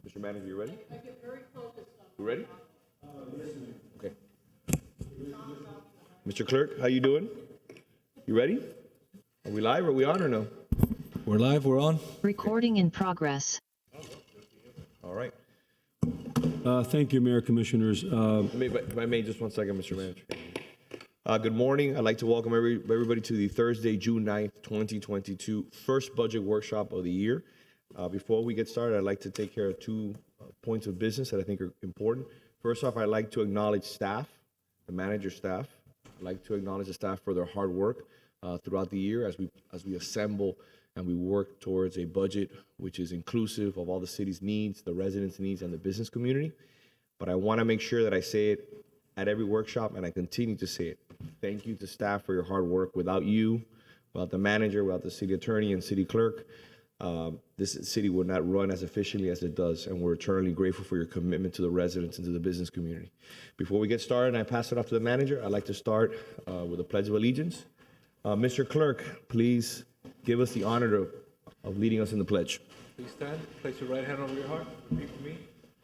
Mr. Manager, you ready? I get very focused. You ready? Yes, ma'am. Okay. Mr. Clerk, how you doing? You ready? Are we live? Are we on or no? We're live, we're on. Recording in progress. All right. Thank you, Mayor, Commissioners. If I may, just 1 second, Mr. Manager. Good morning. I'd like to welcome everybody to the Thursday, June 9th, 2022 first budget workshop of the year. Before we get started, I'd like to take care of two points of business that I think are important. First off, I'd like to acknowledge staff, the manager staff. I'd like to acknowledge the staff for their hard work throughout the year as we assemble and we work towards a budget which is inclusive of all the city's needs, the residents' needs, and the business community. But I want to make sure that I say it at every workshop, and I continue to say it. Thank you to staff for your hard work. Without you, without the manager, without the city attorney and city clerk, this city would not run as efficiently as it does, and we're eternally grateful for your commitment to the residents and to the business community. Before we get started and I pass it off to the manager, I'd like to start with a pledge of allegiance. Mr. Clerk, please give us the honor of leading us in the pledge. Please stand, place your right hand over your heart, repeat for me.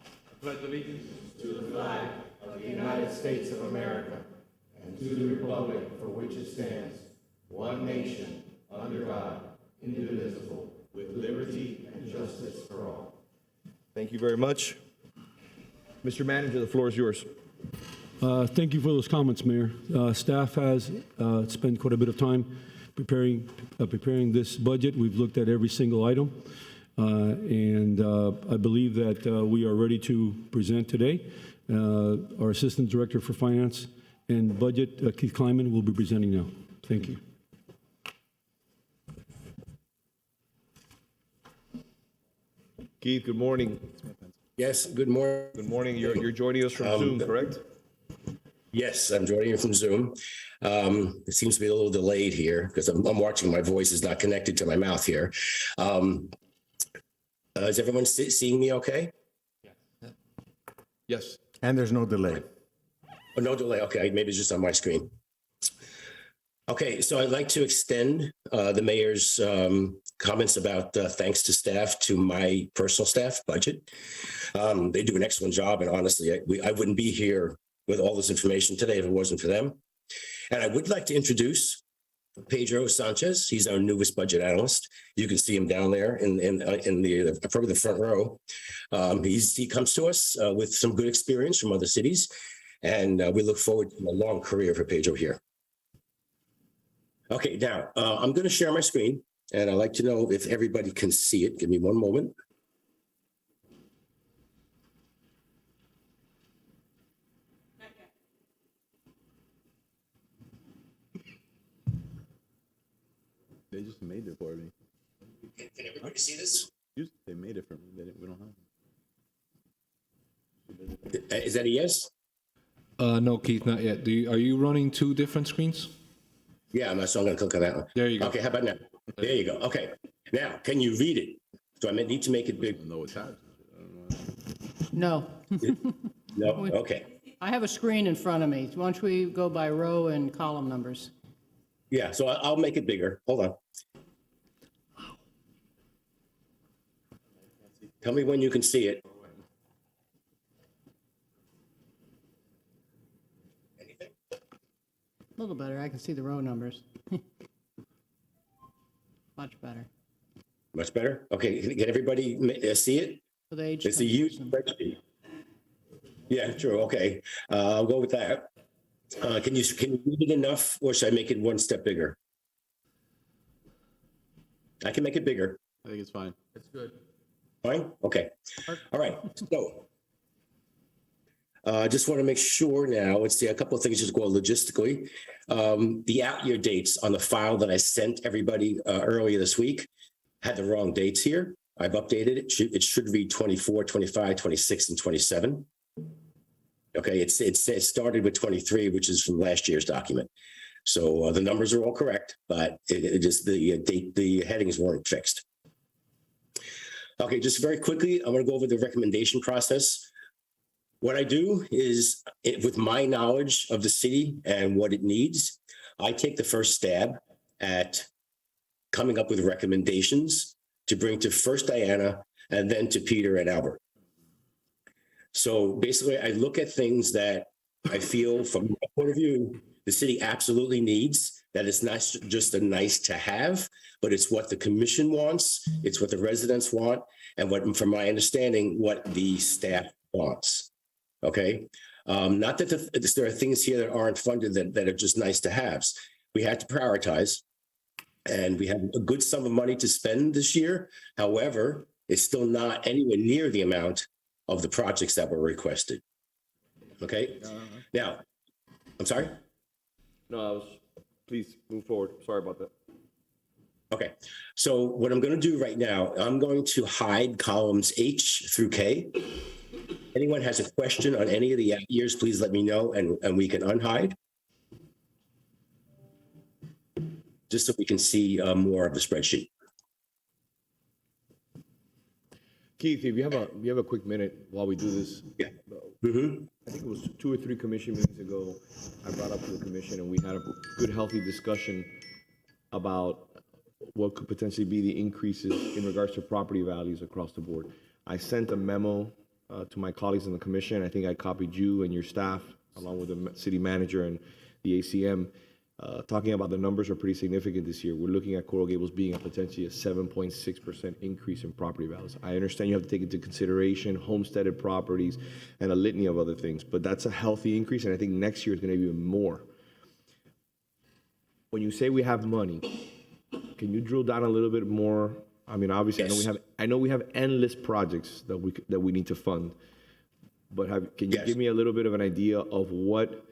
I pledge allegiance to the flag of the United States of America and to the republic for which it stands, one nation, under God, indivisible, with liberty and justice for all. Thank you very much. Mr. Manager, the floor is yours. Thank you for those comments, Mayor. Staff has spent quite a bit of time preparing this budget. We've looked at every single item, and I believe that we are ready to present today. Our Assistant Director for Finance and Budget, Keith Kleiman, will be presenting now. Thank you. Keith, good morning. Yes, good morning. Good morning. You're joining us from Zoom, correct? Yes, I'm joining you from Zoom. It seems to be a little delayed here because I'm watching. My voice is not connected to my mouth here. Is everyone seeing me okay? Yes. And there's no delay. Oh, no delay. Okay, maybe it's just on my screen. Okay, so I'd like to extend the mayor's comments about thanks to staff to my personal staff budget. They do an excellent job, and honestly, I wouldn't be here with all this information today if it wasn't for them. And I would like to introduce Pedro Sanchez. He's our newest budget analyst. You can see him down there in the probably the front row. He comes to us with some good experience from other cities, and we look forward to a long career for Pedro here. Okay, now I'm going to share my screen, and I'd like to know if everybody can see it. Give me one moment. They just made it for me. Can everybody see this? They made it for me. We don't have it. Is that a yes? No, Keith, not yet. Are you running two different screens? Yeah, so I'm going to click on that one. There you go. Okay, how about now? There you go. Okay, now can you read it? Do I need to make it big? I don't know what's happening. No. No. Okay. I have a screen in front of me. Why don't we go by row and column numbers? Yeah, so I'll make it bigger. Hold on. Tell me when you can see it. Anything? A little better. I can see the row numbers. Much better. Much better? Okay, can everybody see it? For the age It's a huge comparison. spreadsheet. Yeah, true. Okay, I'll go with that. Can you read it enough, or should I make it one step bigger? I can make it bigger. I think it's fine. It's good. Fine? Okay. All right. So just want to make sure now, let's see a couple of things just go logistically. The out year dates on the file that I sent everybody earlier this week had the wrong dates here. I've updated it. It should read 24, 25, 26, and 27. Okay, it started with 23, which is from last year's document. So the numbers are all correct, but it just the headings weren't fixed. Okay, just very quickly, I'm going to go over the recommendation process. What I do is, with my knowledge of the city and what it needs, I take the first stab at coming up with recommendations to bring to first Diana and then to Peter and Albert. So basically, I look at things that I feel from my point of view, the city absolutely needs, that it's not just a nice to have, but it's what the commission wants, it's what the residents want, and what, from my understanding, what the staff wants. Okay? Not that there are things here that aren't funded that are just nice to haves. We had to prioritize, and we have a good sum of money to spend this year. However, it's still not anywhere near the amount of the projects that were requested. Okay? Now, I'm sorry? No, please move forward. Sorry about that. Okay, so what I'm going to do right now, I'm going to hide columns H through K. Anyone has a question on any of the years, please let me know, and we can unhide. Just so we can see more of the spreadsheet. Keith, if you have a quick minute while we do this. Yeah. I think it was 2 or 3 commission meetings ago, I brought up to the commission and we had a good, healthy discussion about what could potentially be the increases in regards to property values across the board. I sent a memo to my colleagues in the commission. I think I copied you and your staff, along with the city manager and the ACM, talking about the numbers are pretty significant this year. We're looking at Coral Gables being potentially a 7.6% increase in property values. I understand you have to take into consideration homesteaded properties and a litany of other things, but that's a healthy increase, and I think next year is going to be even more. When you say we have money, can you drill down a little bit more? I mean, obviously, Yes. I know we have endless projects that we need to fund, but can you Yes. give me a little bit of an idea of what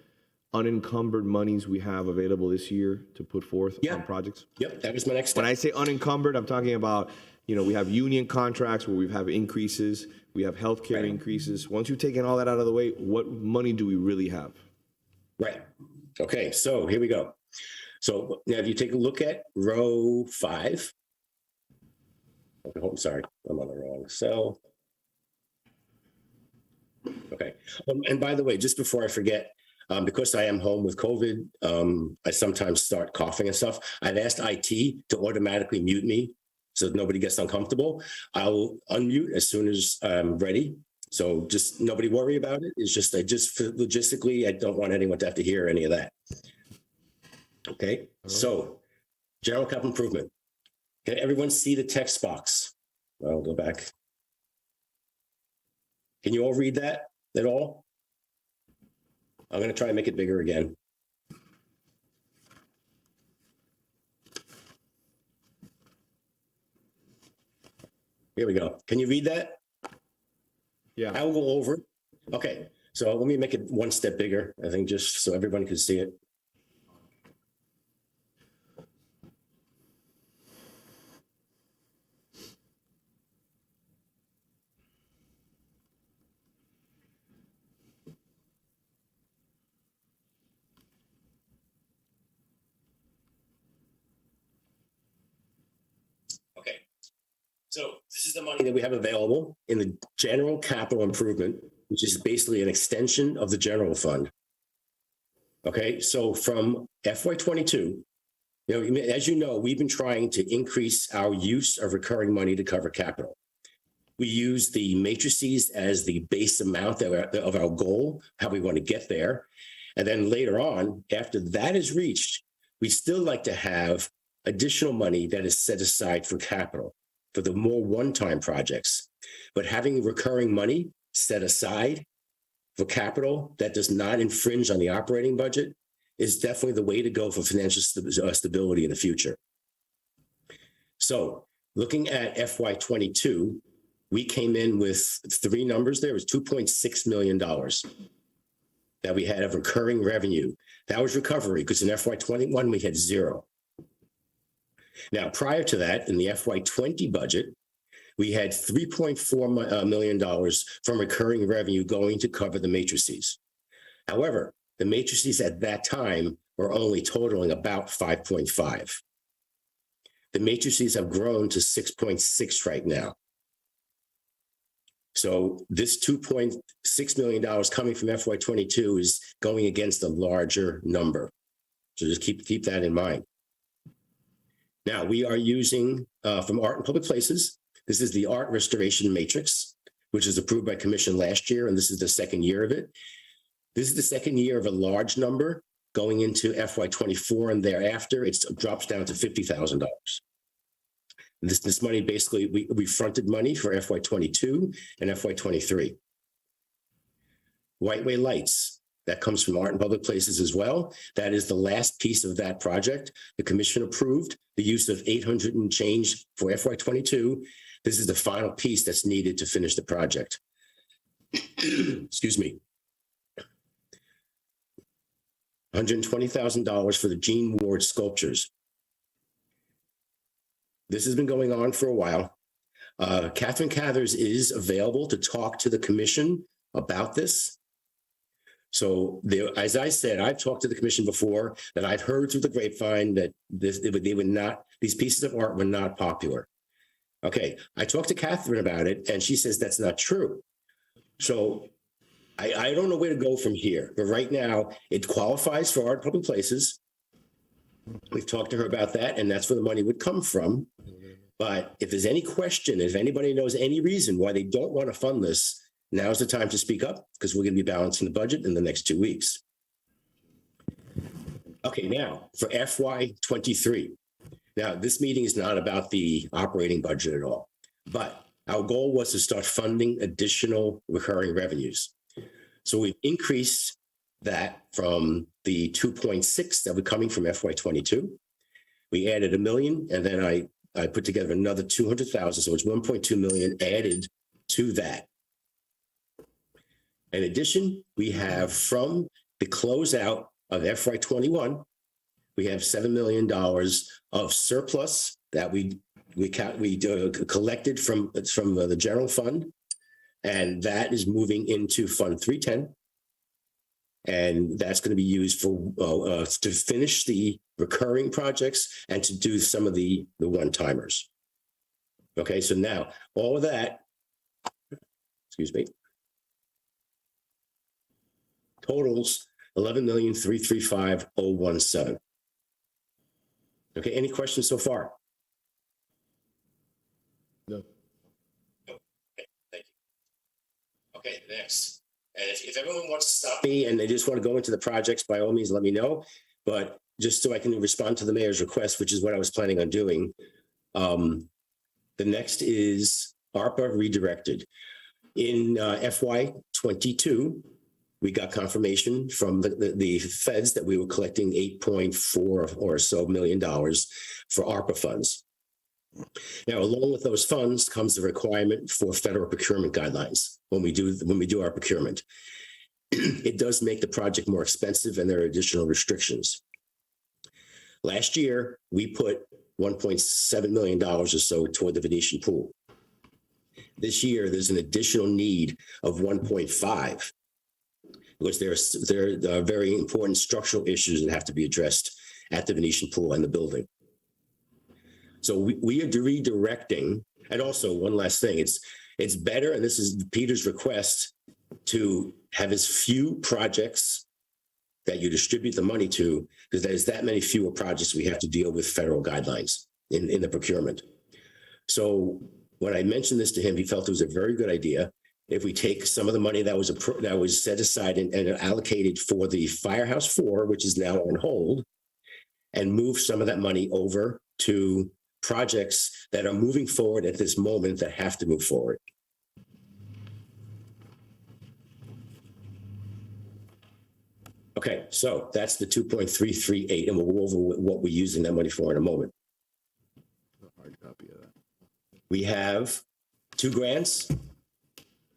unencumbered monies we have available this year to put forth on projects? Yep, that was my next step. When I say unencumbered, I'm talking about, we have union contracts where we have increases, we have healthcare increases. Once you've taken all that out of the way, what money do we really have? Right. Okay, so here we go. So now if you take a look at row 5. Oh, I'm sorry, I'm on the wrong cell. Okay. And by the way, just before I forget, because I am home with COVID, I sometimes start coughing and stuff. I've asked IT to automatically mute me so that nobody gets uncomfortable. I'll unmute as soon as I'm ready. So just nobody worry about it. It's just, logistically, I don't want anyone to have to hear any of that. Okay, so general capital improvement. Can everyone see the text box? I'll go back. Can you all read that at all? I'm going to try and make it bigger again. Here we go. Can you read that? Yeah. I will go over. Okay, so let me make it one step bigger, I think, just so everyone can see it. Okay, so this is the money that we have available in the general capital improvement, which is basically an extension of the general fund. Okay, so from FY22, as you know, we've been trying to increase our use of recurring money to cover capital. We use the matrices as the base amount of our goal, how we want to get there. And then later on, after that is reached, we still like to have additional money that is set aside for capital, for the more one-time projects. But having recurring money set aside for capital that does not infringe on the operating budget is definitely the way to go for financial stability in the future. So looking at FY22, we came in with 3 numbers there. It was $2.6 million that we had of recurring revenue. That was recovery, because in FY21, we had 0. Now, prior to that, in the FY20 budget, we had $3.4 million from recurring revenue going to cover the matrices. However, the matrices at that time were only totaling about 5.5. The matrices have grown to 6.6 right now. So this $2.6 million coming from FY22 is going against a larger number. So just keep that in mind. Now we are using from Art and Public Places. This is the art restoration matrix. which was approved by commission last year, and this is the second year of it. This is the second year of a large number going into FY24 and thereafter. It drops down to $50,000. This money, basically, we fronted money for FY22 and FY23. White Way Lights, that comes from Art and Public Places as well. That is the last piece of that project. The commission approved the use of 800 and change for FY22. This is the final piece that's needed to finish the project. Excuse me. $120,000 for the Gene Ward sculptures. This has been going on for a while. Catherine Cathers is available to talk to the commission about this. So as I said, I've talked to the commission before, that I've heard through the grapevine that these pieces of art were not popular. Okay, I talked to Catherine about it, and she says that's not true. So I don't know where to go from here, but right now it qualifies for Art Public Places. We've talked to her about that, and that's where the money would come from. But if there's any question, if anybody knows any reason why they don't want to fund this, now's the time to speak up, because we're going to be balancing the budget in the next 2 weeks. Okay, now for FY23. Now, this meeting is not about the operating budget at all, but our goal was to start funding additional recurring revenues. So we've increased that from the 2.6 that were coming from FY22. We added $1 million, and then I put together another 200,000. So it's 1.2 million added to that. In addition, we have from the closeout of FY21, we have $7 million of surplus that we collected from the general fund, and that is moving into Fund 310. And that's going to be used for to finish the recurring projects and to do some of the one-timers. Okay, so now all of that, excuse me, totals 11,335,017. Okay, any questions so far? No. Okay, thank you. Okay, next. And if everyone wants to stop me and they just want to go into the projects, by all means, let me know. But just so I can respond to the mayor's request, which is what I was planning on doing. The next is Arpa Redirected. In FY22, we got confirmation from the feds that we were collecting $8.4 or so million for ARPA funds. Now, along with those funds comes the requirement for federal procurement guidelines when we do our procurement. It does make the project more expensive, and there are additional restrictions. Last year, we put $1.7 million or so toward the Venetian pool. This year, there's an additional need of 1.5, because there are very important structural issues that have to be addressed at the Venetian pool and the building. So we are redirecting. And also, one last thing, it's better, and this is Peter's request, to have as few projects that you distribute the money to, because there's that many fewer projects we have to deal with federal guidelines in the procurement. So when I mentioned this to him, he felt it was a very good idea. If we take some of the money that was set aside and allocated for the Firehouse 4, which is now on hold, and move some of that money over to projects that are moving forward at this moment that have to move forward. Okay, so that's the 2.338, and we'll go over what we're using that money for in a moment. Hard copy of that. We have 2 grants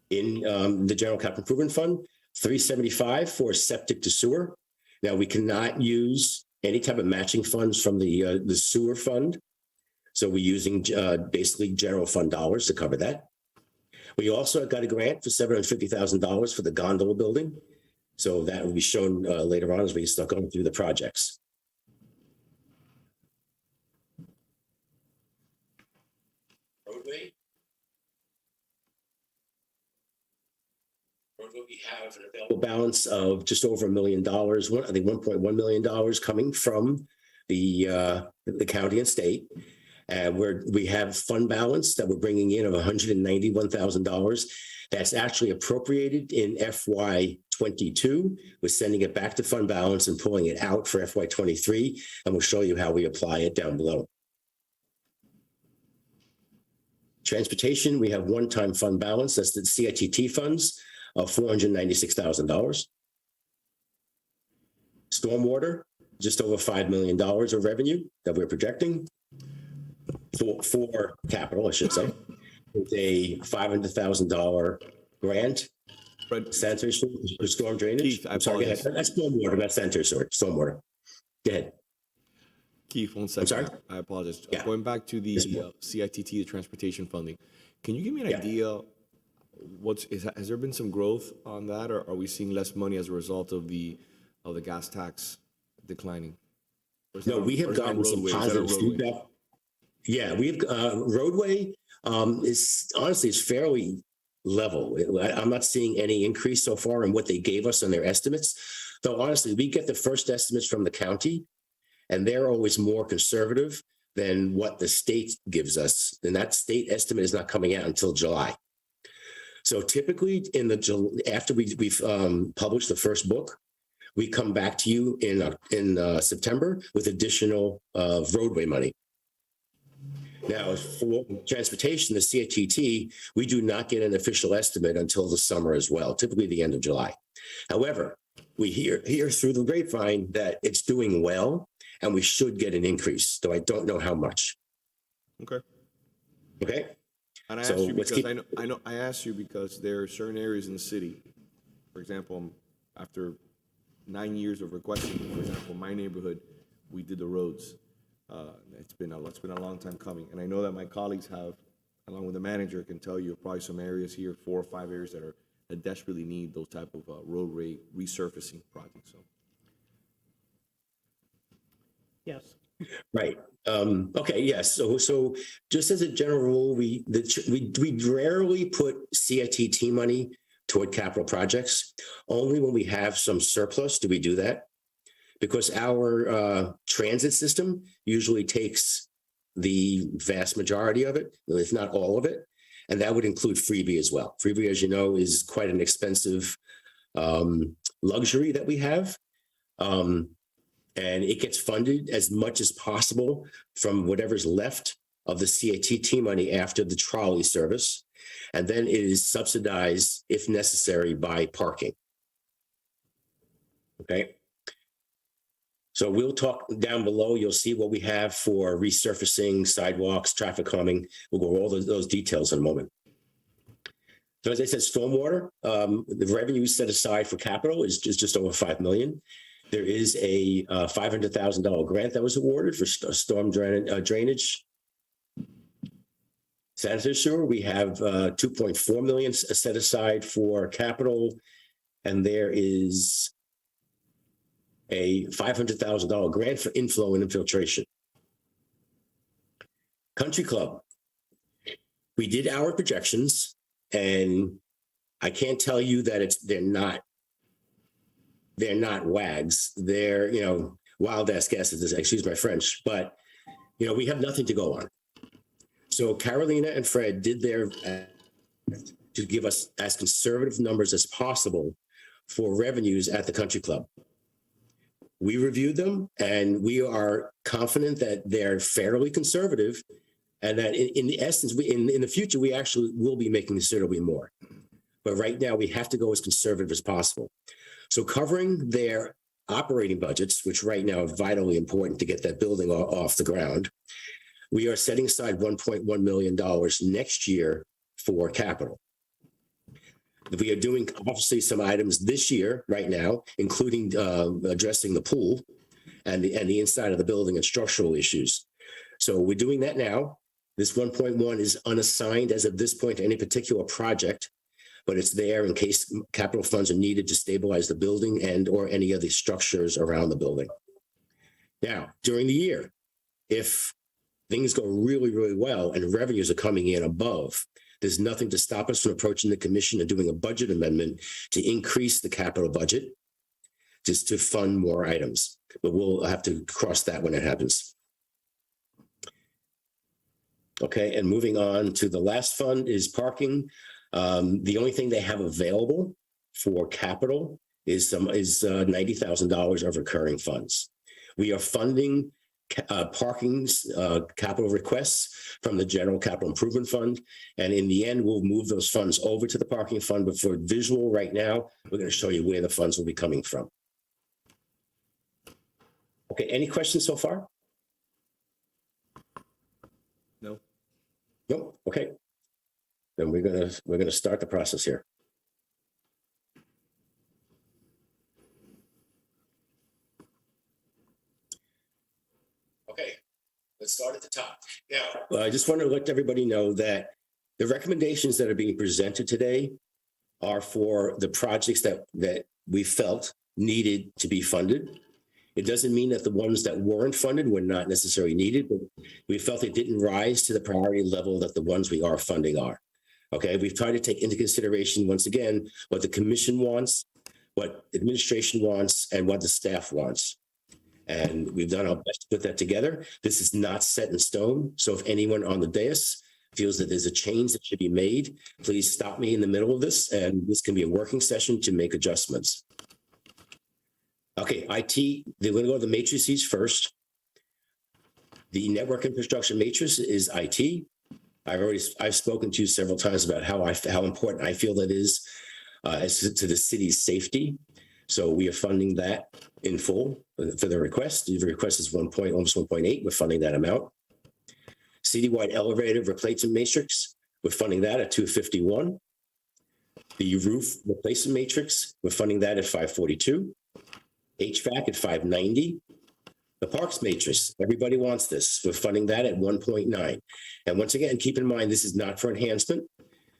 in the General Capital Improvement Fund, 375 for septic to sewer. Now, we cannot use any type of matching funds from the sewer fund. So we're using basically general fund dollars to cover that. We also got a grant for $750,000 for the gondola building. So that will be shown later on as we start going through the projects. Roadway. We have an available balance of just over $1 million. I think $1.1 million coming from the county and state. And we have fund balance that we're bringing in of $191,000. That's actually appropriated in FY22. We're sending it back to fund balance and pulling it out for FY23, and we'll show you how we apply it down below. Transportation, we have one-time fund balance. That's the CITT funds of $496,000. Stormwater, just over $5 million of revenue that we're projecting for capital, I should say, with a $500,000 grant. Fred, Sanitary sewer for storm drainage. Keith, I apologize. That's stormwater, not sanitary sewer, stormwater. Go ahead. Keith, 1 second. sorry? I apologize. Yeah. Going back to the Yes, ma'am. CITT, the transportation funding, can you give me an Yeah. idea? Has there been some growth on that, or are we seeing less money as a result of the gas tax declining? Or is No, that a- we or have is that a gotten some roadway? Is that a positive roadway? feedback. Yeah, we've roadway is honestly it's fairly level. I'm not seeing any increase so far in what they gave us on their estimates. Though honestly, we get the first estimates from the county, and they're always more conservative than what the state gives us. And that state estimate is not coming out until July. So typically after we've published the first book, we come back to you in September with additional roadway money. Now, for transportation, the CITT, we do not get an official estimate until the summer as well, typically the end of July. However, we hear through the grapevine that it's doing well, and we should get an increase, though I don't know how much. Okay. Okay? And I So asked you let's because I asked you because there are certain areas in the city, for example, after 9 years of requesting, for example, my neighborhood, we did the roads. It's been a long time coming, and I know that my colleagues have, along with the manager, can tell you probably some areas here, 4 or 5 areas that desperately need those type of roadway resurfacing projects. So Yes. Right. Okay. Yes. So just as a general rule, we rarely put CITT money toward capital projects. Only when we have some surplus do we do that, because our transit system usually takes the vast majority of it, if not all of it, and that would include freebie as well. Freebie, as you know, is quite an expensive luxury that we have. And it gets funded as much as possible from whatever's left of the CITT money after the trolley service. And then it is subsidized, if necessary, by parking. Okay. So we'll talk down below. You'll see what we have for resurfacing, sidewalks, traffic calming. We'll go over all those details in a moment. So as I said, stormwater, the revenue set aside for capital is just over $5 million. There is a $500,000 grant that was awarded for storm drainage. Sanitary sewer, we have $2.4 million set aside for capital, and there is a $500,000 grant for inflow and infiltration. Country Club, we did our projections, and I can't tell you that they're not wags. They're, wild ass guesses, excuse my French, but, we have nothing to go on. So Carolina and Fred did their to give us as conservative numbers as possible for revenues at the Country Club. We reviewed them, and we are confident that they're fairly conservative, and that in the essence, in the future, we actually will be making considerably more. But right now, we have to go as conservative as possible. So covering their operating budgets, which right now are vitally important to get that building off the ground, we are setting aside $1.1 million next year for capital. We are doing obviously some items this year right now, including addressing the pool and the inside of the building and structural issues. So we're doing that now. This 1.1 is unassigned as of this point to any particular project, but it's there in case capital funds are needed to stabilize the building and or any of the structures around the building. Now, during the year, if things go really, really well and revenues are coming in above, there's nothing to stop us from approaching the commission and doing a budget amendment to increase the capital budget just to fund more items. But we'll have to cross that when it happens. Okay, and moving on to the last fund is parking. The only thing they have available for capital is $90,000 of recurring funds. We are funding parking's capital requests from the General Capital Improvement Fund. And in the end, we'll move those funds over to the parking fund. But for visual right now, we're going to show you where the funds will be coming from. Okay, any questions so far? No. Nope. Okay. Then we're gonna start the process here. Okay, let's start at the top. Now, I just want to let everybody know that the recommendations that are being presented today are for the projects that we felt needed to be funded. It doesn't mean that the ones that weren't funded were not necessarily needed, but we felt it didn't rise to the priority level that the ones we are funding are. Okay, we've tried to take into consideration, once again, what the commission wants, what administration wants, and what the staff wants. And we've done our best to put that together. This is not set in stone. So if anyone on the dais feels that there's a change that should be made, please stop me in the middle of this, and this can be a working session to make adjustments. Okay, IT, they're going to go to the matrices first. The network infrastructure matrix is IT. I've spoken to you several times about how important I feel that is as to the city's safety. So we are funding that in full for the request. The request is almost 1.8. We're funding that amount. Citywide elevator replacement matrix, we're funding that at 251. The roof replacement matrix, we're funding that at 542. HVAC at 590. The parks matrix, everybody wants this. We're funding that at 1.9. And once again, keep in mind, this is not for enhancement.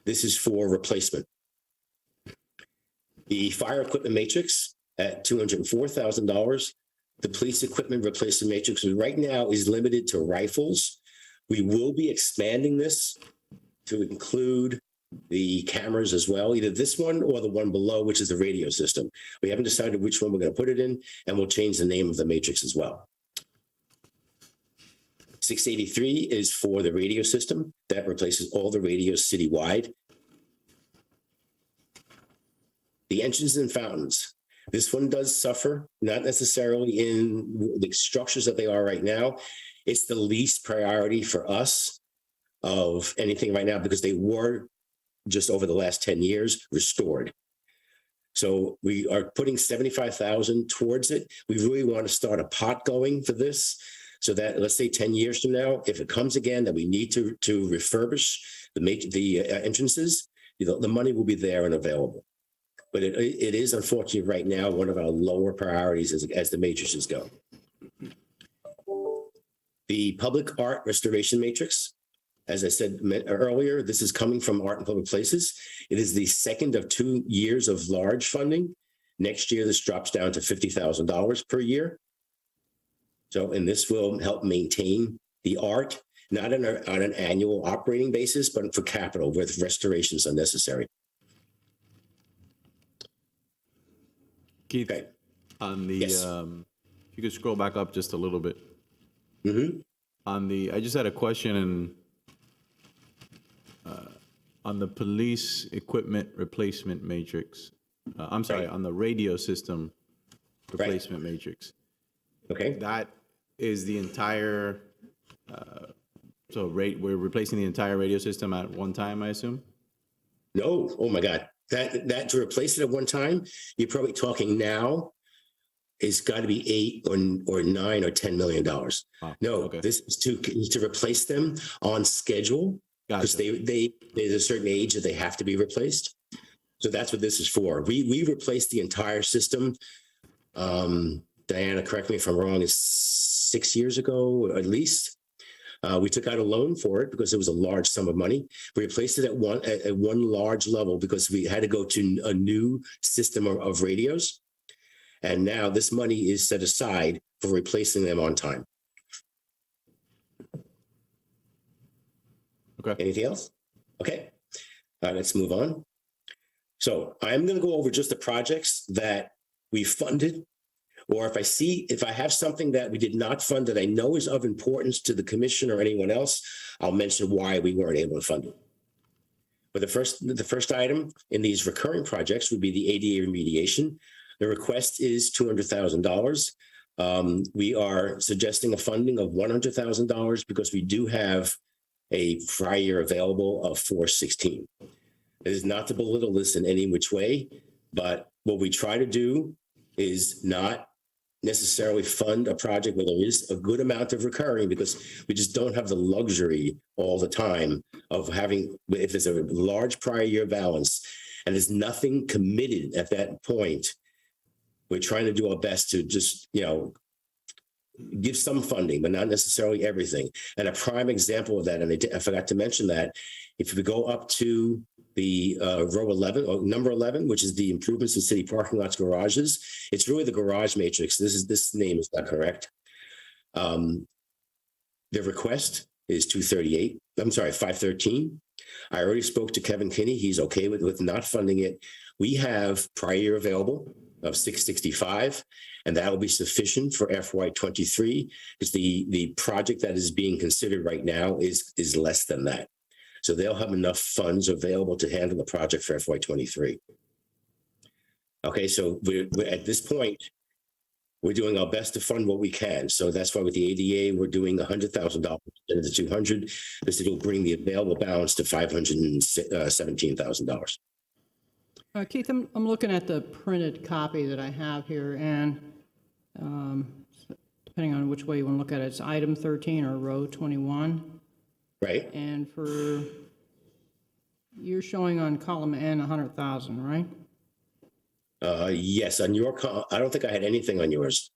This is for replacement. The fire equipment matrix at $204,000. The police equipment replacement matrix right now is limited to rifles. We will be expanding this to include the cameras as well, either this one or the one below, which is the radio system. We haven't decided which one we're going to put it in, and we'll change the name of the matrix as well. 683 is for the radio system. That replaces all the radios citywide. The engines and fountains. This one does suffer, not necessarily in the structures that they are right now. It's the least priority for us of anything right now because they were just over the last 10 years restored. So we are putting 75,000 towards it. We really want to start a pot going for this so that, let's say 10 years from now, if it comes again that we need to refurbish the entrances, the money will be there and available. But it is unfortunately right now one of our lower priorities as the matrices go. The public art restoration matrix, as I said earlier, this is coming from Art and Public Places. It is the second of 2 years of large funding. Next year, this drops down to $50,000 per year. So, and this will help maintain the art, not on an annual operating basis, but for capital where restorations are necessary. Keith, Okay. on the, Yes. if you could scroll back up just a little bit. Mm-hmm. I just had a question on the police equipment replacement matrix. I'm sorry, Right. on the radio system replacement matrix. Okay. That is the entire, we're replacing the entire radio system at one time, I assume? No. Oh my God. That to replace it at one time, you're probably talking now, it's got to be $8 or $9 or $10 million. Wow, No, okay. this is to replace them on schedule because Gotcha. there's a certain age that they have to be replaced. So that's what this is for. We replaced the entire system. Diana, correct me if I'm wrong, is 6 years ago at least. We took out a loan for it because it was a large sum of money. We replaced it at one large level because we had to go to a new system of radios. And now this money is set aside for replacing them on time. Okay. Anything else? Okay. Let's move on. So I'm going to go over just the projects that we funded Or if I have something that we did not fund that I know is of importance to the commission or anyone else, I'll mention why we weren't able to fund it. But the first item in these recurring projects would be the ADA remediation. The request is $200,000. We are suggesting a funding of $100,000 because we do have a prior year available of $416,000. It is not to belittle this in any which way, but what we try to do is not necessarily fund a project where there is a good amount of recurring, because we just don't have the luxury all the time of having, if there's a large prior year balance and there's nothing committed at that point, we're trying to do our best to just, give some funding, but not necessarily everything. And a prime example of that, and I forgot to mention that, if we go up to the row 11 or number 11, which is the improvements in city parking lots, garages, it's really the garage matrix. This name is not correct. The request is 238. I'm sorry, 513. I already spoke to Kevin Kinney. He's okay with not funding it. We have prior year available of 665, and that will be sufficient for FY23, because the project that is being considered right now is less than that. So they'll have enough funds available to handle the project for FY23. Okay, so we're at this point, we're doing our best to fund what we can. So that's why with the ADA, we're doing $100,000 instead of the $200,000, because it'll bring the available balance to $517,000. Keith, I'm looking at the printed copy that I have here, and depending on which way you want to look at it, it's item 13 or row 21. Right. And you're showing on column N 100,000, right? Yes, on your I don't think I had anything on yours.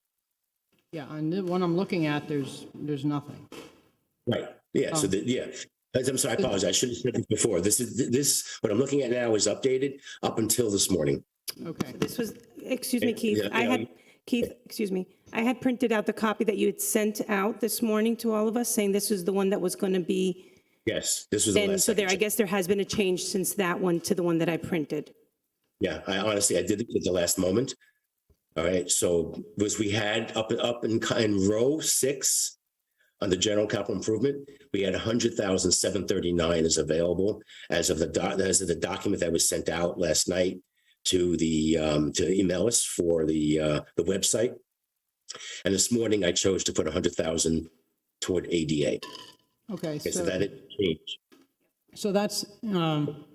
Yeah, on the one I'm looking at, there's nothing. Right. Yeah. So I'm sorry. I apologize. I should have said this before. This what I'm looking at now is updated up until this morning. Okay. This was, excuse me, Keith. Yeah, Excuse me. I had printed out the copy that you had sent out this morning to all of us, saying this was the one that was going to be. Yes, this was the And last. so I guess there has been a change since that one to the one that I printed. Yeah, I did it at the last moment. All right. So we had up in row 6 on the general capital improvement, we had 100,739 is available as of the document that was sent out last night to the to email us for the website. And this morning I chose to put 100,000 toward ADA. Okay. So that it changed. So that's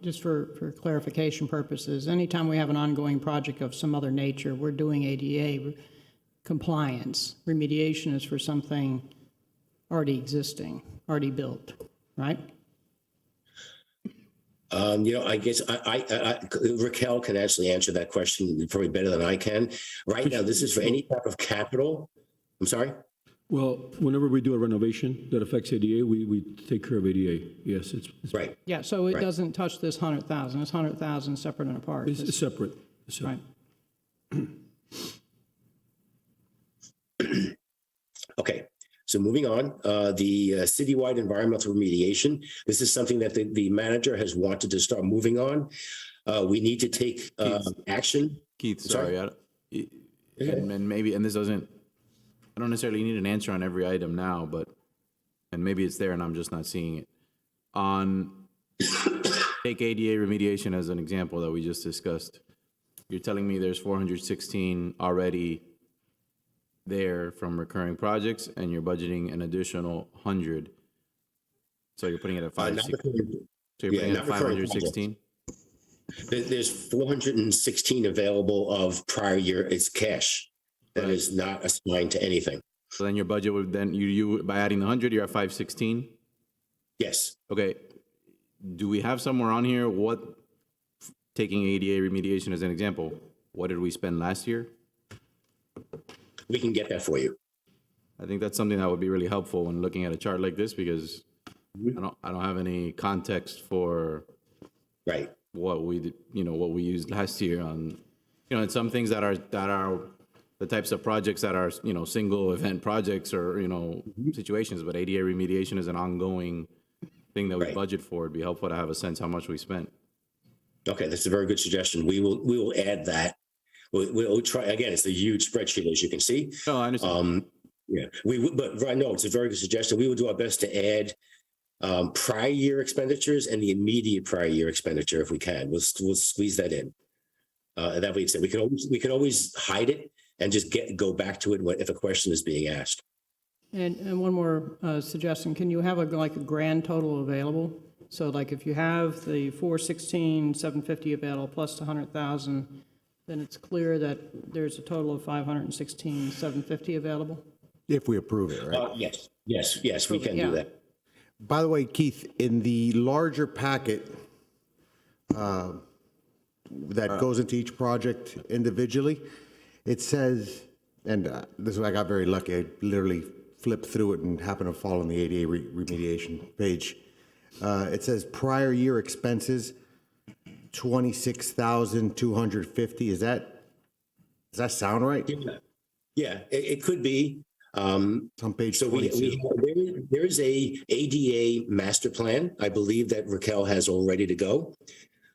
just for clarification purposes. Anytime we have an ongoing project of some other nature, we're doing ADA compliance. Remediation is for something already existing, already built, right? I guess Raquel can actually answer that question probably better than I can. Right now, this is for any type of capital. I'm sorry? Well, whenever we do a renovation that affects ADA, we take care of ADA. Yes, it's Right. Yeah, so it doesn't touch this 100,000. It's 100,000 separate and apart. It's separate. It's separate. Right. Okay. So moving on, the citywide environmental remediation. This is something that the manager has wanted to start moving on. We need to take action. Keith, sorry. And this doesn't, I don't necessarily need an answer on every item now, and maybe it's there and I'm just not seeing it. Take ADA remediation as an example that we just discussed. You're telling me there's 416 already there from recurring projects, and you're budgeting an additional 100. So you're putting it at 516. So you're putting it at 516. There's 416 available of prior year. It's cash that is not assigned to anything. So then your budget would then you by adding the 100, you're at 516. Yes. Okay. Do we have somewhere on here taking ADA remediation as an example? What did we spend last year? We can get that for you. I think that's something that would be really helpful when looking at a chart like this, because I don't have any context for right what we used last year on, and some things that are the types of projects that are, single event projects or, situations, but ADA remediation is an ongoing thing that we budget for. It'd be helpful to have a sense how much we spent. Okay, that's a very good suggestion. We will add that. We'll try, again, it's a huge spreadsheet, as you can see. No, I understand. Yeah, but right, no, it's a very good suggestion. We will do our best to add prior year expenditures and the immediate prior year expenditure if we can. We'll squeeze that in. That way, we can always hide it and just go back to it if a question is being asked. And one more suggestion, can you have like a grand total available? So like if you have the 416, 750 available plus the 100,000, then it's clear that there's a total of 516, 750 available? If we approve it, right? Yes, we can do that. By the way, Keith, in the larger packet that goes into each project individually, it says, and this is where I got very lucky, I literally flipped through it and happened to fall on the ADA remediation page. It says prior year expenses, 26,250. Does that sound right? Yeah, it could be. On page So 22. there is a ADA master plan. I believe that Raquel has all ready to go.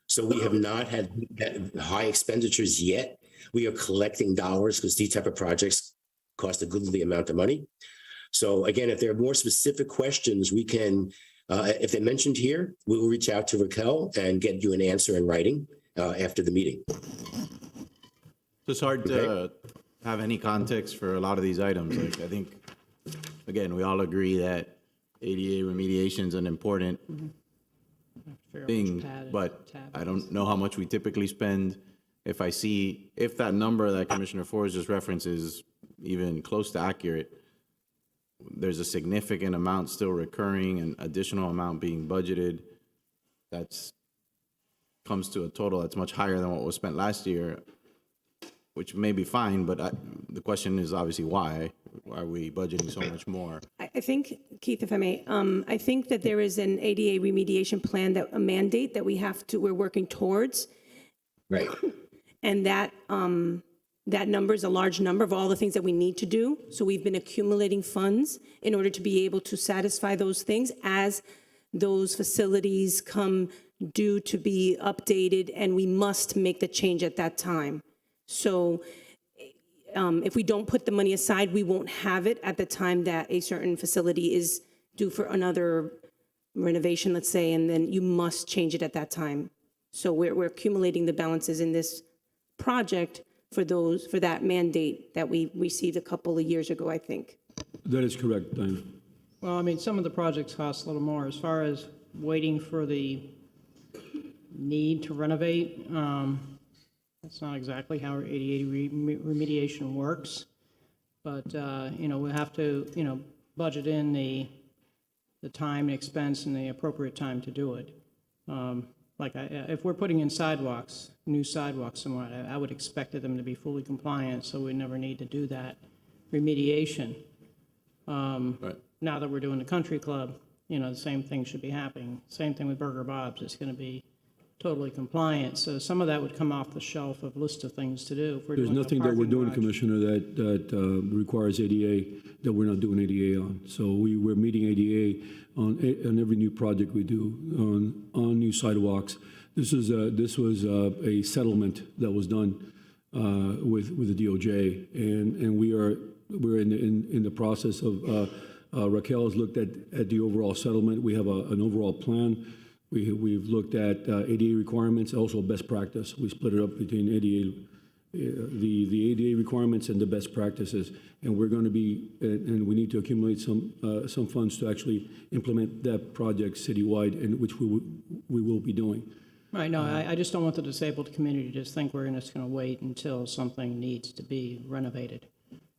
So we have not had that high expenditures yet. We are collecting dollars because these type of projects cost a goodly amount of money. So again, if there are more specific questions, we can, if they're mentioned here, we will reach out to Raquel and get you an answer in writing after the meeting. It's hard to have any context for a lot of these items. Like, I think, again, we all agree that ADA remediation is an important thing, but I don't know how much we typically spend. If that number that Commissioner Forrest just referenced is even close to accurate, there's a significant amount still recurring and additional amount being budgeted. That's comes to a total that's much higher than what was spent last year, which may be fine, but the question is obviously why are we budgeting so much more? I think, Keith, if I may, I think that there is an ADA remediation plan, a mandate that we're working towards. Right. And that number is a large number of all the things that we need to do. So we've been accumulating funds in order to be able to satisfy those things as those facilities come due to be updated, and we must make the change at that time. So if we don't put the money aside, we won't have it at the time that a certain facility is due for another renovation, let's say, and then you must change it at that time. So we're accumulating the balances in this project for that mandate that we received a couple of years ago, I think. That is correct, Diana. Well, I mean, some of the projects cost a little more. As far as waiting for the need to renovate, that's not exactly how our ADA remediation works. But, we'll have to, budget in the time and expense and the appropriate time to do it. If we're putting in new sidewalks somewhere, I would expect them to be fully compliant, so we never need to do that remediation. Right. Now that we're doing the country club, the same thing should be happening. Same thing with Burger Bob's. It's going to be totally compliant. So some of that would come off the shelf of list of things to do. If we're There's doing a nothing that we're parking doing, garage. Commissioner, that requires ADA that we're not doing ADA on. So we're meeting ADA on every new project we do on new sidewalks. This was a settlement that was done with the DOJ, and we're in the process of Raquel has looked at the overall settlement. We have an overall plan. We've looked at ADA requirements, also best practice. We split it up between ADA, the ADA requirements and the best practices. And we're going to be, and we need to accumulate some funds to actually implement that project citywide, and which we will be doing. Right, no, I just don't want the disabled community to just think we're just going to wait until something needs to be renovated.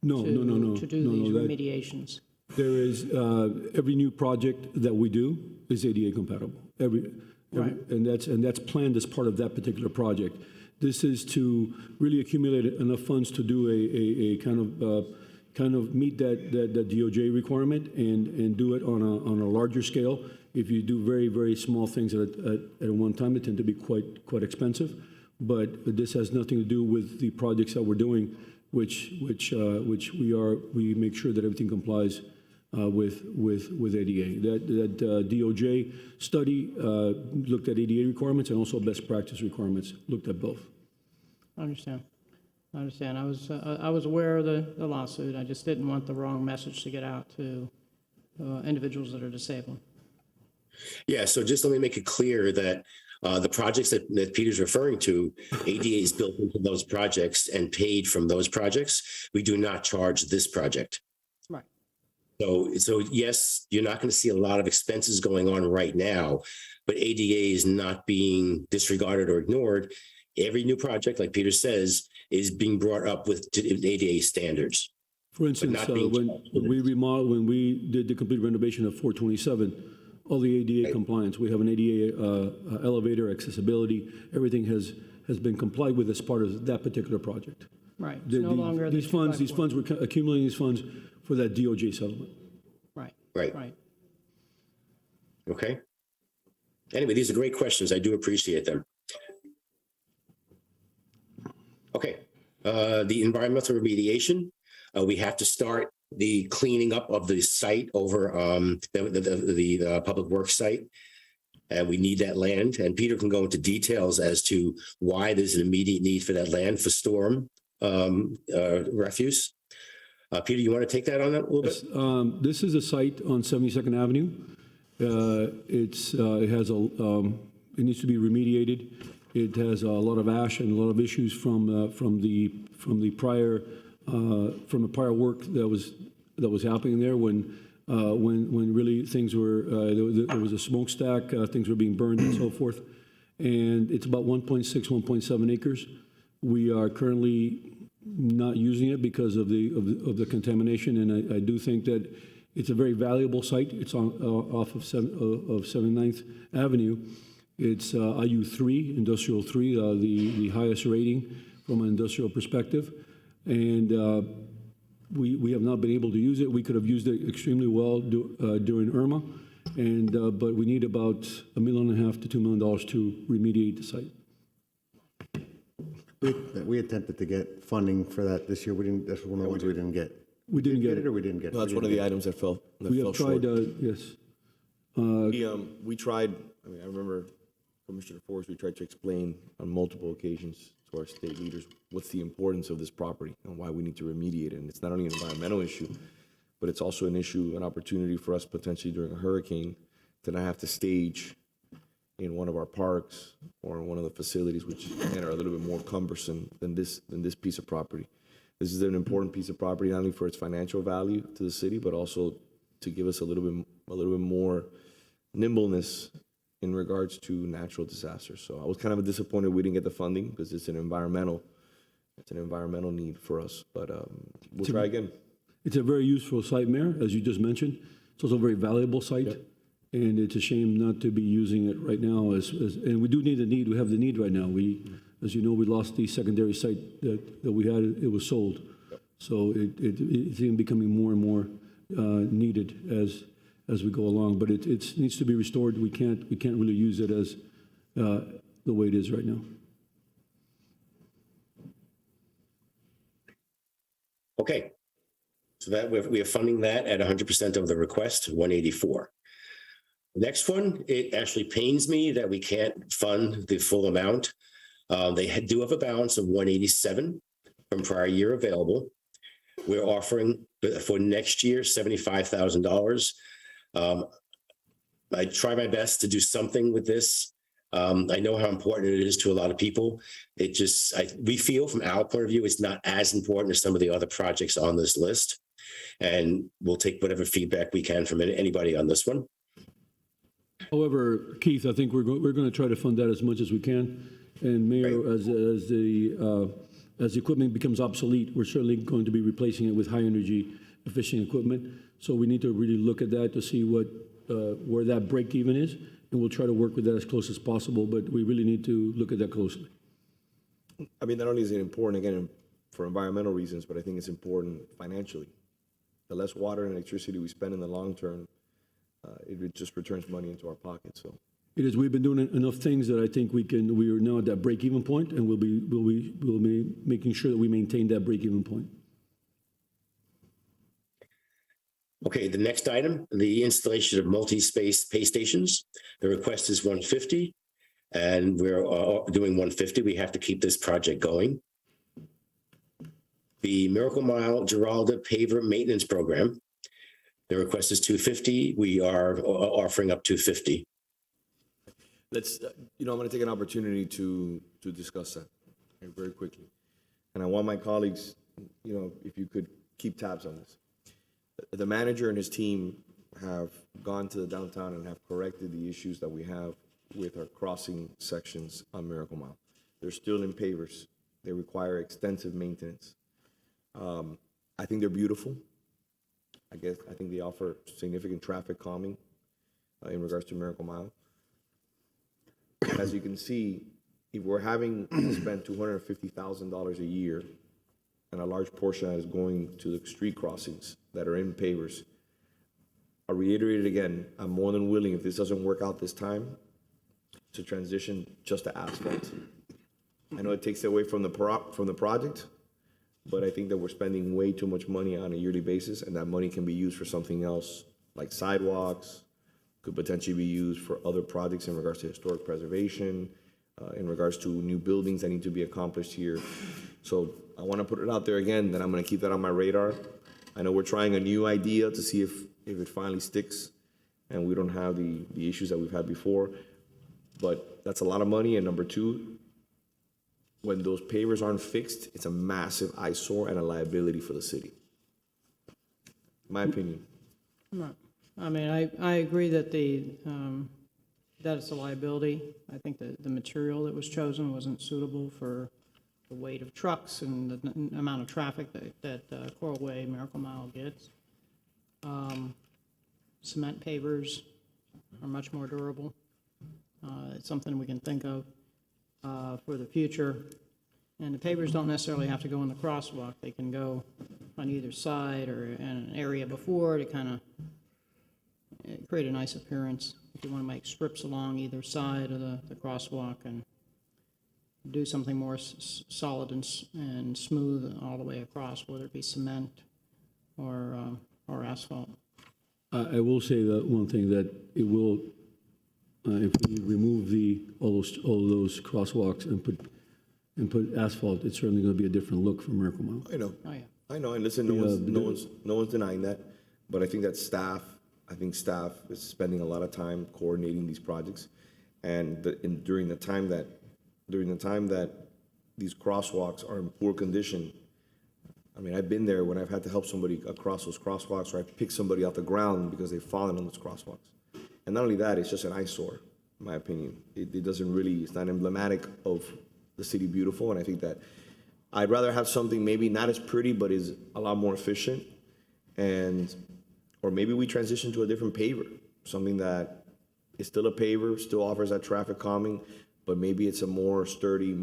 No. To do these that- remediations. There is, every new project that we do is ADA compatible. Right. And that's planned as part of that particular project. This is to really accumulate enough funds to do a kind of meet that DOJ requirement and do it on a larger scale. If you do very, very small things at one time, they tend to be quite expensive. But this has nothing to do with the projects that we're doing, which we make sure that everything complies with ADA. That DOJ study looked at ADA requirements and also best practice requirements, looked at both. I understand. I understand. I was aware of the lawsuit. I just didn't want the wrong message to get out to individuals that are disabled. Yeah, so just let me make it clear that the projects that Peter's referring to, ADA is built into those projects and paid from those projects. We do not charge this project. Right. So yes, you're not going to see a lot of expenses going on right now, but ADA is not being disregarded or ignored. Every new project, like Peter says, is being brought up with ADA standards. For instance, not being when we did the complete renovation of 427, all the ADA compliance, we have an ADA elevator, accessibility, everything has been complied with as part of that particular project. Right. It's no longer these funds, we're accumulating these funds for that DOJ settlement. Right. Right. Right. Okay. Anyway, these are great questions. I do appreciate them. Okay. The environmental remediation, we have to start the cleaning up of the site over the public works site. And we need that land. And Peter can go into details as to why there's an immediate need for that land for storm refuse. Peter, you want to take that on that a little bit? This is a site on 72nd Avenue. It needs to be remediated. It has a lot of ash and a lot of issues from the prior work that was happening there when really things were there was a smokestack, things were being burned and so forth. And it's about 1.6, 1.7 acres. We are currently not using it because of the contamination, and I do think that it's a very valuable site. It's off of 79th Avenue. It's IU3, Industrial 3, the highest rating from an industrial perspective. And we have not been able to use it. We could have used it extremely well during Irma, but we need about $1.5 million to $2 million to remediate the site. We attempted to get funding for that this year. We didn't. That's one of the ones we didn't get. We didn't get it, or we didn't get it. No, that's one of the items that fell. We have tried. Yes. We tried. I mean, I remember Commissioner Forrest. We tried to explain on multiple occasions to our state leaders what's the importance of this property and why we need to remediate it. And it's not only an environmental issue, but it's also an issue, an opportunity for us potentially during a hurricane to not have to stage in one of our parks or in one of the facilities, which again are a little bit more cumbersome than this piece of property. This is an important piece of property, not only for its financial value to the city, but also to give us a little bit more nimbleness in regards to natural disasters. So I was kind of disappointed we didn't get the funding because it's an environmental need for us. But we'll try again. It's a very useful site, Mayor, as you just mentioned. It's also a very valuable site. Yep. And it's a shame not to be using it right now. And we do need the need. We have the need right now. As you know, we lost the secondary site that we had. It was sold. Yep. So it's even becoming more and more needed as we go along. But it needs to be restored. We can't really use it as the way it is right now. Okay. So that we are funding that at 100% of the request, 184. Next one, it actually pains me that we can't fund the full amount. They do have a balance of 187 from prior year available. We're offering for next year $75,000. I try my best to do something with this. I know how important it is to a lot of people. We feel from our point of view, it's not as important as some of the other projects on this list. And we'll take whatever feedback we can from anybody on this one. However, Keith, I think we're going to try to fund that as much as we can. And Mayor, right. as the equipment becomes obsolete, we're certainly going to be replacing it with high energy efficient equipment. So we need to really look at that to see where that break even is, and we'll try to work with that as close as possible. But we really need to look at that closely. I mean, not only is it important again for environmental reasons, but I think it's important financially. The less water and electricity we spend in the long term, it just returns money into our pockets. So it is. We've been doing enough things that I think we are now at that break-even point, and we'll be making sure that we maintain that break-even point. Okay, the next item, the installation of multi-space pay stations. The request is 150, and we're doing 150. We have to keep this project going. The Miracle Mile Giralda Paver Maintenance Program. The request is 250. We are offering up 250. Let's, I'm going to take an opportunity to discuss that very quickly. And I want my colleagues, if you could keep tabs on this. The manager and his team have gone to the downtown and have corrected the issues that we have with our crossing sections on Miracle Mile. They're still in pavers. They require extensive maintenance. I think they're beautiful. I think they offer significant traffic calming in regards to Miracle Mile. As you can see, if we're having to spend $250,000 a year, and a large portion of that is going to the street crossings that are in pavers, I'll reiterate it again, I'm more than willing, if this doesn't work out this time, to transition just to asphalt. I know it takes away from the project, but I think that we're spending way too much money on a yearly basis, and that money can be used for something else, like sidewalks, could potentially be used for other projects in regards to historic preservation, in regards to new buildings that need to be accomplished here. So I want to put it out there again that I'm going to keep that on my radar. I know we're trying a new idea to see if it finally sticks and we don't have the issues that we've had before, but that's a lot of money. And number two, when those pavers aren't fixed, it's a massive eyesore and a liability for the city. My opinion. I mean, I agree that that it's a liability. I think that the material that was chosen wasn't suitable for the weight of trucks and the amount of traffic that Coral Way Miracle Mile gets. Cement pavers are much more durable. It's something we can think of for the future. And the pavers don't necessarily have to go in the crosswalk. They can go on either side or in an area before to kind of create a nice appearance. If you want to make strips along either side of the crosswalk and do something more solid and smooth all the way across, whether it be cement or asphalt. I will say that one thing, that it will, if we remove all those crosswalks and put asphalt, it's certainly going to be a different look for Miracle Mile. I know. Oh, yeah. I know, and listen, no one's denying that, but I think that staff is spending a lot of time coordinating these projects, and during the time that these crosswalks are in poor condition. I mean, I've been there when I've had to help somebody across those crosswalks, or I've picked somebody off the ground because they've fallen on those crosswalks. And not only that, it's just an eyesore, in my opinion. It's not emblematic of the city beautiful, and I think that I'd rather have something maybe not as pretty, but is a lot more efficient, or maybe we transition to a different paver, something that is still a paver, still offers that traffic calming, but maybe it's a more sturdy,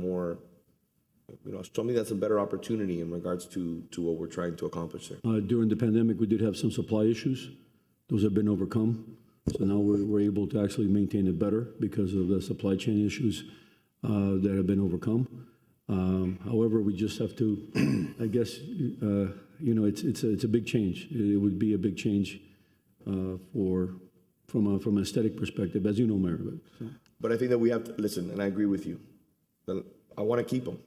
something that's a better opportunity in regards to what we're trying to accomplish there. During the pandemic, we did have some supply issues. Those have been overcome. So now we're able to actually maintain it better because of the supply chain issues that have been overcome. However, we just have to, I guess, it's a big change. It would be a big change from an aesthetic perspective, as you know, Mayor. But I think that we have to listen, and I agree with you. I want to keep them,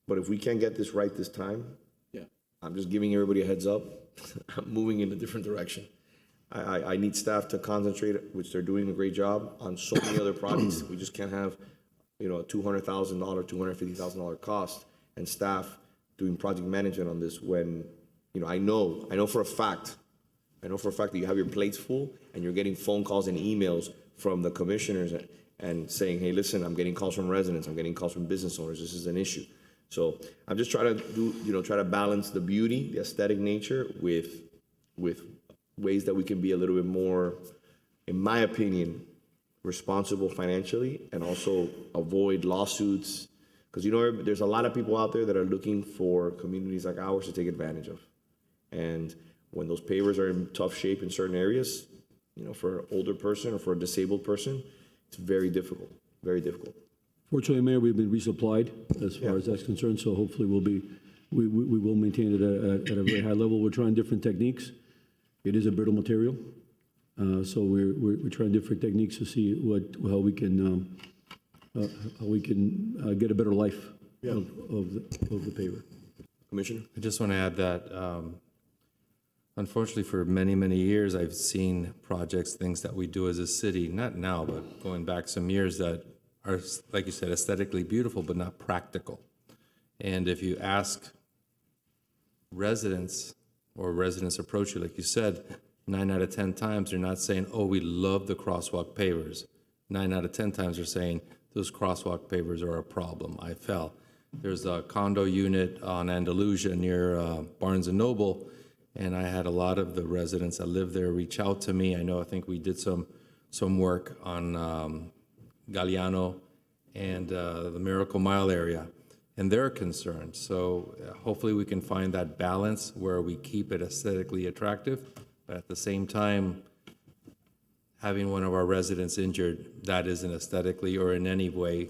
but if we can't get this right this time, I'm just giving everybody a heads up. I'm moving in a different direction. I need staff to concentrate, which they're doing a great job on so many other projects. We just can't have, a $200,000, $250,000 cost and staff doing project management on this when, I know for a fact that you have your plates full and you're getting phone calls and emails from the commissioners and saying, hey, listen, I'm getting calls from residents, I'm getting calls from business owners, this is an issue. So I'm just trying to try to balance the beauty, the aesthetic nature with ways that we can be a little bit more, in my opinion, responsible financially, and also avoid lawsuits. Because there's a lot of people out there that are looking for communities like ours to take advantage of. And when those pavers are in tough shape in certain areas, for an older person or for a disabled person, it's very difficult, very difficult. Fortunately, Mayor, we've been resupplied as far as that's concerned, so hopefully we will maintain it at a very high level. We're trying different techniques. It is a brittle material, so we're trying different techniques to see how we can get a better life of the paver. Commissioner? I just want to add that, unfortunately, for many, many years, I've seen projects, things that we do as a city, not now, but going back some years, that are, like you said, aesthetically beautiful, but not practical. And if you ask residents, or residents approach you, like you said, 9 out of 10 times, they're not saying, oh, we love the crosswalk pavers. 9 out of 10 times they're saying, those crosswalk pavers are a problem. I fell. There's a condo unit on Andalusia near Barnes and Noble, and I had a lot of the residents that live there reach out to me. I think we did some work on Galliano and the Miracle Mile area, and they're concerned. So hopefully we can find that balance where we keep it aesthetically attractive, but at the same time, having one of our residents injured, that isn't aesthetically or in any way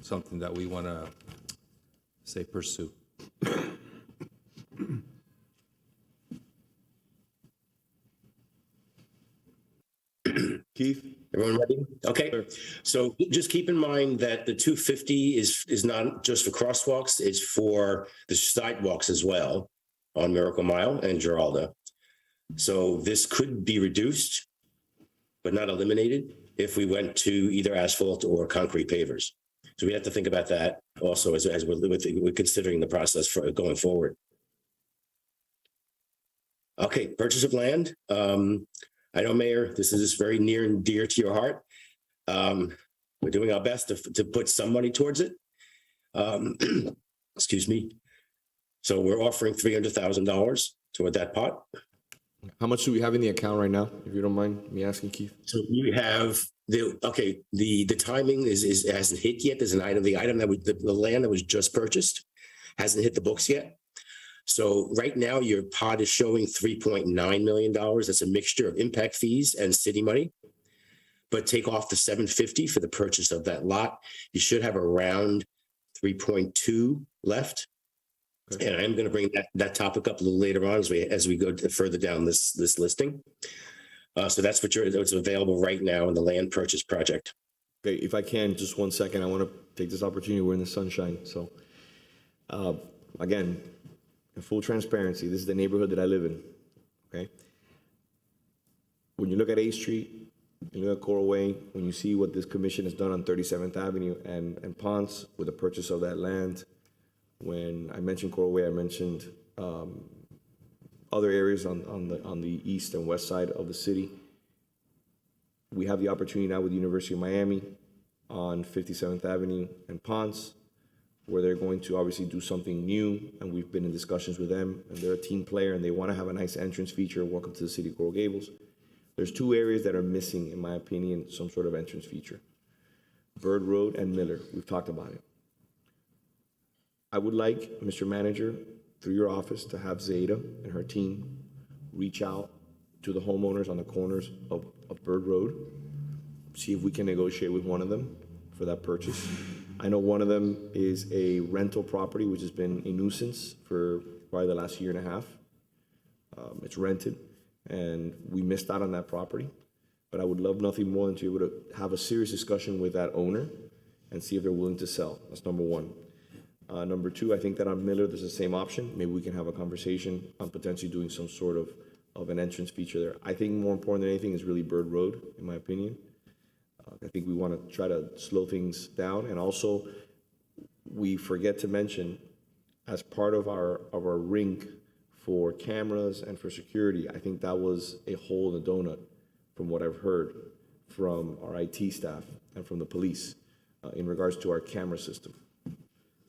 something that we want to, say, pursue. Keith? Everyone ready? Okay. So just keep in mind that the 250 is not just for crosswalks, it's for the sidewalks as well on Miracle Mile and Giralda. So this could be reduced, but not eliminated if we went to either asphalt or concrete pavers. So we have to think about that also as we're considering the process for going forward. Okay, purchase of land. I know, Mayor, this is very near and dear to your heart. We're doing our best to put some money towards it. Excuse me. So we're offering $300,000 toward that pot. How much do we have in the account right now, if you don't mind me asking, Keith? So we have the timing hasn't hit yet. There's the item that the land that was just purchased hasn't hit the books yet. So right now your pot is showing $3.9 million. That's a mixture of impact fees and city money. But take off the $750 for the purchase of that lot. You should have around 3.2 left. Okay. And I'm going to bring that topic up a little later on as we go further down this listing. So that's what's available right now in the land purchase project. Okay, if I can, just 1 second, I want to take this opportunity. We're in the sunshine. So again, in full transparency, this is the neighborhood that I live in, okay? When you look at 8th Street, you look at Coral Way, when you see what this commission has done on 37th Avenue and Ponce with the purchase of that land, when I mentioned Coral Way, I mentioned other areas on the east and west side of the city. We have the opportunity now with the University of Miami on 57th Avenue and Ponce, where they're going to obviously do something new, and we've been in discussions with them, and they're a team player, and they want to have a nice entrance feature, welcome to the city of Coral Gables. There's 2 areas that are missing, in my opinion, some sort of entrance feature. Bird Road and Miller, we've talked about it. I would like, Mr. Manager, through your office, to have Zeta and her team reach out to the homeowners on the corners of Bird Road, see if we can negotiate with one of them for that purchase. I know one of them is a rental property, which has been a nuisance for probably the last 1.5 years. It's rented, and we missed out on that property. But I would love nothing more than to be able to have a serious discussion with that owner and see if they're willing to sell. That's number 1. Number 2, I think that on Miller, there's the same option. Maybe we can have a conversation on potentially doing some sort of an entrance feature there. I think more important than anything is really Bird Road, in my opinion. I think we want to try to slow things down. And also, we forget to mention, as part of our rink for cameras and for security, I think that was a hole in the donut from what I've heard from our IT staff and from the police in regards to our camera system.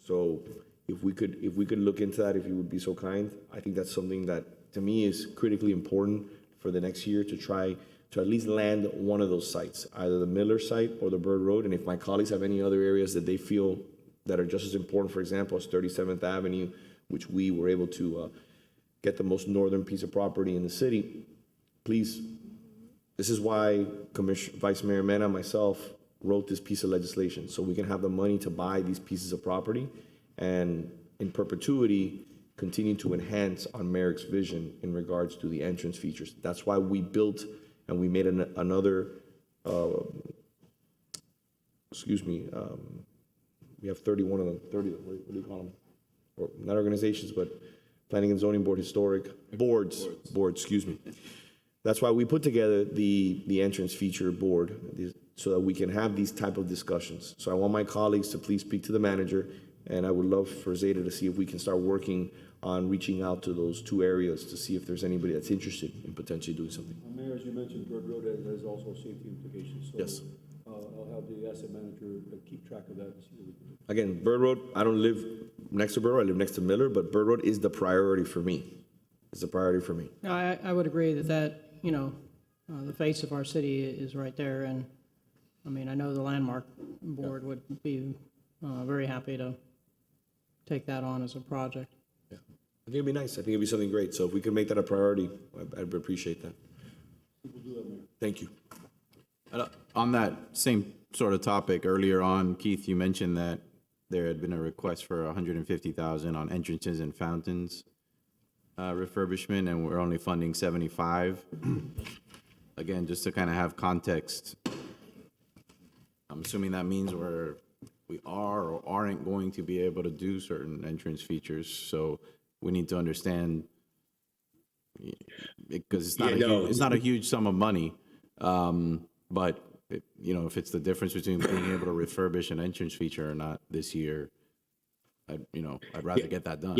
So if we could look into that, if you would be so kind, I think that's something that to me is critically important for the next year, to try to at least land one of those sites, either the Miller site or the Bird Road. And if my colleagues have any other areas that they feel that are just as important, for example, as 37th Avenue, which we were able to get the most northern piece of property in the city, please, this is why Vice Mayor Mena and myself wrote this piece of legislation, so we can have the money to buy these pieces of property and in perpetuity continue to enhance on Merrick's vision in regards to the entrance features. That's why we built and we made another, we have 31 of them, 30, what do you call them? or not organizations, but Planning and Zoning Board, Historic Boards, excuse me. That's why we put together the entrance feature board, so that we can have these type of discussions. So I want my colleagues to please speak to the manager, and I would love for Zeta to see if we can start working on reaching out to those two areas to see if there's anybody that's interested in potentially doing something. Mayor, as you mentioned, Bird Road has also safety implications. So, Yes. I'll have the asset manager keep track of that and see what we can do. Again, Bird Road, I don't live next to Bird Road, I live next to Miller, but Bird Road is the priority for me. It's a priority for me. I would agree that, you know, the face of our city is right there, and, I mean, I know the Landmark Board would be very happy to take that on as a project. Yeah, I think it'd be nice. I think it'd be something great. So if we could make that a priority, I'd appreciate that. Thank you. On that same sort of topic, earlier on, Keith, you mentioned that there had been a request for $150,000 on entrances and fountains refurbishment, and we're only funding 75. Again, just to kind of have context, I'm assuming that means we are or aren't going to be able to do certain entrance features. So we need to understand, because it's not a huge sum of money, but if it's the difference between being able to refurbish an entrance feature or not this year, I'd rather get that done.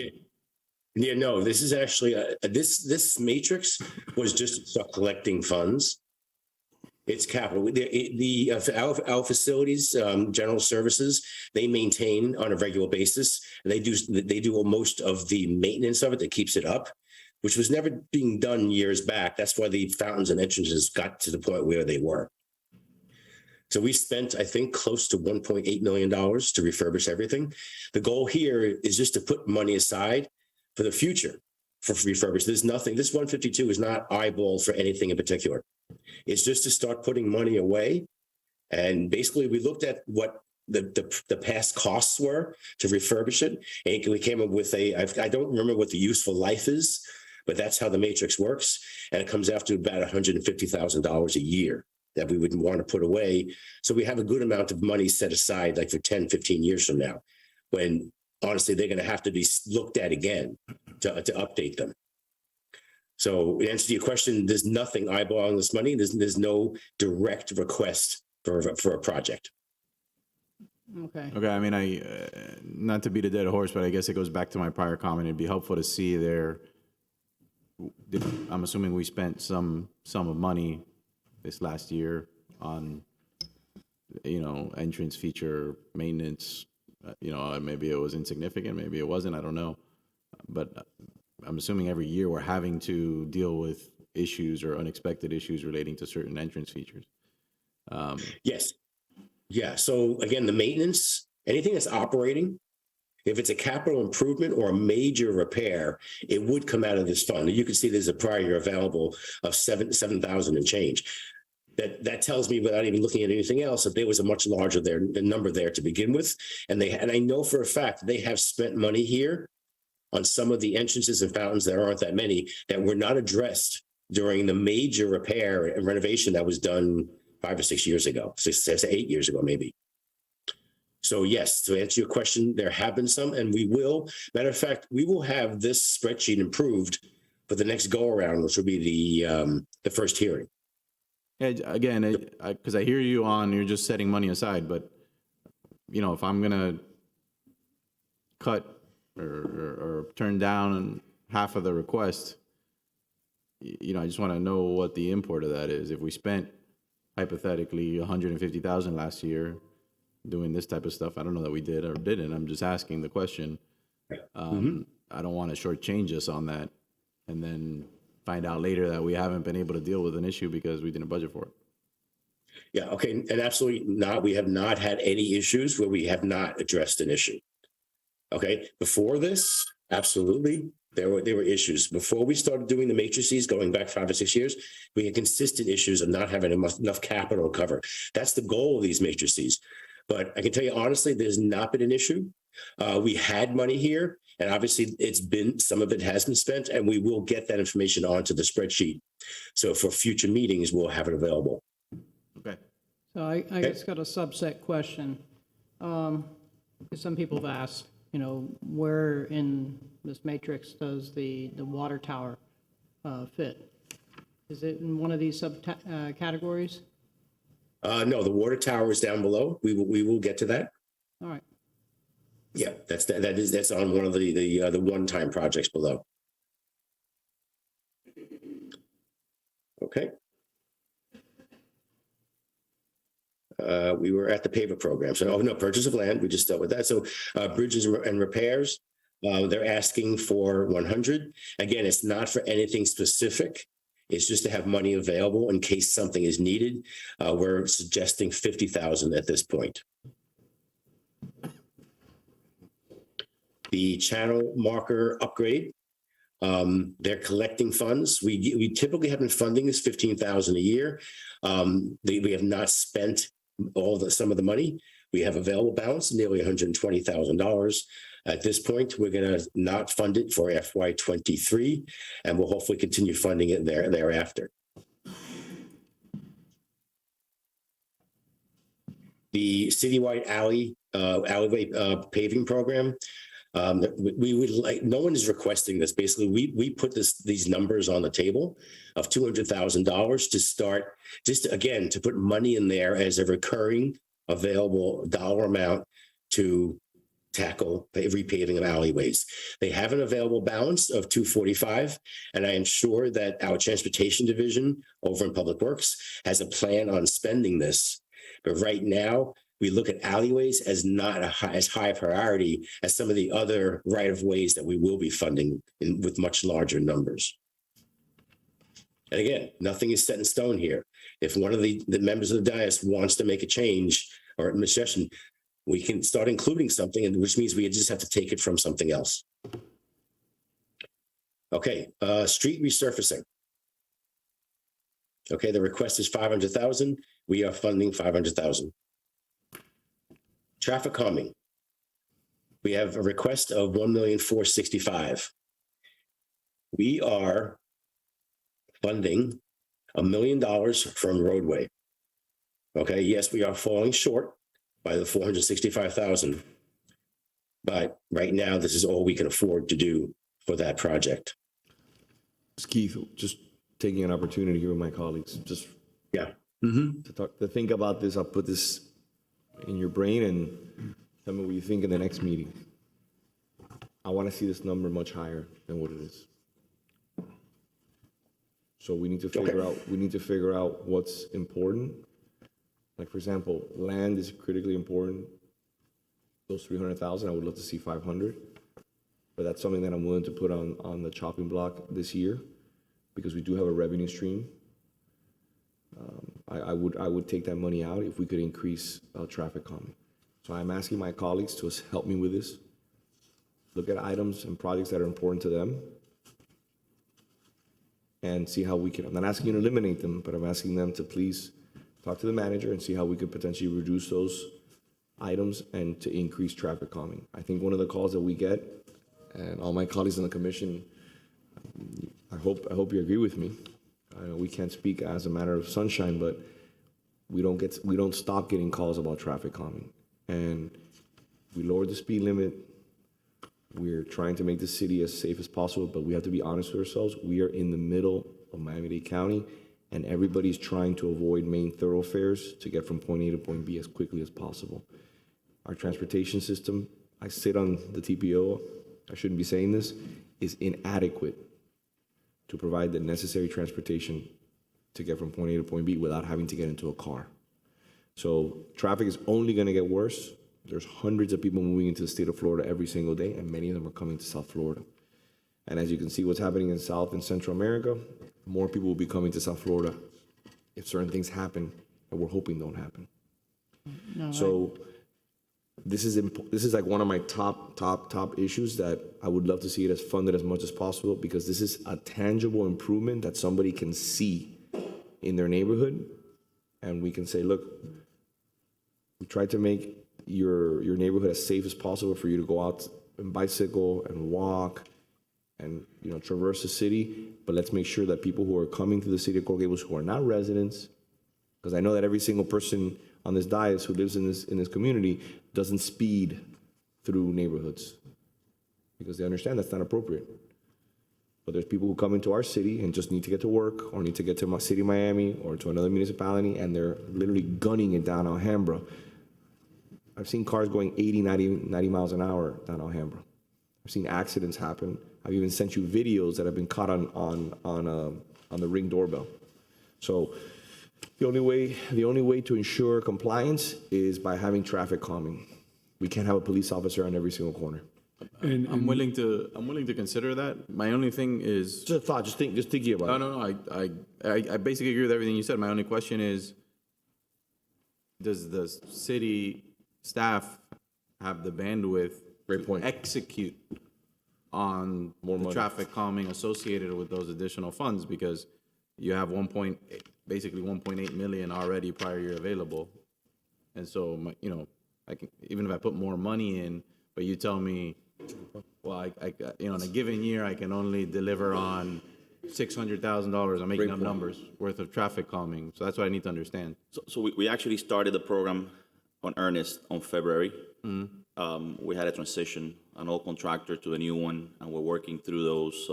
Yeah, no, this is actually, this matrix was just to start collecting funds. It's capital. Our facilities, general services, they maintain on a regular basis. They do most of the maintenance of it that keeps it up, which was never being done years back. That's why the fountains and entrances got to the point where they were. So we spent, I think, close to $1.8 million to refurbish everything. The goal here is just to put money aside for the future for refurbish. There's nothing, this 152 is not eyeballed for anything in particular. It's just to start putting money away. And basically we looked at what the past costs were to refurbish it. And we came up with I don't remember what the useful life is, but that's how the matrix works. And it comes out to about $150,000 a year that we would want to put away. So we have a good amount of money set aside, like for 10, 15 years from now, when honestly, they're going to have to be looked at again to update them. So in answer to your question, there's nothing eyeballing this money. There's no direct request for a project. Okay. Okay, I mean, not to beat a dead horse, but I guess it goes back to my prior comment. It'd be helpful to see I'm assuming we spent some sum of money this last year on, entrance feature maintenance. Maybe it was insignificant, maybe it wasn't, I don't know. But I'm assuming every year we're having to deal with issues or unexpected issues relating to certain entrance features. Yes. Yeah. So again, the maintenance, anything that's operating, if it's a capital improvement or a major repair, it would come out of this fund. You can see there's a prior year available of 7,000 and change. That tells me, without even looking at anything else, that there was a much larger number there to begin with. And I know for a fact they have spent money here on some of the entrances and fountains. There aren't that many that were not addressed during the major repair and renovation that was done 5 or 6 years ago, 6 to 8 years ago, maybe. So yes, to answer your question, there have been some, and we will. Matter of fact, we will have this spreadsheet improved for the next go around, which will be the first hearing. Yeah, again, because I hear you on, you're just setting money aside, but, if I'm going to cut or turn down half of the request, I just want to know what the import of that is. If we spent, hypothetically, $150,000 last year doing this type of stuff, I don't know that we did or didn't. I'm just asking the question. I don't want to shortchange us on that and then find out later that we haven't been able to deal with an issue because we didn't budget for it. Yeah, okay, and absolutely not. We have not had any issues where we have not addressed an issue. Okay, before this, absolutely, there were issues. Before we started doing the matrices, going back 5 or 6 years, we had consistent issues of not having enough capital to cover. That's the goal of these matrices. But I can tell you honestly, there's not been an issue. We had money here, and obviously some of it has been spent, and we will get that information onto the spreadsheet. So for future meetings, we'll have it available. Okay. So I just got a subset question. Some people have asked, you know, where in this matrix does the water tower fit? Is it in one of these categories? No, the water tower is down below. We will get to that. All right. Yeah, that's on one of the one-time projects below. Okay. We were at the paver program. So, oh no, purchase of land, we just dealt with that. So bridges and repairs, they're asking for 100. Again, it's not for anything specific. It's just to have money available in case something is needed. We're suggesting 50,000 at this point. The channel marker upgrade, they're collecting funds. We typically have been funding this 15,000 a year. We have not spent some of the money. We have available balance, nearly $120,000. At this point, we're going to not fund it for FY23, and we'll hopefully continue funding it thereafter. The citywide alleyway paving program. We would like, no one is requesting this. Basically, we put these numbers on the table of $200,000 to start, again, to put money in there as a recurring available dollar amount to tackle the repaving of alleyways. They have an available balance of $245, and I am sure that our transportation division over in Public Works has a plan on spending this. But right now, we look at alleyways as not as high a priority as some of the other right-of-ways that we will be funding with much larger numbers. And again, nothing is set in stone here. If one of the members of the dais wants to make a change or a suggestion, we can start including something, which means we just have to take it from something else. Okay, street resurfacing. Okay, the request is 500,000. We are funding 500,000. Traffic calming. We have a request of 1,465,000. We are funding $1 million from roadway. Okay, yes, we are falling short by the 465,000. But right now, this is all we can afford to do for that project. Keith, just taking an opportunity here with my colleagues, just Yeah. to think about this. I'll put this in your brain and tell me what you think in the next meeting. I want to see this number much higher than what it is. So we need to figure out what's important. Like, for example, land is critically important. Those 300,000, I would love to see 500, but that's something that I'm willing to put on the chopping block this year because we do have a revenue stream. I would take that money out if we could increase traffic calming. So I'm asking my colleagues to help me with this. Look at items and projects that are important to them and see how we can, I'm not asking you to eliminate them, but I'm asking them to please talk to the manager and see how we could potentially reduce those items and to increase traffic calming. I think one of the calls that we get, and all my colleagues on the commission, I hope you agree with me. I know we can't speak as a matter of sunshine, but we don't stop getting calls about traffic calming. And we lowered the speed limit. We're trying to make the city as safe as possible, but we have to be honest with ourselves. We are in the middle of Miami-Dade County, and everybody's trying to avoid main thoroughfares to get from point A to point B as quickly as possible. Our transportation system, I sit on the TPO, I shouldn't be saying this, is inadequate to provide the necessary transportation to get from point A to point B without having to get into a car. So traffic is only going to get worse. There's hundreds of people moving into the state of Florida every single day, and many of them are coming to South Florida. And as you can see what's happening in South and Central America, more people will be coming to South Florida if certain things happen that we're hoping don't happen. No, so this is like one of my top issues that I would love to see it as funded as much as possible, because this is a tangible improvement that somebody can see in their neighborhood, and we can say, look, we tried to make your neighborhood as safe as possible for you to go out and bicycle and walk and traverse the city, but let's make sure that people who are coming to the city of Coral Gables who are not residents, because I know that every single person on this dais who lives in this community doesn't speed through neighborhoods. because they understand that's not appropriate. But there's people who come into our city and just need to get to work or need to get to my city, Miami, or to another municipality, and they're literally gunning it down Alhambra. I've seen cars going 80, 90 miles an hour down Alhambra. I've seen accidents happen. I've even sent you videos that have been caught on the Ring doorbell. So the only way to ensure compliance is by having traffic calming. We can't have a police officer on every single corner. And I'm willing to consider that. My only thing is, Just a thought. Just thinking about it. no, I basically agree with everything you said. My only question is, does the city staff have the bandwidth Great to point. execute on the money. traffic calming associated with those additional funds? Because you have basically 1.8 million already prior year available. And so, I can, even if I put more money in, but you tell me, well, in a given year, I can only deliver on $600,000, I'm making up numbers, worth of traffic calming. So that's what I need to understand. So we actually started the program on earnest on February. We had a transition, an old contractor to a new one, and we're working through those.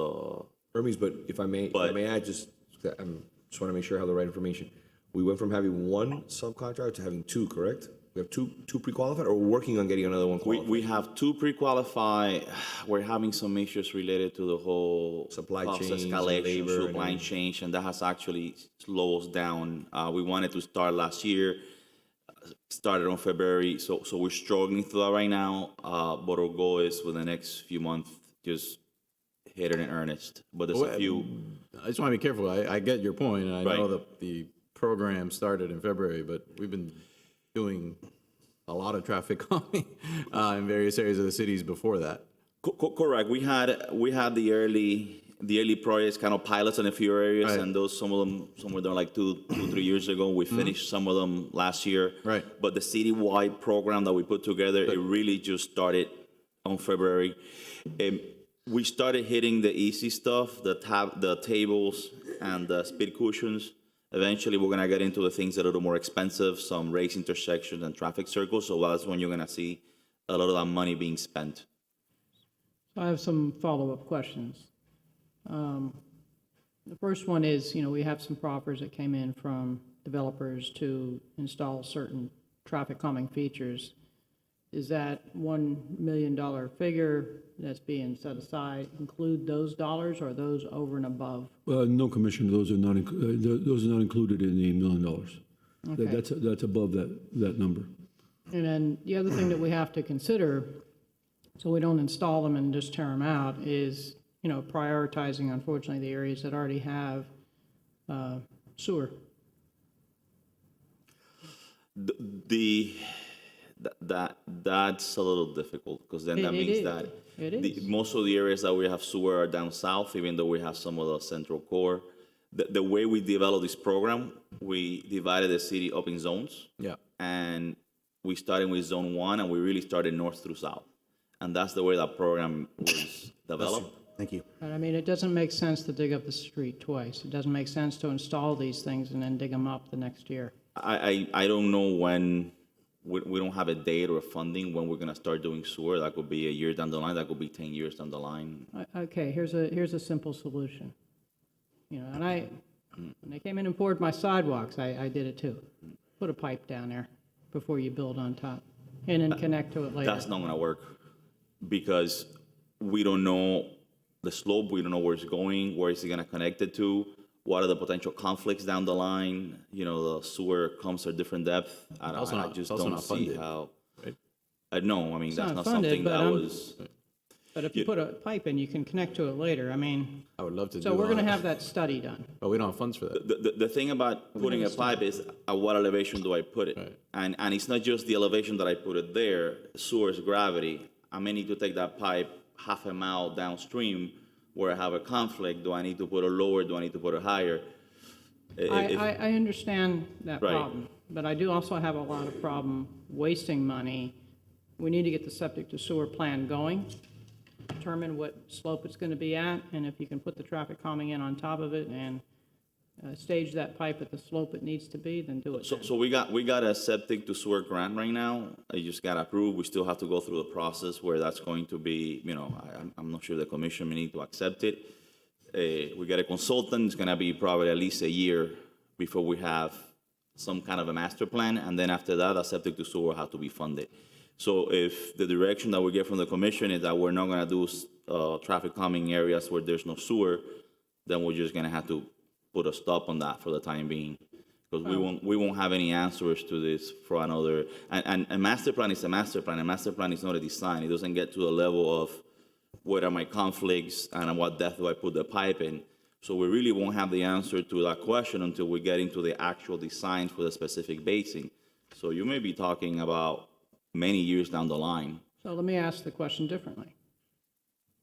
Hermes, but if I may add, just want to make sure I have the right information. We went from having one subcontractor to having two, correct? We have two pre-qualified, or we're working on getting another one qualified? We have two pre-qualified. We're having some issues related to the whole Supply cost chains, escalation, labor, and supply chain, and that has actually slowed us down. We wanted to start last year, started on February, so we're struggling through that right now. But our goal is within the next few months, just hit it in earnest. But there's a few. I just want to be careful. I get your point, and I know Right. the program started in February, but we've been doing a lot of traffic calming in various areas of the cities before that. Correct. We had the early projects, kind of pilots in a few areas, Right. and some were done like 3 years ago. We finished some of them last year. Right. But the citywide program that we put together, it really just started on February. We started hitting the easy stuff, the tables and the speed cushions. Eventually, we're gonna get into the things that are a little more expensive, some race intersections and traffic circles. So that's when you're gonna see a lot of that money being spent. I have some follow-up questions. The first one is, we have some proffers that came in from developers to install certain traffic calming features. Is that $1 million figure that's being set aside include those dollars, or are those over and above? No, Commissioner, those are not included in the $1 million. Okay. That's above that number. And then the other thing that we have to consider, so we don't install them and just tear them out, is, prioritizing, unfortunately, the areas that already have sewer. That's a little difficult, because then that It means is. that It is. most of the areas that we have sewer are down south, even though we have some of the central core. The way we developed this program, we divided the city up in zones. Yeah. And we started with zone 1, and we really started north through south. And that's the way that program was developed. Thank you. But I mean, it doesn't make sense to dig up the street twice. It doesn't make sense to install these things and then dig them up the next year. I don't know when, we don't have a date or a funding when we're gonna start doing sewer. That could be a year down the line, that could be 10 years down the line. Okay, here's a simple solution. And when they came in and poured my sidewalks, I did it too. Put a pipe down there before you build on top, and then connect to it later. That's not gonna work, because we don't know the slope, we don't know where it's going, where is it gonna connect it to, what are the potential conflicts down the line, the sewer comes at different depth. I just also don't not see funded, how. right? No, I mean, that's not not funded, something but that I'm- was. But if you put a pipe in, you can connect to it later. I mean, I would love to do so we're all gonna that, have that study done. but we don't have funds for that. The thing about putting a pipe is at what elevation do I put it? Right. And it's not just the elevation that I put it there, sewer's gravity. I may need to take that pipe half a mile downstream where I have a conflict. Do I need to put it lower? Do I need to put it higher? I understand that Right. problem, but I do also have a lot of problem wasting money. We need to get the septic to sewer plan going, determine what slope it's gonna be at, and if you can put the traffic calming in on top of it and stage that pipe at the slope it needs to be, then do it then. So we got a septic to sewer grant right now. It just got approved. We still have to go through the process where that's going to be, I'm not sure the commission may need to accept it. We got a consultant. It's gonna be probably at least a year before we have some kind of a master plan, and then after that, a septic to sewer will have to be funded. So if the direction that we get from the commission is that we're not gonna do traffic calming areas where there's no sewer, then we're just gonna have to put a stop on that for the time being, because we won't have any answers to this for another. And a master plan is a master plan. A master plan is not a design. It doesn't get to the level of what are my conflicts and at what depth do I put the pipe in. So we really won't have the answer to that question until we get into the actual designs for the specific basin. So you may be talking about many years down the line. So let me ask the question differently.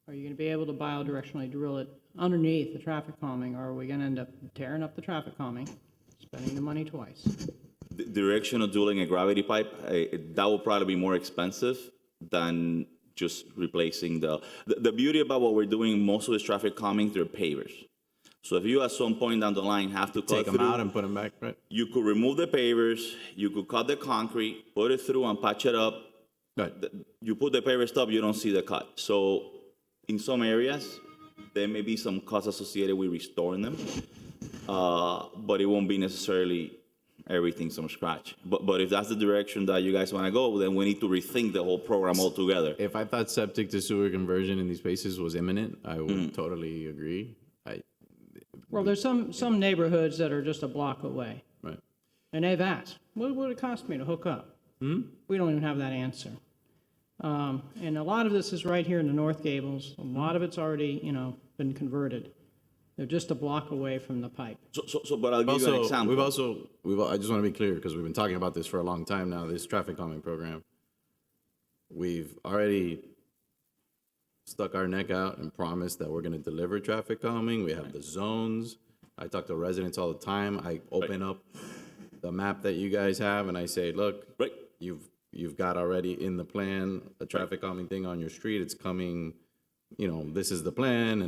Are you going to be able to biodirectionally drill it underneath the traffic calming, or are we going to end up tearing up the traffic calming, spending the money twice? The direction of drilling a gravity pipe, that will probably be more expensive than just replacing the beauty about what we're doing, most of this traffic calming through pavers. So if you at some point down the line have to cut Take them through, out and put them back, right? you could remove the pavers, you could cut the concrete, put it through and patch it up. Right. You put the pavers up, you don't see the cut. So in some areas, there may be some costs associated with restoring them, but it won't be necessarily everything from scratch. But if that's the direction that you guys want to go, then we need to rethink the whole program altogether. If I thought septic to sewer conversion in these spaces was imminent, I would totally agree. Well, there's some neighborhoods that are just a block away, Right. and they've asked, what would it cost me to hook up? We don't even have that answer. And a lot of this is right here in the North Gables. A lot of it's already, been converted. They're just a block away from the pipe. But I'll give you an Also, example. I just want to be clear, because we've been talking about this for a long time now, this traffic calming program. We've already stuck our neck out and promised that we're going to deliver traffic calming. We have the zones. I talk to residents all the time. I open up the map that you guys have and I say, look, Right. you've got already in the plan a traffic calming thing on your street. It's coming, this is the plan.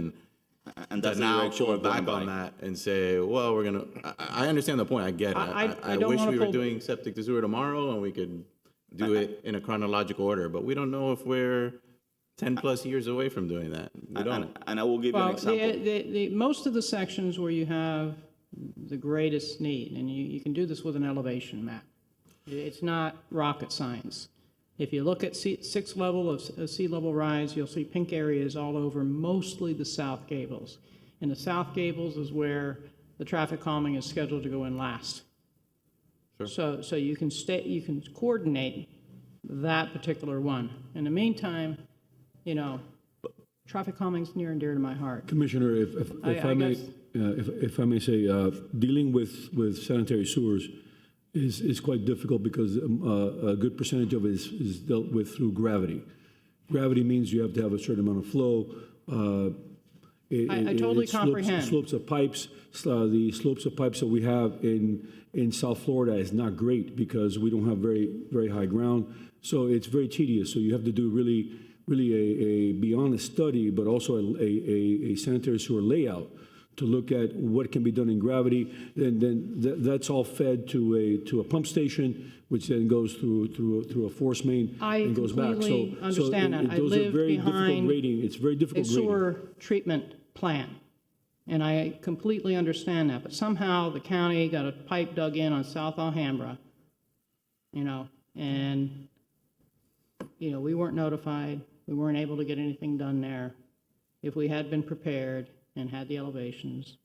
And that's the now direction pull we're going back on by. that and say, well, we're going to, I understand the point. I get it. I I don't wish wanna we were pull- doing septic to sewer tomorrow and we could do it in a chronological order, but we don't know if we're 10 plus years away from doing that. We don't. And I will give you an Well, example. most of the sections where you have the greatest need, and you can do this with an elevation map. It's not rocket science. If you look at sixth level of sea level rise, you'll see pink areas all over, mostly the South Gables. And the South Gables is where the traffic calming is scheduled to go in last. Sure. So you can coordinate that particular one. In the meantime, traffic calming's near and dear to my heart. Commissioner, if I may say, dealing with sanitary sewers is quite difficult because a good percentage of it is dealt with through gravity. Gravity means you have to have a certain amount of flow. I totally comprehend. Slopes of pipes, the slopes of pipes that we have in South Florida is not great because we don't have very, very high ground. So it's very tedious. So you have to do really beyond a study, but also a sanitary sewer layout to look at what can be done in gravity. And then that's all fed to a pump station, which then goes through a force main and goes back. I completely understand that. I those live are very difficult behind grading. It's very a difficult grading. sewer treatment plant, and I completely understand that. But somehow the county got a pipe dug in on South Alhambra, and we weren't notified. We weren't able to get anything done there. If we had been prepared and had the elevations,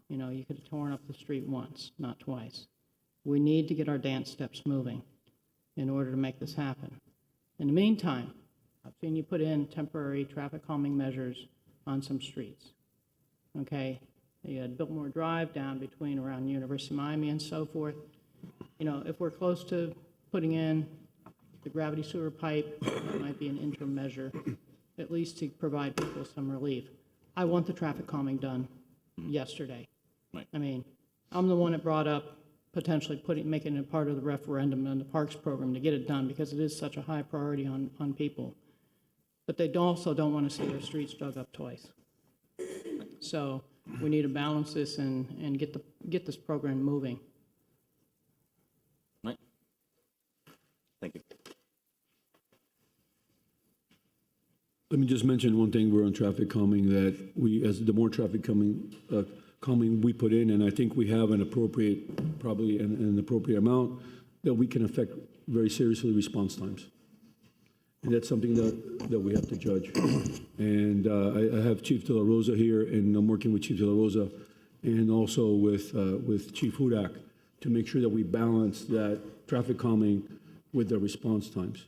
you could have torn up the street once, not twice. We need to get our dance steps moving in order to make this happen. In the meantime, I've seen you put in temporary traffic calming measures on some streets. Okay? You had Biltmore Drive down between around University of Miami and so forth. If we're close to putting in the gravity sewer pipe, that might be an interim measure, at least to provide people some relief. I want the traffic calming done yesterday. Right. I mean, I'm the one that brought up potentially making it part of the referendum and the parks program to get it done because it is such a high priority on people. But they also don't want to see their streets dug up twice. So we need to balance this and get this program moving. Right. Thank you. Let me just mention one thing, we're on traffic calming, that as the more traffic calming we put in, and I think we have an appropriate, probably an appropriate amount, that we can affect very seriously response times. And that's something that we have to judge. And I have Chief De La Rosa here, and I'm working with Chief De La Rosa and also with Chief Hudak to make sure that we balance that traffic calming with the response times.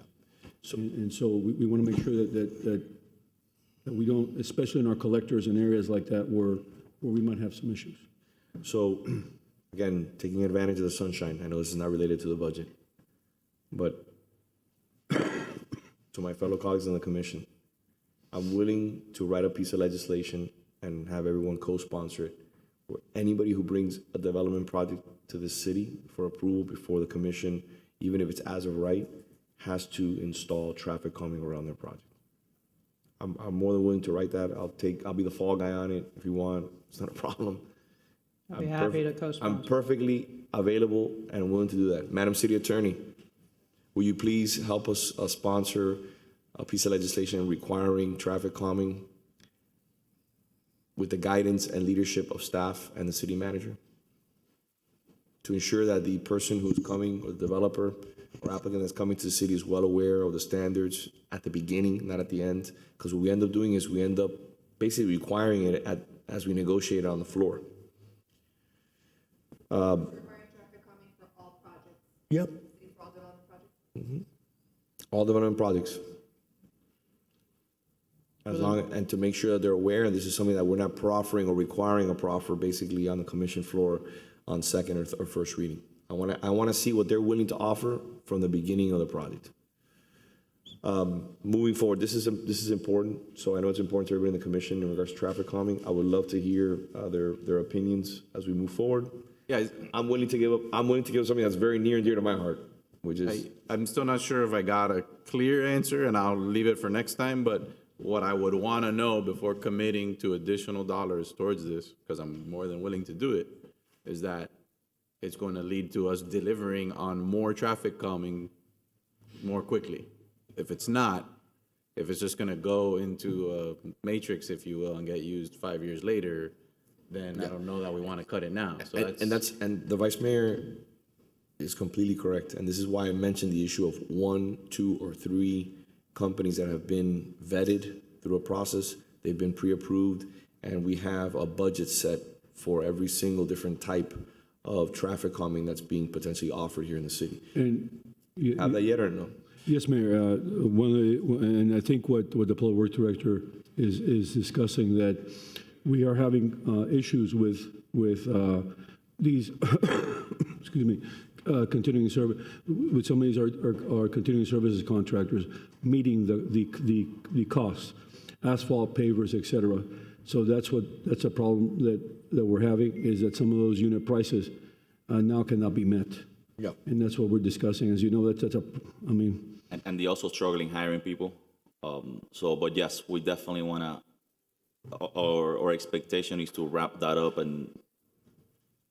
So we want to make sure that we don't, especially in our collectors and areas like that where we might have some issues. So, again, taking advantage of the sunshine, I know this is not related to the budget, but to my fellow colleagues on the commission, I'm willing to write a piece of legislation and have everyone co-sponsor it, where anybody who brings a development project to the city for approval before the commission, even if it's as of right, has to install traffic calming around their project. I'm more than willing to write that. I'll be the fall guy on it if you want. It's not a problem. I'd be happy to co-sponsor. I'm perfectly available and willing to do that. Madam City Attorney, will you please help us sponsor a piece of legislation requiring traffic calming with the guidance and leadership of staff and the city manager to ensure that the person who's coming, or the developer or applicant that's coming to the city, is well aware of the standards at the beginning, not at the end? Because what we end up doing is we end up basically requiring it as we negotiate on the floor. Requiring traffic calming for all projects. Yep. For all development projects. Mm-hmm. All development projects. As long, and to make sure that they're aware, and this is something that we're not proffering or requiring a proffer basically on the commission floor on second or first reading. I want to see what they're willing to offer from the beginning of the project. Moving forward, this is important. So I know it's important to everybody in the commission in regards to traffic calming. I would love to hear their opinions as we move forward. Yeah, I'm willing to give something that's very near and dear to my heart, which is I'm still not sure if I got a clear answer, and I'll leave it for next time, but what I would want to know before committing to additional dollars towards this, because I'm more than willing to do it, is that it's going to lead to us delivering on more traffic calming more quickly. If it's not, if it's just going to go into a matrix, if you will, and get used 5 years later, then I don't know that we want to cut it now. So and the vice mayor is completely correct. And this is why I mentioned the issue of 1, 2, or 3 companies that have been vetted through a process. They've been pre-approved, and we have a budget set for every single different type of traffic calming that's being potentially offered here in the city. And Have that yet or no? Yes, Mayor. And I think what the Public Works Director is discussing, that we are having issues with these excuse me, continuing service, with some of these are continuing services contractors meeting the costs, asphalt, pavers, et cetera. So that's a problem that we're having, is that some of those unit prices now cannot be met. Yeah. And that's what we're discussing. As you know, And they're also struggling hiring people. But yes, we definitely want to, our expectation is to wrap that up and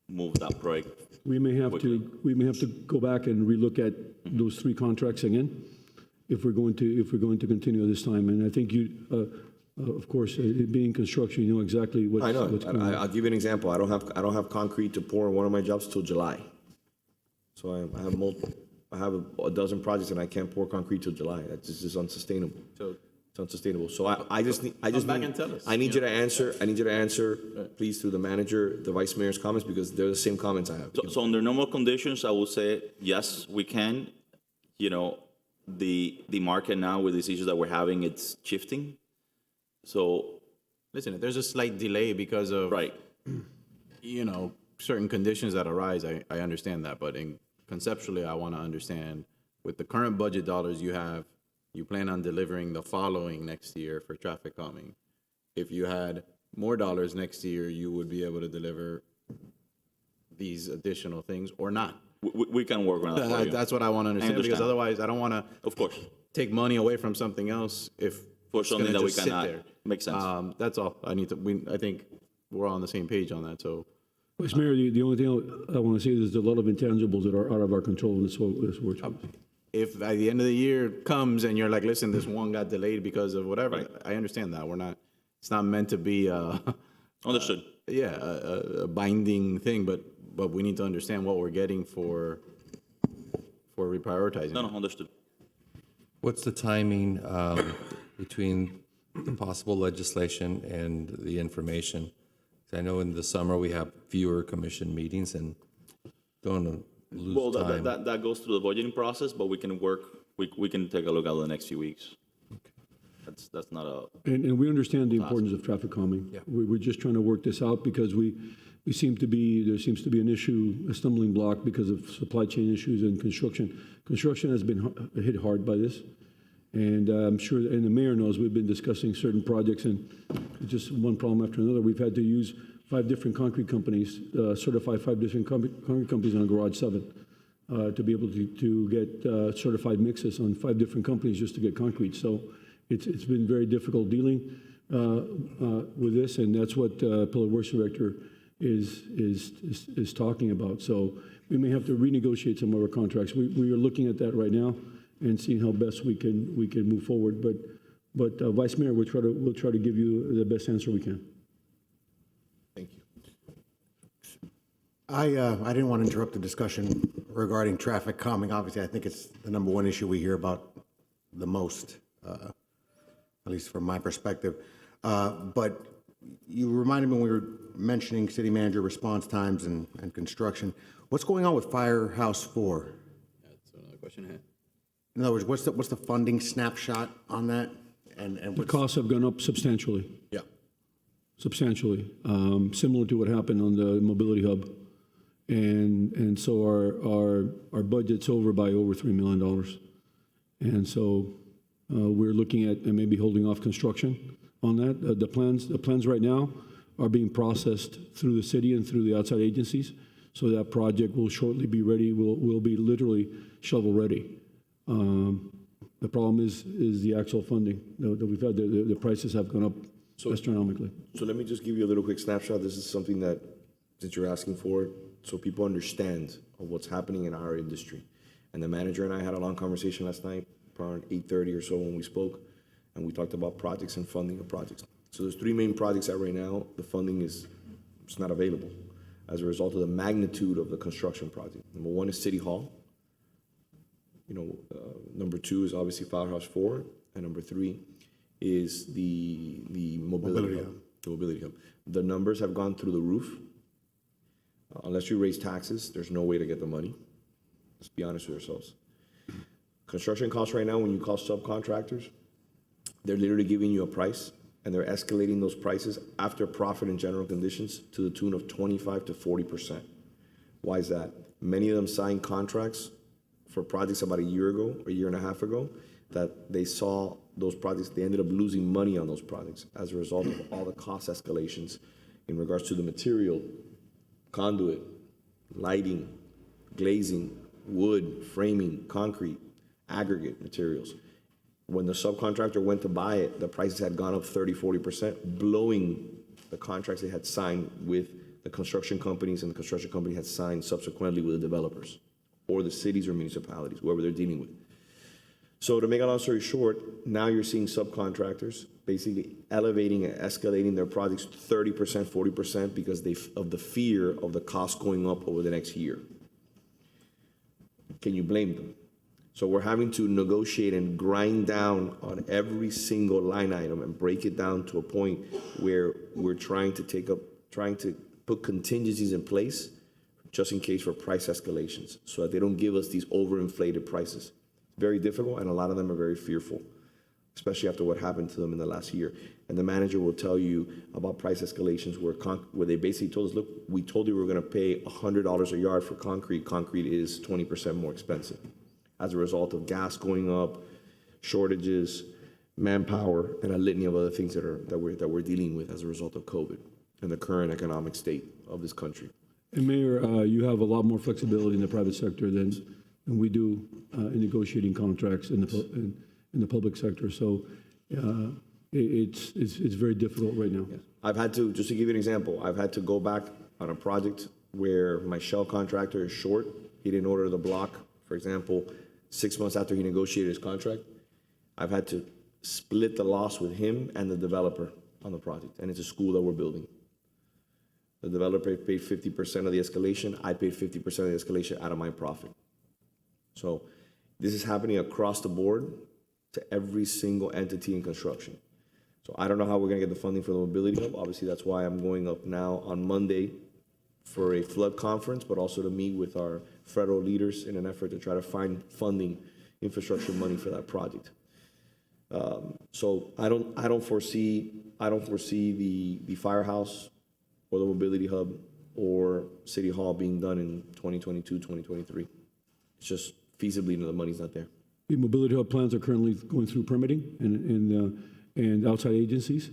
move that project. we may have to go back and relook at those 3 contracts again if we're going to continue this time. And I think of course, it being construction, you know exactly what's going on. I'll give you an example. I don't have concrete to pour in one of my jobs till July. So I have a dozen projects and I can't pour concrete till July. That's just unsustainable. It's unsustainable. So I need you to answer, please, through the manager, the vice mayor's comments, because they're the same comments I have. So under normal conditions, I will say, yes, we can. You know, the market now with these issues that we're having, it's shifting. So listen, if there's a slight delay because of, you know, certain conditions that arise, I understand that. But conceptually, I want to understand, with the current budget dollars you have, you plan on delivering the following next year for traffic calming. If you had more dollars next year, you would be able to deliver these additional things or not. We can work on that for you. That's what I want to understand, because otherwise I don't want to, of course, take money away from something else if for something that we sit cannot. there. Makes sense. That's all. I think we're all on the same page on that, so. Vice Mayor, the only thing I want to say is there's a lot of intangibles that are out of our control in this work. If by the end of the year comes and you're like, listen, this one got delayed because of whatever, I understand that. It's not meant to be Understood. a binding thing, but we need to understand what we're getting for reprioritizing. No, understood. What's the timing between the possible legislation and the information? 'Cause I know in the summer we have fewer commission meetings and don't want to lose Well, time. that goes through the budgeting process, but we can work, we can take a look at the next few weeks. That's not a, And we understand the importance of traffic calming. Yeah. We're just trying to work this out because there seems to be an issue, a stumbling block because of supply chain issues and construction. Construction has been hit hard by this. And I'm sure, and the mayor knows, we've been discussing certain projects and just one problem after another. We've had to use 5 different concrete companies, certify 5 different concrete companies on Garage 7 to be able to get certified mixes on 5 different companies just to get concrete. So it's been very difficult dealing with this, and that's what Public Works Director is talking about. So we may have to renegotiate some of our contracts. We are looking at that right now and seeing how best we can move forward. But Vice Mayor, we'll try to give you the best answer we can. Thank you. I didn't want to interrupt the discussion regarding traffic calming. Obviously, I think it's the number one issue we hear about the most, at least from my perspective. But you reminded me when we were mentioning city manager response times and construction. What's going on with Firehouse 4? That's another question I had. In other words, what's the funding snapshot on that? And The what's, costs have gone up substantially. yeah. Substantially, similar to what happened on the mobility hub. And so our budget's over by over $3 million. And so we're looking at maybe holding off construction on that. The plans right now are being processed through the city and through the outside agencies. So that project will shortly be ready, will be literally shovel ready. The problem is the actual funding that we've had. The prices have gone up astronomically. So let me just give you a little quick snapshot. This is something that, since you're asking for it, so people understand of what's happening in our industry. And the manager and I had a long conversation last night, around 8:30 or so when we spoke, and we talked about projects and funding of projects. So there's 3 main projects that right now, the funding is not available as a result of the magnitude of the construction project. Number 1 is City Hall. Number 2 is obviously Firehouse 4, and number 3 is the mobility hub. The mobility hub. The numbers have gone through the roof. Unless you raise taxes, there's no way to get the money. Let's be honest with ourselves. Construction costs right now, when you call subcontractors, they're literally giving you a price, and they're escalating those prices after profit and general conditions to the tune of 25 to 40%. Why is that? Many of them signed contracts for projects about a year ago, or a year and a half ago, that they saw those projects, they ended up losing money on those projects as a result of all the cost escalations in regards to the material, conduit, lighting, glazing, wood, framing, concrete, aggregate materials. When the subcontractor went to buy it, the prices had gone up 30, 40%, blowing the contracts they had signed with the construction companies, and the construction company had signed subsequently with the developers or the cities or municipalities, whoever they're dealing with. So to make a long story short, now you're seeing subcontractors basically elevating and escalating their projects 30%, 40% because of the fear of the cost going up over the next year. Can you blame them? So we're having to negotiate and grind down on every single line item and break it down to a point where we're trying to put contingencies in place just in case for price escalations so that they don't give us these overinflated prices. Very difficult, and a lot of them are very fearful, especially after what happened to them in the last year. And the manager will tell you about price escalations where they basically told us, look, we told you we were going to pay $100 a yard for concrete. Concrete is 20% more expensive as a result of gas going up, shortages, manpower, and a litany of other things that we're dealing with as a result of COVID and the current economic state of this country. And Mayor, you have a lot more flexibility in the private sector than we do in negotiating contracts in the public sector. So, it's very difficult right now. I've had to, just to give you an example, I've had to go back on a project where my shell contractor is short. He didn't order the block, for example, 6 months after he negotiated his contract. I've had to split the loss with him and the developer on the project, and it's a school that we're building. The developer paid 50% of the escalation. I paid 50% of the escalation out of my profit. So this is happening across the board to every single entity in construction. So I don't know how we're gonna get the funding for the mobility hub. Obviously, that's why I'm going up now on Monday for a flood conference, but also to meet with our federal leaders in an effort to try to find funding, infrastructure money for that project. So I don't foresee the firehouse or the mobility hub or City Hall being done in 2022, 2023. It's just feasibly, the money's not there. The mobility hub plans are currently going through permitting and outside agencies.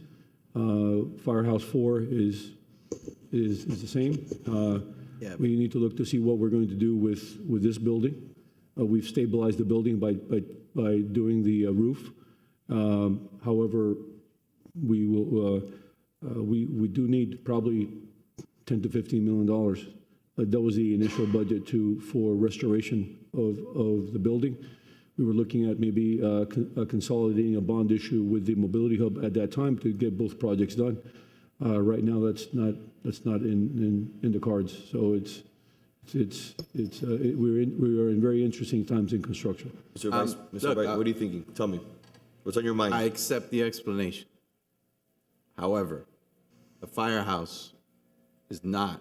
Firehouse 4 is the same. We need to look to see what we're going to do with this building. We've stabilized the building by doing the roof. However, we do need probably $10 to $15 million. That was the initial budget for restoration of the building. We were looking at maybe consolidating a bond issue with the mobility hub at that time to get both projects done. Right now, that's not in the cards. So we are in very interesting times in construction. Mr. Vice, what are you thinking? Tell me. What's on your mind? I accept the explanation. However, the firehouse is not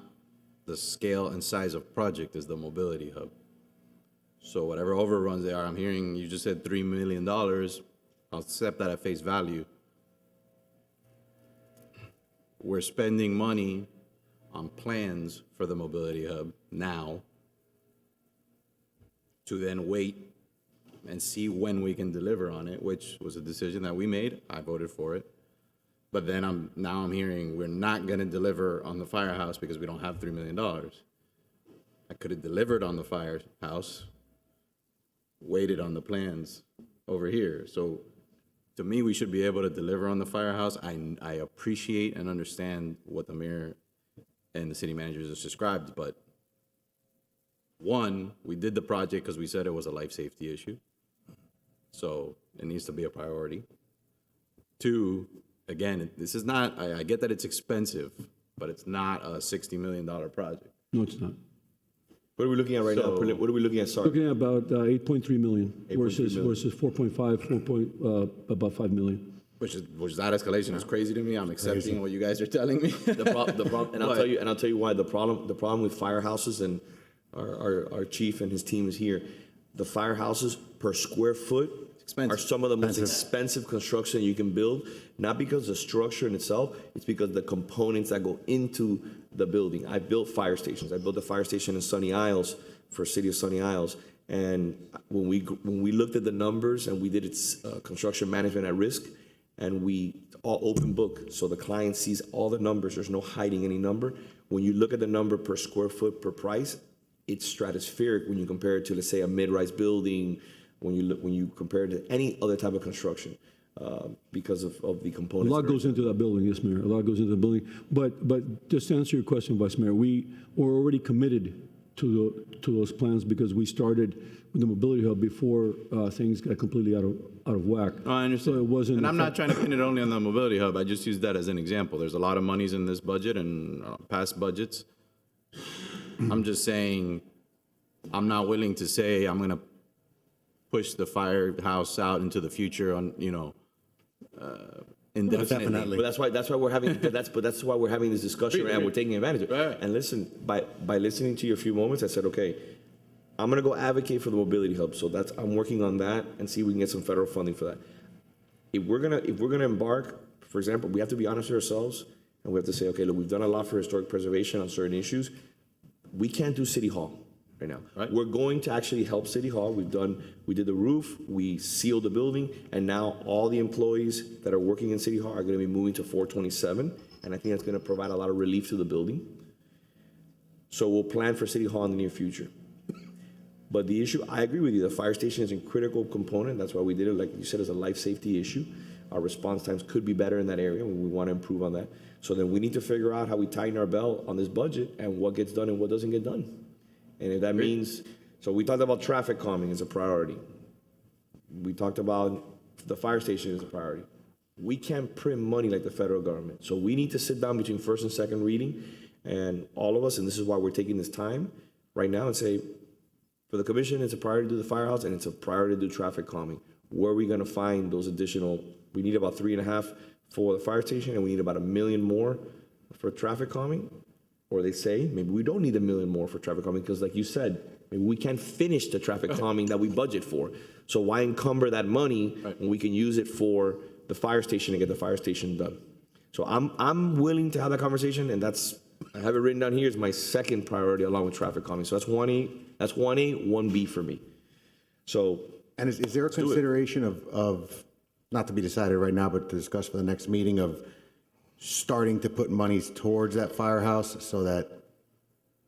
the scale and size of project as the mobility hub. So whatever overruns they are, I'm hearing you just said $3 million. I'll accept that at face value. We're spending money on plans for the mobility hub now to then wait and see when we can deliver on it, which was a decision that we made. I voted for it. But then I'm hearing we're not going to deliver on the firehouse because we don't have $3 million. I could have delivered on the firehouse, waited on the plans over here. So to me, we should be able to deliver on the firehouse. I appreciate and understand what the mayor and the city managers just described, but one, we did the project because we said it was a life safety issue. So it needs to be a priority. Two, again, this is not, I get that it's expensive, but it's not a $60 million project. No, it's not. What are we looking at right now? What are we looking at? Sorry. Looking at about 8.3 million versus 4.5, about 5 million. Which that escalation is crazy to me. I'm accepting what you guys are telling me. The problem, and I'll tell you why. The problem with firehouses, and our chief and his team is here. The firehouses per square foot are some of the most expensive construction you can build. Not because of the structure in itself, it's because the components that go into the building. I built fire stations. I built a fire station in Sunny Isles for City of Sunny Isles. And when we looked at the numbers and we did its construction management at risk, and we all open book, so the client sees all the numbers. There's no hiding any number. When you look at the number per square foot per price, it's stratospheric when you compare it to, let's say, a mid-rise building. When you compare it to any other type of construction, because of the components. A lot goes into that building, yes, Mayor. A lot goes into the building. But just to answer your question, Vice Mayor, we were already committed to those plans because we started with the mobility hub before things got completely out of whack. Oh, I understand. So it wasn't. And I'm not trying to pin it only on the mobility hub. I just use that as an example. There's a lot of monies in this budget and past budgets. I'm just saying, I'm not willing to say I'm going to push the firehouse out into the future on, indefinitely. But that's why we're having that's why we're having this discussion and we're taking advantage of it. Right. And listen, by listening to you a few moments, I said, okay, I'm gonna go advocate for the mobility hub. So I'm working on that and see if we can get some federal funding for that. If we're gonna embark, for example, we have to be honest with ourselves and we have to say, okay, look, we've done a lot for historic preservation on certain issues. We can't do City Hall right now. Right. We're going to actually help City Hall. We did the roof, we sealed the building, and now all the employees that are working in City Hall are going to be moving to 427, and I think that's going to provide a lot of relief to the building. So we'll plan for City Hall in the near future. But the issue, I agree with you, the fire station is a critical component. That's why we did it, like you said, as a life safety issue. Our response times could be better in that area. We want to improve on that. So then we need to figure out how we tighten our belt on this budget and what gets done and what doesn't get done. And if that means, so we talked about traffic calming as a priority. We talked about the fire station as a priority. We can't print money like the federal government. So we need to sit down between first and second reading, and all of us, and this is why we're taking this time right now, and say, for the commission, it's a priority to do the firehouse, and it's a priority to do traffic calming. Where are we gonna find those additional, we need about 3.5 for the fire station, and we need about $1 million more for traffic calming. Or they say, maybe we don't need $1 million more for traffic calming, because like you said, maybe we can't finish the traffic calming that we budget for. So why encumber that money when we can use it for the fire station and get the fire station done? So I'm willing to have that conversation, and that's, I have it written down here, is my second priority along with traffic calming. So that's 1A, 1B for me. So. And is there a consideration of, not to be decided right now, but to discuss for the next meeting, of starting to put monies towards that firehouse so that,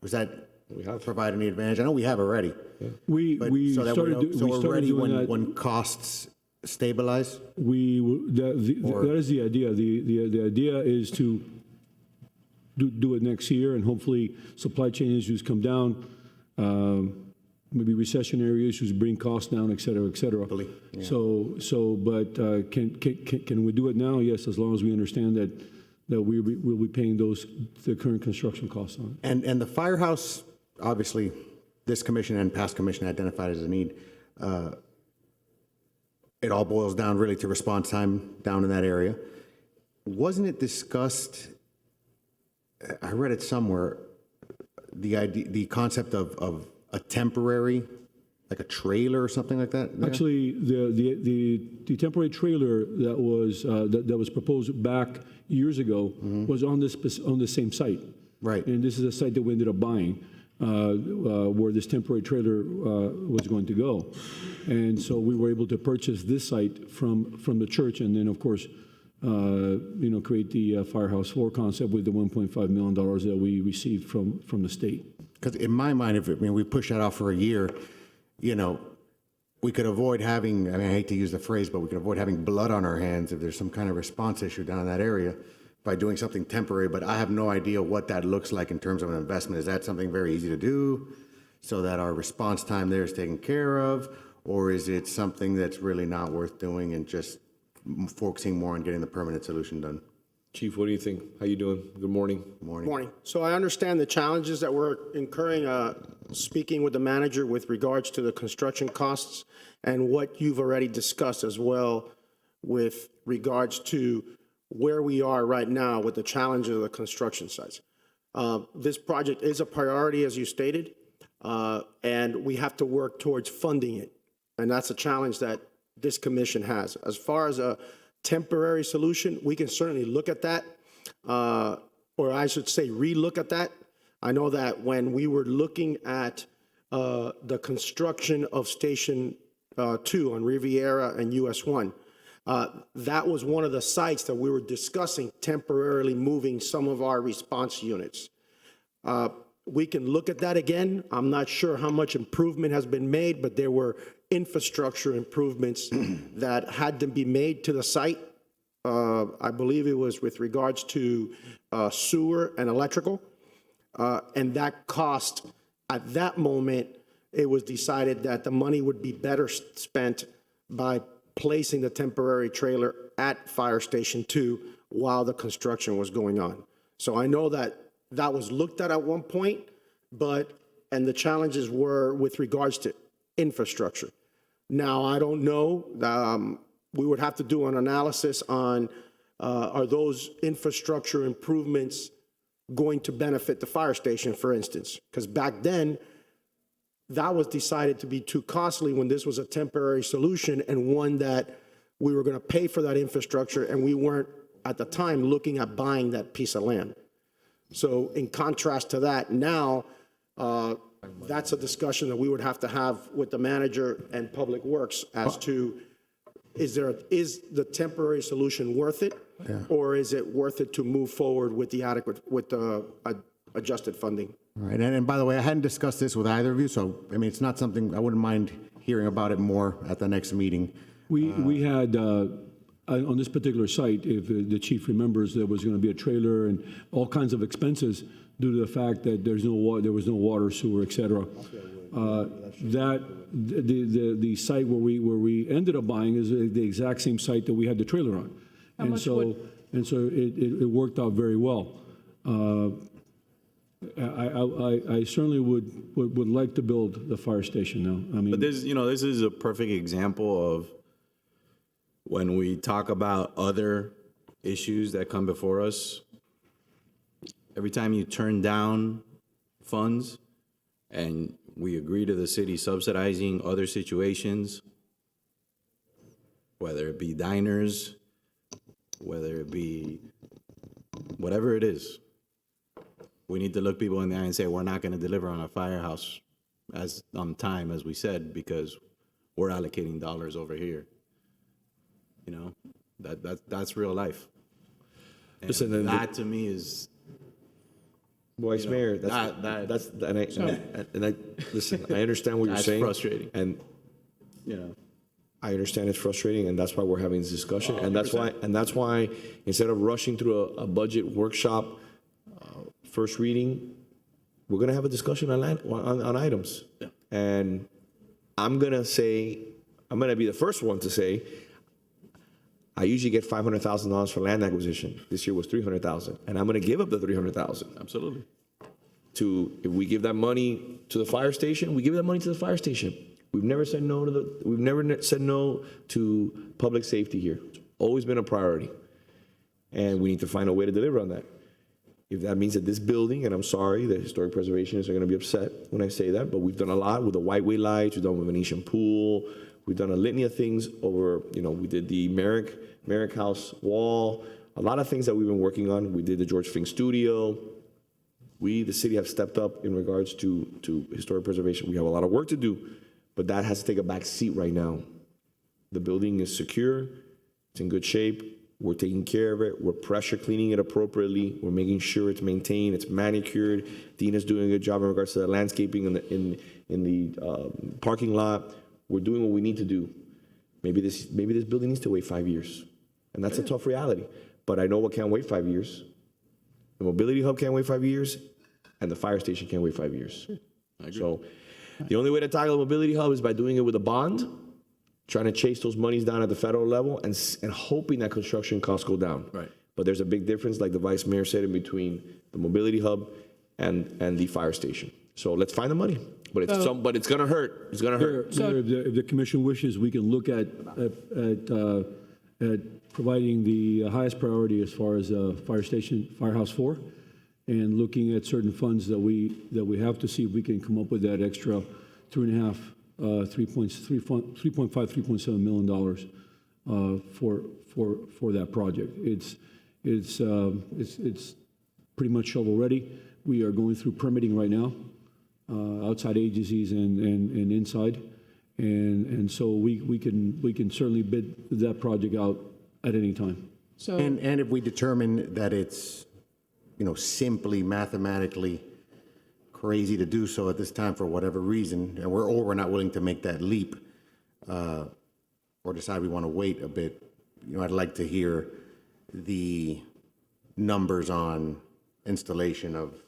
was that, we have provide any advantage? I know we have already. Yeah. We so that started, so we we're started ready doing that. when costs stabilize? That is the idea. The idea is to do it next year, and hopefully supply chain issues come down, maybe recessionary issues bring costs down, et cetera, et cetera. Yeah. But can we do it now? Yes, as long as we understand that we'll be paying the current construction costs on it. And the firehouse, obviously, this commission and past commission identified as a need. It all boils down really to response time down in that area. Wasn't it discussed, I read it somewhere, the concept of a temporary, like a trailer or something like that? Actually, the temporary trailer that was proposed back years ago was on the same site. Right. And this is a site that we ended up buying, where this temporary trailer was going to go. And so we were able to purchase this site from the church, and then of course, create the Firehouse 4 concept with the $1.5 million that we received from the state. Because in my mind, we push that off for a year, we could avoid having, I hate to use the phrase, but we could avoid having blood on our hands if there's some kind of response issue down in that area by doing something temporary. But I have no idea what that looks like in terms of an investment. Is that something very easy to do so that our response time there is taken care of? Or is it something that's really not worth doing and just focusing more on getting the permanent solution done? Chief, what do you think? How you doing? Good morning. Morning. So I understand the challenges that we're incurring, speaking with the manager with regards to the construction costs and what you've already discussed as well with regards to where we are right now with the challenges of the construction sites. This project is a priority, as you stated, and we have to work towards funding it. And that's a challenge that this commission has. As far as a temporary solution, we can certainly look at that, or I should say relook at that. I know that when we were looking at the construction of Station 2 on Riviera and US 1, that was one of the sites that we were discussing temporarily moving some of our response units. We can look at that again. I'm not sure how much improvement has been made, but there were infrastructure improvements that had to be made to the site. I believe it was with regards to sewer and electrical. And that cost, at that moment, it was decided that the money would be better spent by placing the temporary trailer at Fire Station 2 while the construction was going on. So I know that that was looked at one point, and the challenges were with regards to infrastructure. Now, I don't know, we would have to do an analysis on, are those infrastructure improvements going to benefit the fire station, for instance? Because back then, that was decided to be too costly when this was a temporary solution and one that we were going to pay for that infrastructure, and we weren't at the time looking at buying that piece of land. So in contrast to that, now that's a discussion that we would have to have with the manager and Public Works as to is the temporary solution worth it, or is it worth it to move forward with the adjusted funding? All right, and by the way, I hadn't discussed this with either of you, so it's not something, I wouldn't mind hearing about it more at the next meeting. We had on this particular site, if the chief remembers, there was going to be a trailer and all kinds of expenses due to the fact that there was no water, sewer, et cetera. The site where we ended up buying is the exact same site that we had the trailer on. And so it worked out very well. I certainly would like to build the fire station now. I mean, But this is a perfect example of when we talk about other issues that come before us. Every time you turn down funds and we agree to the city subsidizing other situations, whether it be diners, whether it be whatever it is, we need to look people in the eye and say, we're not going to deliver on a firehouse as on time, as we said, because we're allocating dollars over here. You know, that's real life. And Listen, that to me is, Vice Mayor, listen, I understand what you're that's saying. frustrating. And you know, I understand it's frustrating, and that's why we're having this discussion. And that's why instead of rushing through a budget workshop, first reading, we're gonna have a discussion on items. Yeah. And I'm gonna be the first one to say, I usually get $500,000 for land acquisition. This year was $300,000, and I'm gonna give up the $300,000. absolutely. If we give that money to the fire station, we give that money to the fire station. We've never said no to public safety here. It's always been a priority. And we need to find a way to deliver on that. If that means that this building, and I'm sorry, the historic preservationists are gonna be upset when I say that, but we've done a lot with the whiteway lights, we've done with Venetian pool, we've done a litany of things over, we did the Merrick House wall, a lot of things that we've been working on. We did the George Fink studio. We, the city, have stepped up in regards to historic preservation. We have a lot of work to do, but that has to take a back seat right now. The building is secure, it's in good shape, we're taking care of it, we're pressure cleaning it appropriately, we're making sure it's maintained, it's manicured. Dina's doing a good job in regards to the landscaping in the parking lot. We're doing what we need to do. Maybe this building needs to wait 5 years, and that's a tough reality. But I know what can't wait 5 years. The mobility hub can't wait 5 years, and the fire station can't wait 5 years. I agree. So the only way to tackle the mobility hub is by doing it with a bond, trying to chase those monies down at the federal level, and hoping that construction costs go down. Right. But there's a big difference, like the vice mayor said, in between the mobility hub and the fire station. So let's find the money. But it's gonna hurt. It's gonna hurt. Mayor, if the commission wishes, we can look at providing the highest priority as far as fire station, Firehouse 4, and looking at certain funds that we have to see if we can come up with that extra $3.7 million for that project. It's pretty much shovel ready. We are going through permitting right now, outside agencies and inside, and so we can certainly bid that project out at any time. So, And if we determine that it's, simply mathematically crazy to do so at this time for whatever reason, and we're not willing to make that leap, or decide we want to wait a bit, I'd like to hear the numbers on installation of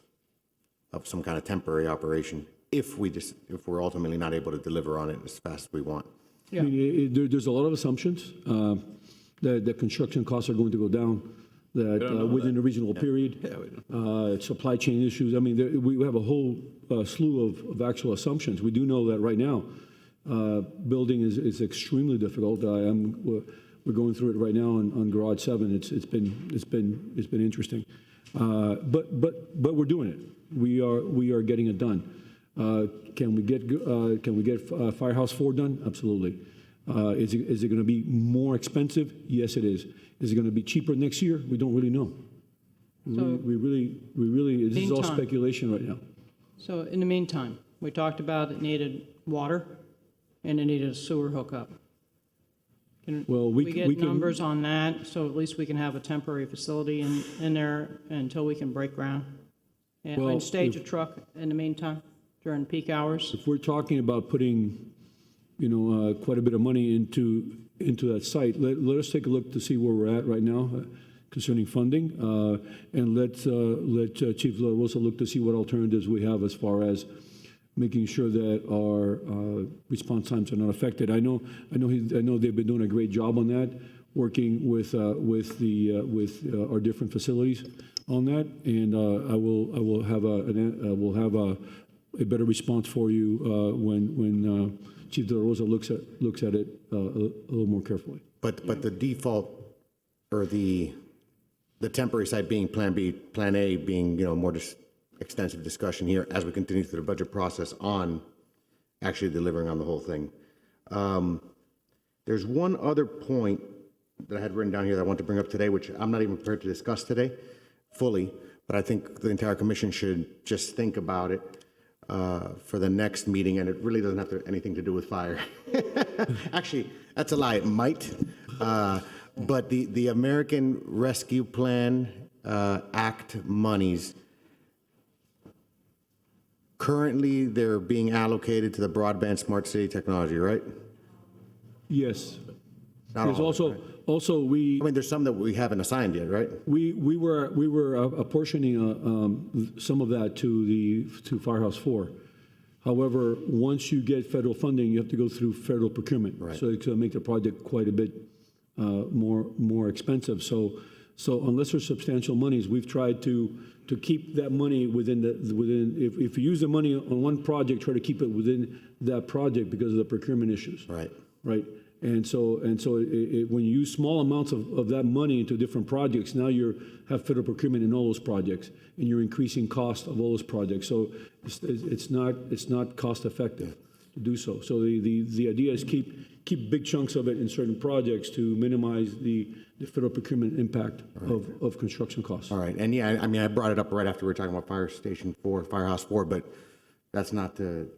some kind of temporary operation if we're ultimately not able to deliver on it as fast as we want. I mean, there's a lot of assumptions that construction costs are going to go down, that within a reasonable period, supply chain issues. I mean, we have a whole slew of actual assumptions. We do know that right now, building is extremely difficult. We're going through it right now on Garage 7. It's been interesting, but we're doing it. We are getting it done. Can we get Firehouse 4 done? Absolutely. Is it going to be more expensive? Yes, it is. Is it going to be cheaper next year? We don't really know. We really, this is all speculation right now. so in the meantime, we talked about it needed water and it needed a sewer hookup. Can we get numbers on that, so at least we can have a temporary facility in there until we can break ground? And stage a truck in the meantime during peak hours? If we're talking about putting quite a bit of money into that site. Let us take a look to see where we're at right now concerning funding, and let Chief La Rosa look to see what alternatives we have as far as making sure that our response times are not affected. I know they've been doing a great job on that, working with our different facilities on that, and we'll have a better response for you when Chief De La Rosa looks at it a little more carefully. But the default, or the temporary site being Plan B, Plan A being, more extensive discussion here as we continue through the budget process on actually delivering on the whole thing. There's one other point that I had written down here that I want to bring up today, which I'm not even prepared to discuss today fully, but I think the entire commission should just think about it for the next meeting, and it really doesn't have anything to do with fire. Actually, that's a lie. It might, but the American Rescue Plan Act monies, currently they're being allocated to the broadband smart city technology, right? Yes. Not There's all, also right? also we I mean, there's some that we haven't assigned yet, right? we were apportioning some of that to Firehouse 4. However, once you get federal funding, you have to go through federal procurement. Right. So it's going to make the project quite a bit more expensive. So unless there's substantial monies, we've tried to keep that money within if you use the money on one project, try to keep it within that project because of the procurement issues. Right. Right. And so when you use small amounts of that money into different projects, now you have federal procurement in all those projects, and you're increasing cost of all those projects. So it's not cost effective to do so. So the idea is keep big chunks of it in certain projects to minimize the federal procurement impact of construction costs. All right. And yeah, I mean, I brought it up right after we were talking about Firehouse 4, but that's not to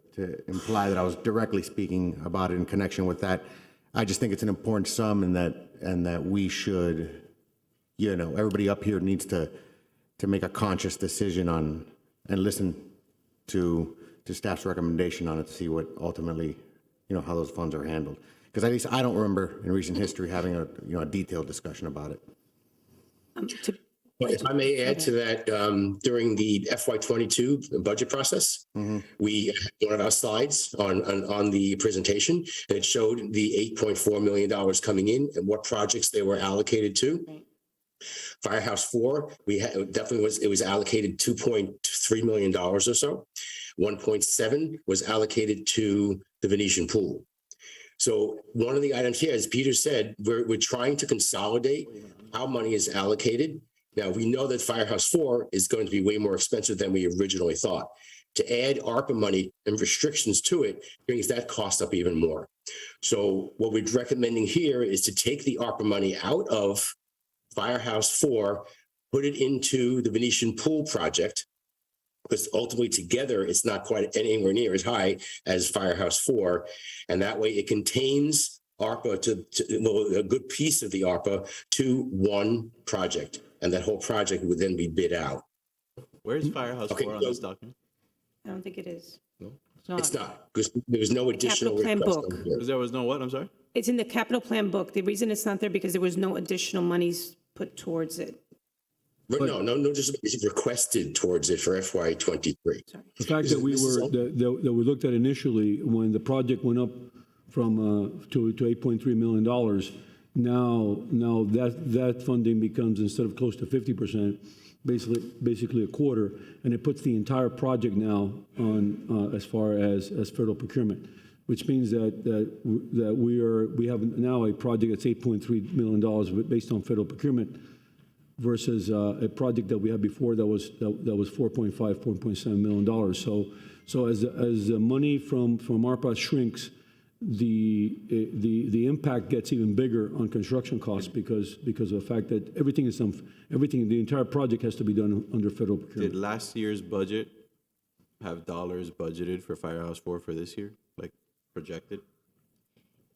imply that I was directly speaking about it in connection with that. I just think it's an important sum, and that we should, everybody up here needs to make a conscious decision on and listen to staff's recommendation on it to see what ultimately, how those funds are handled. Because at least I don't remember in recent history having a detailed discussion about it. If I may add to that, during the FY22 budget process, we had one of our slides on the presentation, and it showed the $8.4 million coming in and what projects they were allocated to. Right. Firehouse 4, it was allocated $2.3 million or so. 1.7 was allocated to the Venetian pool. So one of the items here, as Peter said, we're trying to consolidate how money is allocated. Now, we know that Firehouse 4 is going to be way more expensive than we originally thought. To add ARPA money and restrictions to it brings that cost up even more. So what we're recommending here is to take the ARPA money out of Firehouse 4, put it into the Venetian pool project, because ultimately together it's not quite anywhere near as high as Firehouse 4. And that way it contains ARPA a good piece of the ARPA to one project. And that whole project would then be bid out. Where's Firehouse 4 on this document? I don't think it is. No, it's not, because there was no additional Capital plan request. book. because there was no what? I'm sorry. It's in the capital plan book. The reason it's not there because there was no additional monies put towards it. No, just requested towards it for FY23. The fact that we looked at initially when the project went up from to $8.3 million, now that funding becomes, instead of close to 50%, basically a quarter, and it puts the entire project now on as far as federal procurement, which means that we have now a project that's $8.3 million based on federal procurement, versus a project that we had before that was $4.7 million. So as the money from ARPA shrinks, the impact gets even bigger on construction costs because of the fact that the entire project has to be done under federal procurement. Did last year's budget have dollars budgeted for Firehouse 4 for this year, like projected?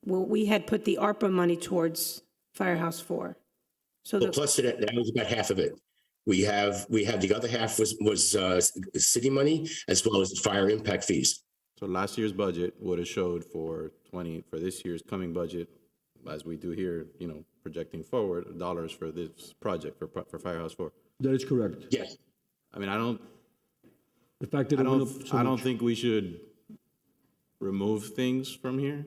Well, we had put the ARPA money towards Firehouse 4. So Plus that was about half of it. We have the other half was city money as well as fire impact fees. So last year's budget would have showed for this year's coming budget, as we do here, projecting forward, dollars for this project, for Firehouse 4. That is correct. Yes. I mean, I don't The fact that it went up so I don't much. think we should remove things from here.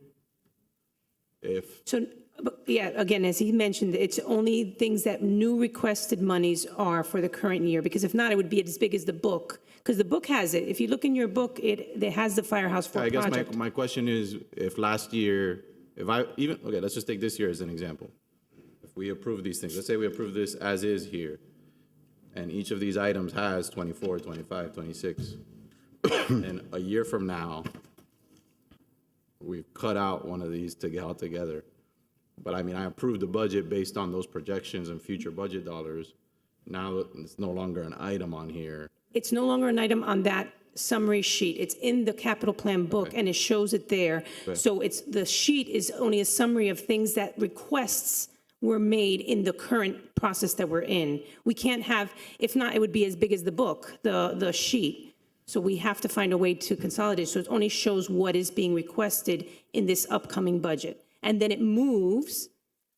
So, but, yeah, again, as he mentioned, it's only things that new requested monies are for the current year, because if not, it would be as big as the book, because the book has it. If you look in your book, it has the Firehouse 4 I guess project. my question is, if last year, okay, let's just take this year as an example. If we approve these things, let's say we approve this as is here, and each of these items has 24, 25, 26, and a year from now, we've cut out one of these to get all together. But I mean, I approved the budget based on those projections and future budget dollars. Now it's no longer an item on here. It's no longer an item on that summary sheet. It's in the capital plan book, and it shows it there. So the sheet is only a summary of things that requests were made in the current process that we're in. We can't have, if not, it would be as big as the book, the sheet. So we have to find a way to consolidate. So it only shows what is being requested in this upcoming budget. And then it moves,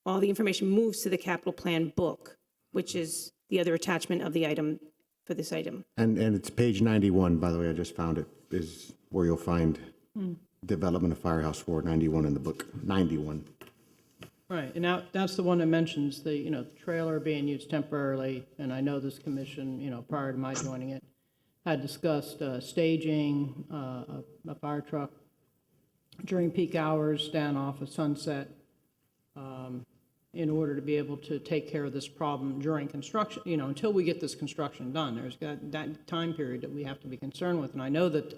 all the information moves to the capital plan book, which is the other attachment of the item for this item. And it's page 91, by the way, I just found it, is where you'll find development of Firehouse 4, 91 in the book, 91. Right, and now, that's the one that mentions the, the trailer being used temporarily, and I know this commission, prior to my joining it, had discussed staging a fire truck during peak hours down off of Sunset in order to be able to take care of this problem during construction, until we get this construction done. There's got that time period that we have to be concerned with, and I know that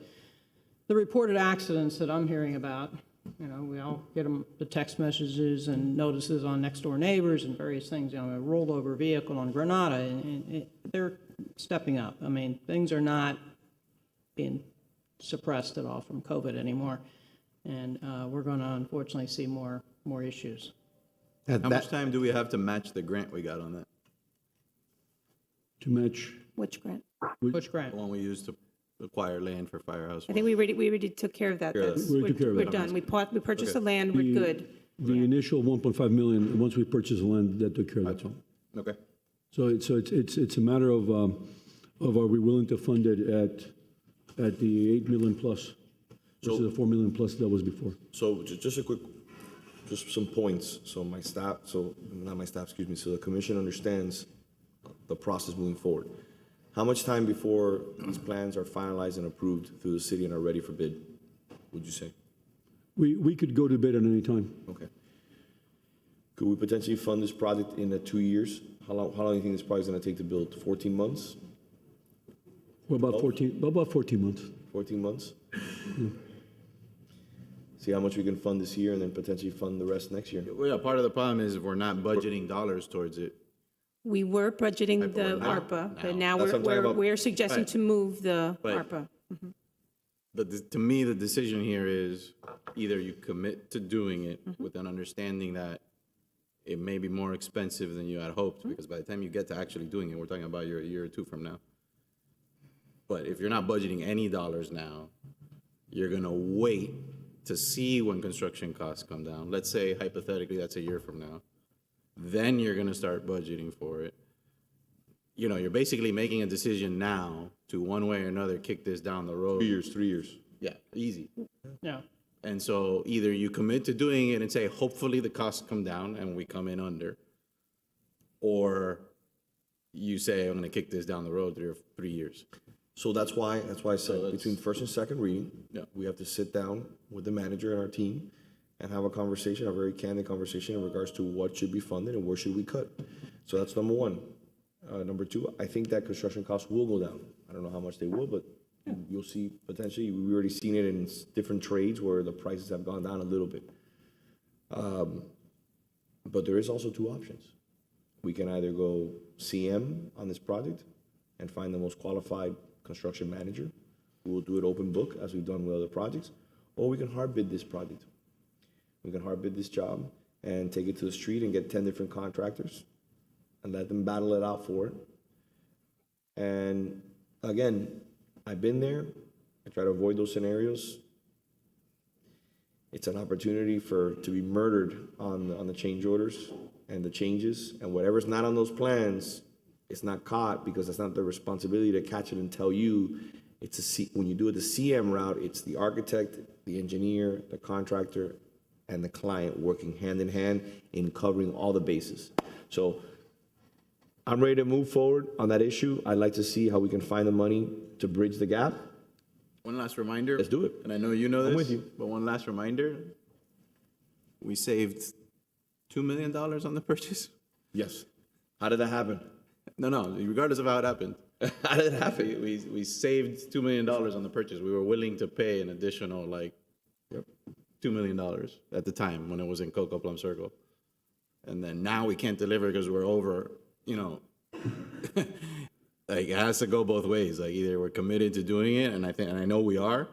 the reported accidents that I'm hearing about, we all get the text messages and notices on next door neighbors and various things, a rollover vehicle on Granada, and they're stepping up. I mean, things are not being suppressed at all from COVID anymore, and we're going to unfortunately see more issues. How much time do we have to match the grant we got on that? To match, Which grant? Which grant? The one we used to acquire land for Firehouse 4? I think we already took care of that. Care of that. That's- We took care of We're that. done. We purchased the land, we're good. the initial 1.5 million, once we purchase the land, that took care of that. Okay. So it's a matter of are we willing to fund it at the 8 million plus versus the 4 million plus that was before. So just a quick, just some points. So the commission understands the process moving forward. How much time before these plans are finalized and approved through the city and are ready for bid, would you say? We could go to bid at any time. Okay. Could we potentially fund this project in 2 years? How long do you think this project is going to take to build? 14 months? Well, about 14 months. 14 months? See how much we can fund this year and then potentially fund the rest next year. Well, yeah, part of the problem is we're not budgeting dollars towards it. We were budgeting the ARPA, but now That's what I'm talking about. we're suggesting Right. to move the Right. ARPA. But to me, the decision here is either you commit to doing it with an understanding that it may be more expensive than you had hoped, because by the time you get to actually doing it, we're talking about a year or two from now. But if you're not budgeting any dollars now, you're gonna wait to see when construction costs come down. Let's say hypothetically, that's a year from now. Then you're gonna start budgeting for it. You're basically making a decision now to one way or another kick this down the road. 3 years. Yeah, easy. Yeah. And so either you commit to doing it and say, hopefully the costs come down and we come in under, or you say, I'm gonna kick this down the road 3 years. So that's why I said between first and second reading, Yeah. we have to sit down with the manager and our team and have a conversation, a very candid conversation in regards to what should be funded and where should we cut. So that's number one. Number two, I think that construction costs will go down. I don't know how much they will, but you'll see potentially. We've already seen it in different trades where the prices have gone down a little bit. But there is also two options. We can either go CM on this project and find the most qualified construction manager who will do it open book as we've done with other projects, or we can hard bid this project. We can hard bid this job and take it to the street and get 10 different contractors and let them battle it out for it. And again, I've been there. I try to avoid those scenarios. it's an opportunity to be murdered on the change orders and the changes, and whatever's not on those plans, it's not caught because it's not their responsibility to catch it and tell you. When you do it the CM route, it's the architect, the engineer, the contractor, and the client working hand in hand in covering all the bases. So I'm ready to move forward on that issue. I'd like to see how we can find the money to bridge the gap. One last reminder. Let's do it. And I know you know this. I'm with you. But one last reminder. We saved $2 million on the purchase. Yes. How did that happen? No, regardless of how it happened. How did it happen? We saved $2 million on the purchase. We were willing to pay an additional $2 million at the time when it was in Cocoa Plum Circle. And then now we can't deliver because we're over, like it has to go both ways. Like either we're committed to doing it, and I know we are,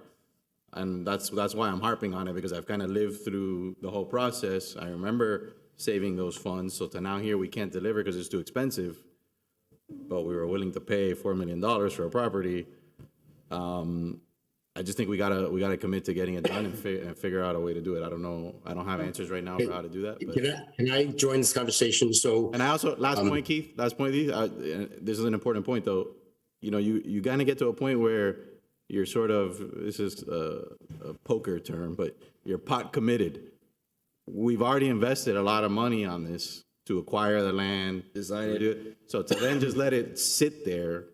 and that's why I'm harping on it, because I've kind of lived through the whole process. I remember saving those funds. So to now here we can't deliver because it's too expensive, but we were willing to pay $4 million for a property. I just think we gotta commit to getting it done and figure out a way to do it. I don't know. I don't have answers right now for how to do that. But. Can I join this conversation? So, and I also last point, Keith. This is an important point, though. You gotta get to a point where you're sort of, this is a poker term, but you're pot committed. We've already invested a lot of money on this to acquire the land, design it. So to then just let it sit there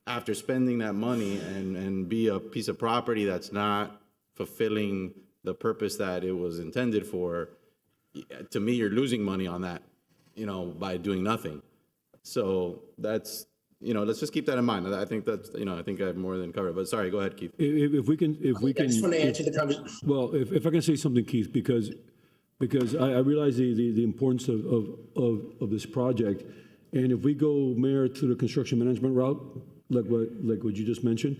after spending that money and be a piece of property that's not fulfilling the purpose that it was intended for, to me, you're losing money on that, by doing nothing. So that's, let's just keep that in mind. I think that's, I think I've more than covered, but sorry, go ahead, Keith. If we can. I just want to answer the conversation. Well, if I can say something, Keith, because I realize the importance of this project, and if we go, Mayor, to the construction management route, like what you just mentioned,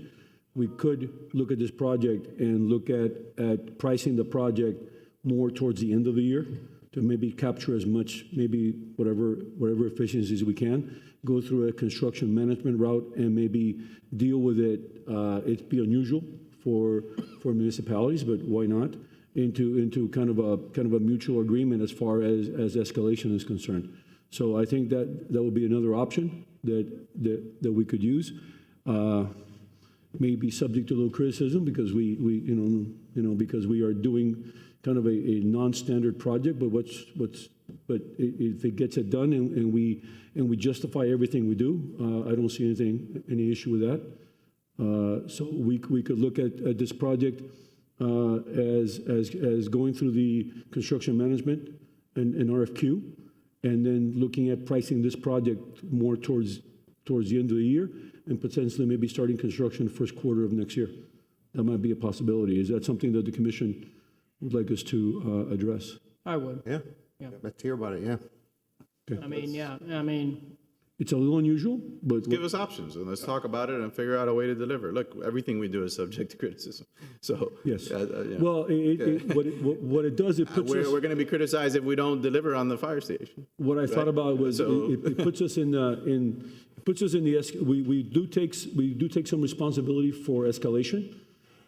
we could look at this project and look at pricing the project more towards the end of the year to maybe capture as much, maybe whatever efficiencies we can, go through a construction management route and maybe deal with it. It'd be unusual for municipalities, but why not? Into kind of a mutual agreement as far as escalation is concerned. So I think that would be another option that we could use. Maybe subject to a little criticism because because we are doing kind of a non-standard project, but if it gets it done and we justify everything we do, I don't see any issue with that. So we could look at this project as going through the construction management and RFQ, and then looking at pricing this project more towards the end of the year, and potentially maybe starting construction first quarter of next year. That might be a possibility. Is that something that the commission would like us to address? I would. Yeah. Let's hear about it, yeah. Okay. It's a little unusual, but Give us options and let's talk about it and figure out a way to deliver. Look, everything we do is subject to criticism. So yes. Well, what it does, it puts us. We're going to be criticized if we don't deliver on the fire station. What I thought about was it puts us in the we do take some responsibility for escalation,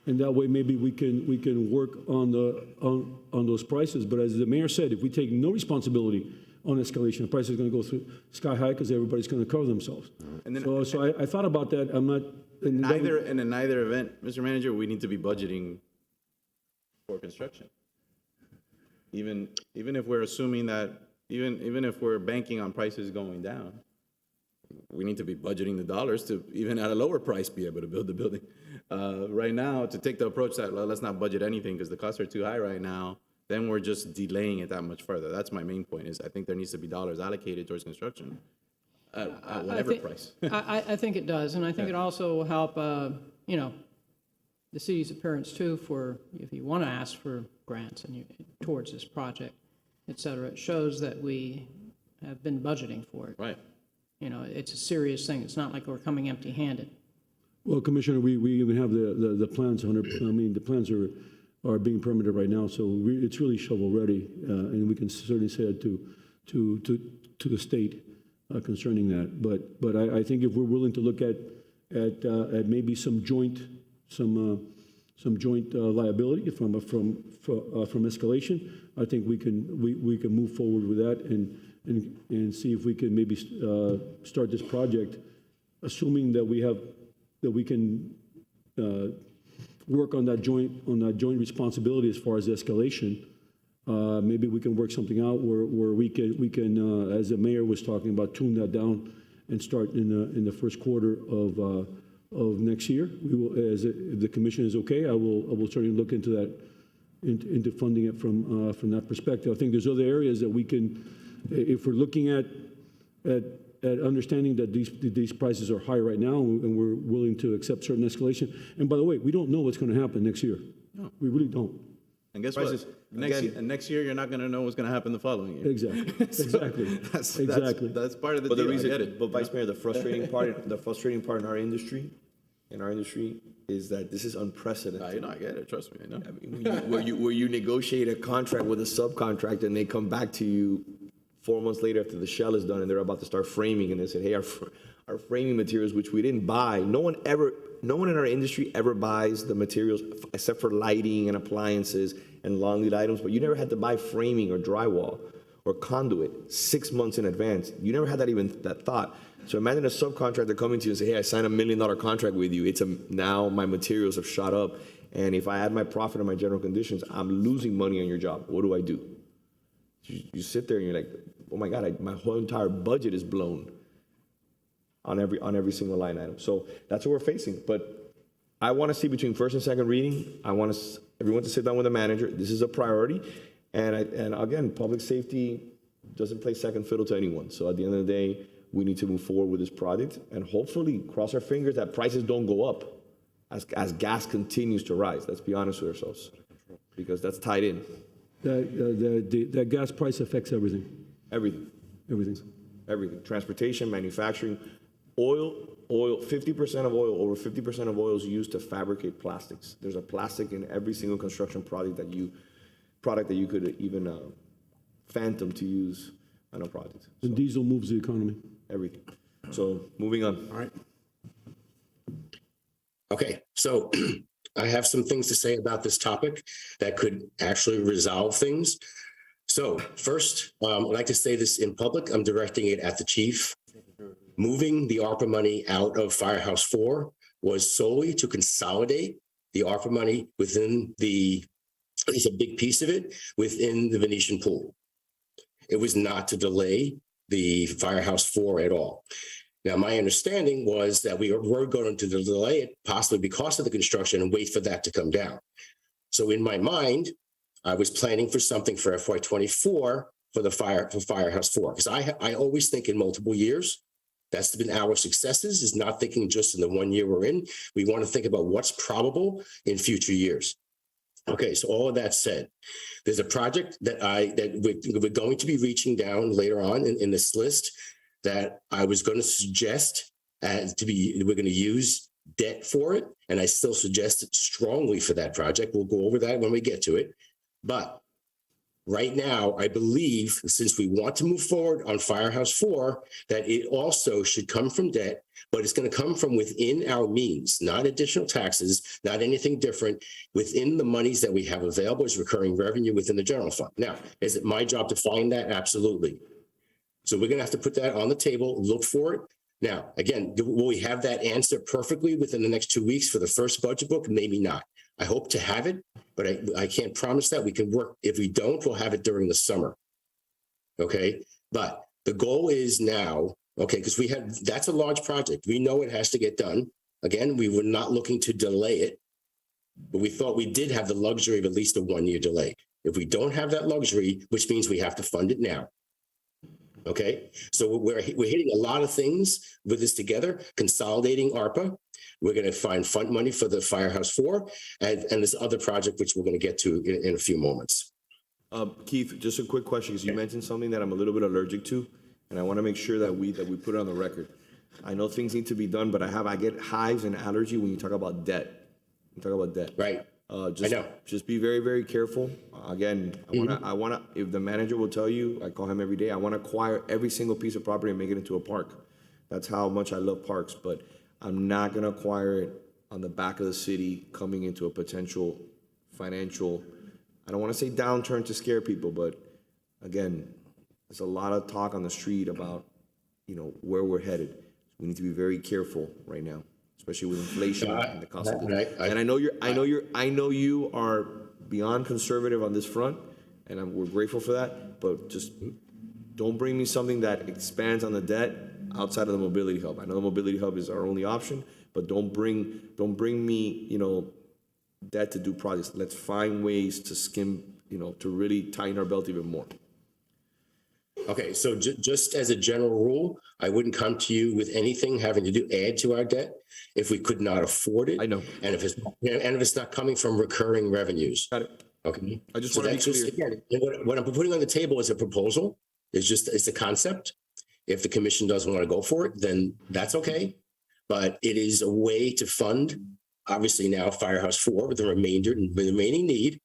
and that way maybe we can work on those prices. But as the mayor said, if we take no responsibility on escalation, the price is going to go through sky high because everybody's going to cover themselves. And then, so I thought about that. I'm not. In neither event, Mr. Manager, we need to be budgeting for construction. Even if we're assuming that, even if we're banking on prices going down, we need to be budgeting the dollars to, even at a lower price, be able to build the building. Right now, to take the approach that, well, let's not budget anything because the costs are too high right now, then we're just delaying it that much further. That's my main point, is I think there needs to be dollars allocated towards construction at whatever price. I think it does, and I think it also will help, the city's appearance too, for if you want to ask for grants and towards this project, et cetera. It shows that we have been budgeting for it. Right. It's a serious thing. It's not like we're coming empty-handed. Well, Commissioner, we even have the plans. The plans are being permitted right now, so it's really shovel ready, and we can certainly say it to the state concerning that. But I think if we're willing to look at maybe some joint joint liability from escalation, I think we can move forward with that and see if we can maybe start this project, assuming that we can work on that joint responsibility as far as escalation. Maybe we can work something out where we can, as the mayor was talking about, tune that down and start in the first quarter of next year. We will, if the commission is okay, I will certainly look into that, into funding it from that perspective. I think there's other areas that we can, if we're looking at understanding that these prices are high right now and we're willing to accept certain escalation. And by the way, we don't know what's going to happen next year. No. We really don't. And guess Prices, what? Next year, you're not going to know what's going to happen the following year. Exactly. Exactly. That's part of the But deal. the reason, I get it. but Vice Mayor, the frustrating part in our industry, is that this is unprecedented. I get it. Trust me, I know. I mean, where you negotiate a contract with a subcontractor and they come back to you 4 months later after the shell is done and they're about to start framing and they said, hey, our framing materials, which we didn't buy, no one in our industry ever buys the materials except for lighting and appliances and long lead items, but you never had to buy framing or drywall or conduit 6 months in advance. You never had that thought. So imagine a subcontractor coming to you and say, hey, I signed $1 million contract with you. Now my materials have shot up. And if I add my profit and my general conditions, I'm losing money on your job. What do I do? You sit there and you're like, oh my God, my whole entire budget is blown on every single line item. So that's what we're facing. But I want to see between first and second reading, I want everyone to sit down with the manager. This is a priority. And again, public safety doesn't play second fiddle to anyone. So at the end of the day, we need to move forward with this project and hopefully cross our fingers that prices don't go up as gas continues to rise. Let's be honest with ourselves, because that's tied in. That gas price affects everything. Everything. Transportation, manufacturing, oil, 50% of oil, over 50% of oil is used to fabricate plastics. There's a plastic in every single construction product that you could even phantom to use on a project. So, And diesel moves the economy. everything. So moving on. All right. Okay, so I have some things to say about this topic that could actually resolve things. So first, I'd like to say this in public. I'm directing it at the chief. Moving the ARPA money out of Firehouse 4 was solely to consolidate the ARPA money within at least a big piece of it, within the Venetian pool. It was not to delay the Firehouse 4 at all. Now, my understanding was that we were going to delay it possibly because of the construction and wait for that to come down. So in my mind, I was planning for something for FY24 for Firehouse 4, because I always think in multiple years. That's been our successes, is not thinking just in the 1 year we're in. We want to think about what's probable in future years. Okay, so all of that said, there's a project that we're going to be reaching down later on in this list that I was going to suggest we're going to use debt for it, and I still suggest it strongly for that project. We'll go over that when we get to it. But right now, I believe, since we want to move forward on Firehouse 4, that it also should come from debt, but it's going to come from within our means, not additional taxes, not anything different, within the monies that we have available as recurring revenue within the general fund. Now, is it my job to find that? Absolutely. So we're going to have to put that on the table, look for it. Now, again, will we have that answer perfectly within the next 2 weeks for the first budget book? Maybe not. I hope to have it, but I can't promise that. We can work. If we don't, we'll have it during the summer. Okay. But the goal is now, okay, because that's a large project. We know it has to get done. Again, we were not looking to delay it, but we thought we did have the luxury of at least a 1 year delay. If we don't have that luxury, which means we have to fund it now. Okay, so we're hitting a lot of things with this together, consolidating ARPA. We're going to find fund money for the Firehouse 4 and this other project, which we're going to get to in a few moments. Keith, just a quick question, because you mentioned something that I'm a little bit allergic to, and I want to make sure that we put it on the record. I know things need to be done, but I get hives and allergy when you talk about debt. Right. I know. Just be very, very careful. Again, I wanna. If the manager will tell you, I call him every day. I want to acquire every single piece of property and make it into a park. That's how much I love parks. But I'm not gonna acquire it on the back of the city coming into a potential financial, I don't want to say downturn to scare people, but again, there's a lot of talk on the street about, where we're headed. We need to be very careful right now, especially with inflation and the cost of it. And I know you are beyond conservative on this front, and we're grateful for that, but just don't bring me something that expands on the debt outside of the mobility hub. I know the mobility hub is our only option, but don't bring me, debt to do projects. Let's find ways to skim, to really tighten our belt even more. Okay, so just as a general rule, I wouldn't come to you with anything having to do add to our debt if we could not afford it. I know. And if it's not coming from recurring revenues. Got it. Okay. I just want to be clear. Again, what I'm putting on the table is a proposal. It's a concept. If the commission doesn't want to go for it, then that's okay. But it is a way to fund, obviously now Firehouse 4 with the remaining need.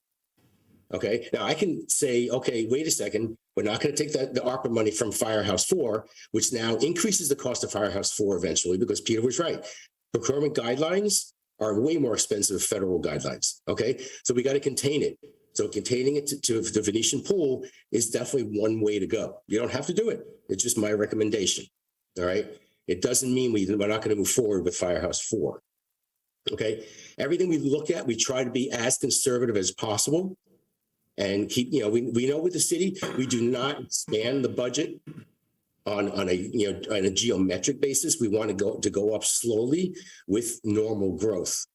Okay, now I can say, okay, wait a second, we're not going to take the ARPA money from Firehouse 4, which now increases the cost of Firehouse 4 eventually, because Peter was right. Procurement guidelines are way more expensive than federal guidelines. Okay, so we got to contain it. So containing it to the Venetian pool is definitely one way to go. You don't have to do it. It's just my recommendation. All right, it doesn't mean we're not going to move forward with Firehouse 4. Okay, everything we look at, we try to be as conservative as possible. And keep, we know with the city, we do not expand the budget on a geometric basis. We want to go up slowly with normal growth.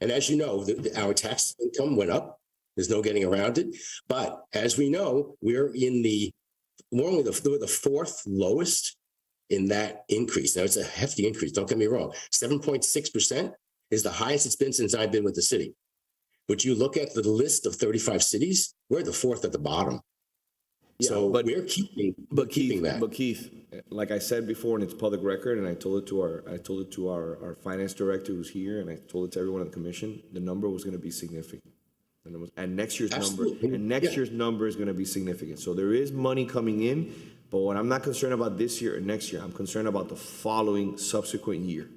And as you know, our tax income went up. There's no getting around it. But as we know, we're only the fourth lowest in that increase. Now it's a hefty increase. Don't get me wrong. 7.6% is the highest it's been since I've been with the city. But you look at the list of 35 cities, we're the fourth at the bottom. Yeah, so we're keeping that. But Keith, like I said before, and it's public record, and I told it to our finance director who's here, and I told it to everyone on the commission, the number was going to be significant. And next year's number is going to be significant. So there is money coming in, but what I'm not concerned about this year or next year, I'm concerned about the following subsequent year.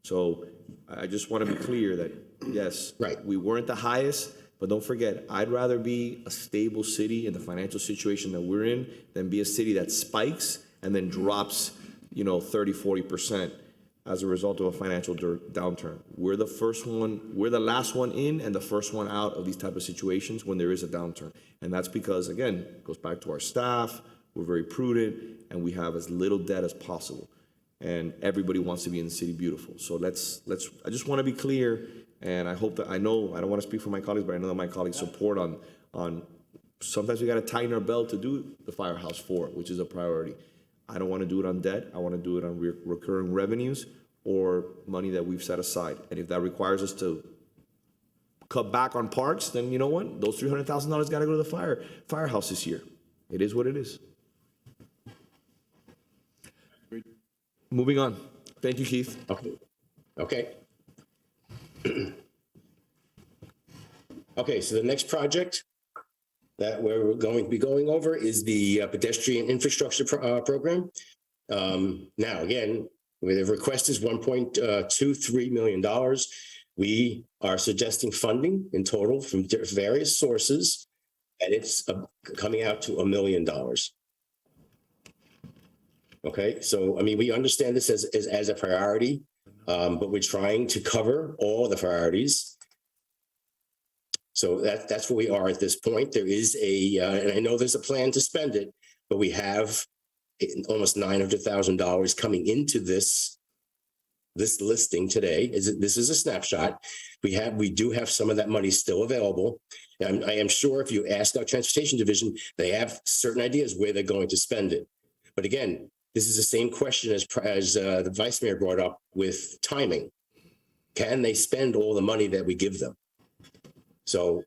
So I just want to be clear that yes, right, we weren't the highest, but don't forget, I'd rather be a stable city in the financial situation that we're in than be a city that spikes and then drops, 30, 40% as a result of a financial downturn. We're the last one in and the first one out of these type of situations when there is a downturn. And that's because, again, it goes back to our staff, we're very prudent, and we have as little debt as possible. And everybody wants to be in the city beautiful. So I just want to be clear. And I hope that I don't want to speak for my colleagues, but I know that my colleagues support on sometimes we got to tighten our belt to do the Firehouse 4, which is a priority. I don't want to do it on debt. I want to do it on recurring revenues or money that we've set aside. And if that requires us to cut back on parks, then you know what? Those $300,000 got to go to the firehouse this year. It is what it is. Moving on. Thank you, Keith. Okay. Okay, so the next project that we're going to be going over is the pedestrian infrastructure program. Now, again, the request is $1.23 million. We are suggesting funding in total from various sources, and it's coming out to $1 million. Okay, so I mean, we understand this as a priority, but we're trying to cover all the priorities. So that's where we are at this point. There is and I know there's a plan to spend it, but we have almost $900,000 coming into this listing today. This is a snapshot. We do have some of that money still available. And I am sure if you ask our transportation division, they have certain ideas where they're going to spend it. But again, this is the same question as the vice mayor brought up with timing. Can they spend all the money that we give them? So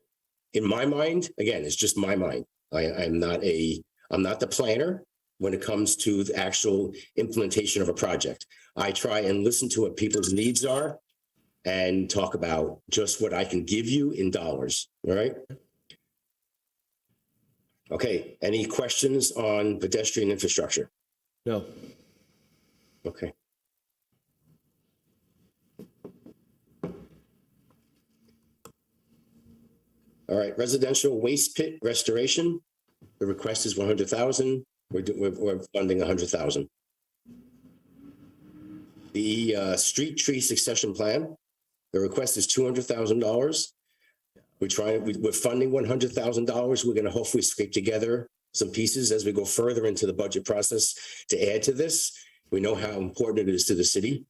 in my mind, again, it's just my mind. I'm not the planner when it comes to the actual implementation of a project. I try and listen to what people's needs are and talk about just what I can give you in dollars. All right. Okay. Any questions on pedestrian infrastructure? No. Okay. All right, residential waste pit restoration. The request is 100,000. We're funding 100,000. The street tree succession plan. The request is $200,000. We're funding $100,000. We're going to hopefully scrape together some pieces as we go further into the budget process to add to this. We know how important it is to the city.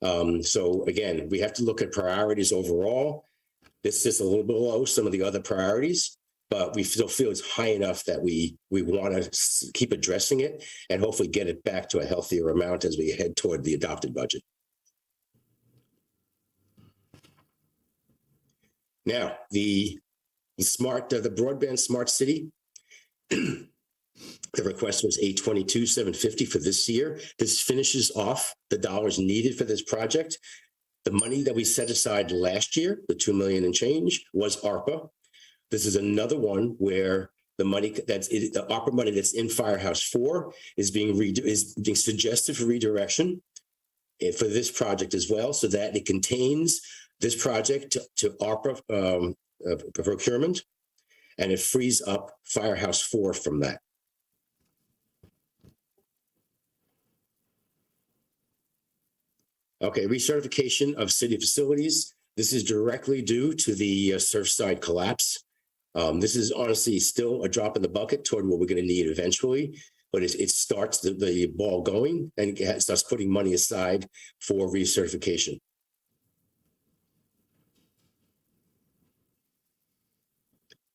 So again, we have to look at priorities overall. This is a little below some of the other priorities, but we still feel it's high enough that we want to keep addressing it and hopefully get it back to a healthier amount as we head toward the adopted budget. Now, the broadband smart city, the request was $822,750 for this year. This finishes off the dollars needed for this project. The money that we set aside last year, the $2 million and change, was ARPA. This is another one where the money the ARPA money that's in Firehouse 4 is being suggested for redirection for this project as well, so that it contains this project to ARPA procurement, and it frees up Firehouse 4 from that. Okay, recertification of city facilities. This is directly due to the Surfside collapse. This is honestly still a drop in the bucket toward what we're going to need eventually, but it starts the ball going and it starts putting money aside for recertification.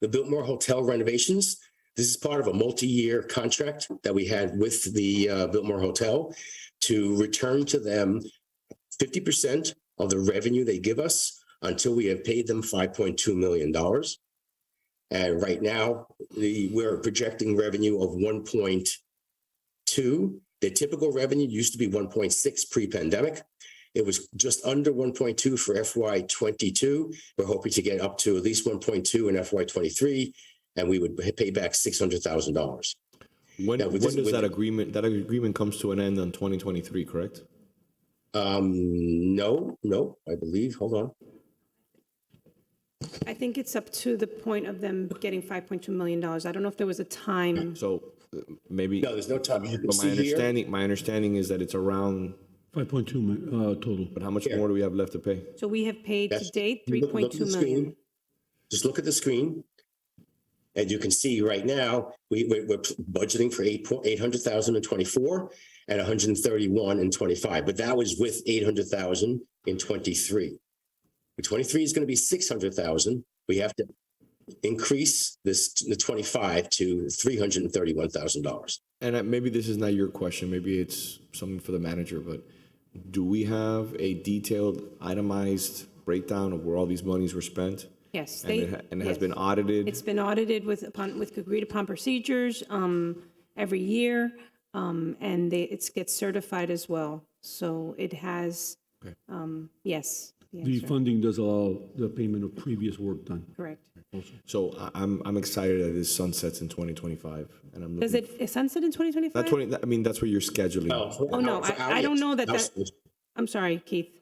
The Biltmore Hotel renovations. This is part of a multi-year contract that we had with the Biltmore Hotel to return to them 50% of the revenue they give us until we have paid them $5.2 million. And right now, we're projecting revenue of 1.2. The typical revenue used to be 1.6 pre-pandemic. It was just under 1.2 for FY22. We're hoping to get up to at least 1.2 in FY23, and we would pay back $600,000. When does that agreement comes to an end in 2023, correct? No, I believe, hold on. I think it's up to the point of them getting $5.2 million. I don't know if there was a time. So maybe. No, there's no time. But my understanding is that it's around 5.2 total. But how much more do we have left to pay? So we have paid to date $3.2 million. Just look at the screen. And you can see right now, we're budgeting for 800,000 in 24 and 131 in 25. But that was with 800,000 in 23. 23 is going to be 600,000. We have to increase the 25 to $331,000. And maybe this is not your question. Maybe it's something for the manager. But do we have a detailed, itemized breakdown of where all these monies were spent? Yes, And it has been audited. It's been audited with agreed upon procedures every year, and it gets certified as well. So it has, Okay. yes. The funding does allow the payment of previous work done. Correct. So I'm excited that this sunsets in 2025. And I'm Does it sunset in 2025? I mean, that's what you're scheduling. Oh, no, I don't know that. I'm sorry, Keith.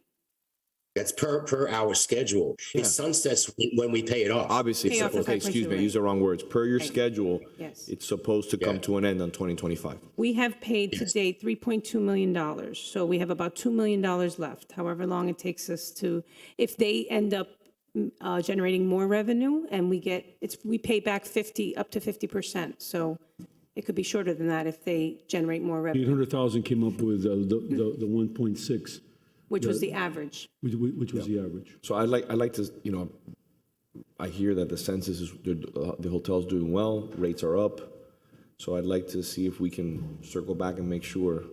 That's per our schedule. It sunsets when we pay it off. Obviously, Pay off the okay, excuse me, I right. used the wrong words. Per your schedule, Yes. it's supposed to come to an end on 2025. We have paid to date $3.2 million. So we have about $2 million left, however long it takes us to, if they end up generating more revenue and we pay back up to 50%. So it could be shorter than that if they generate more revenue, 800,000 came up with the 1.6. which was the average. Which was the average. So I'd like to, I hear that the census is, the hotel's doing well, rates are up. So I'd like to see if we can circle back and make sure,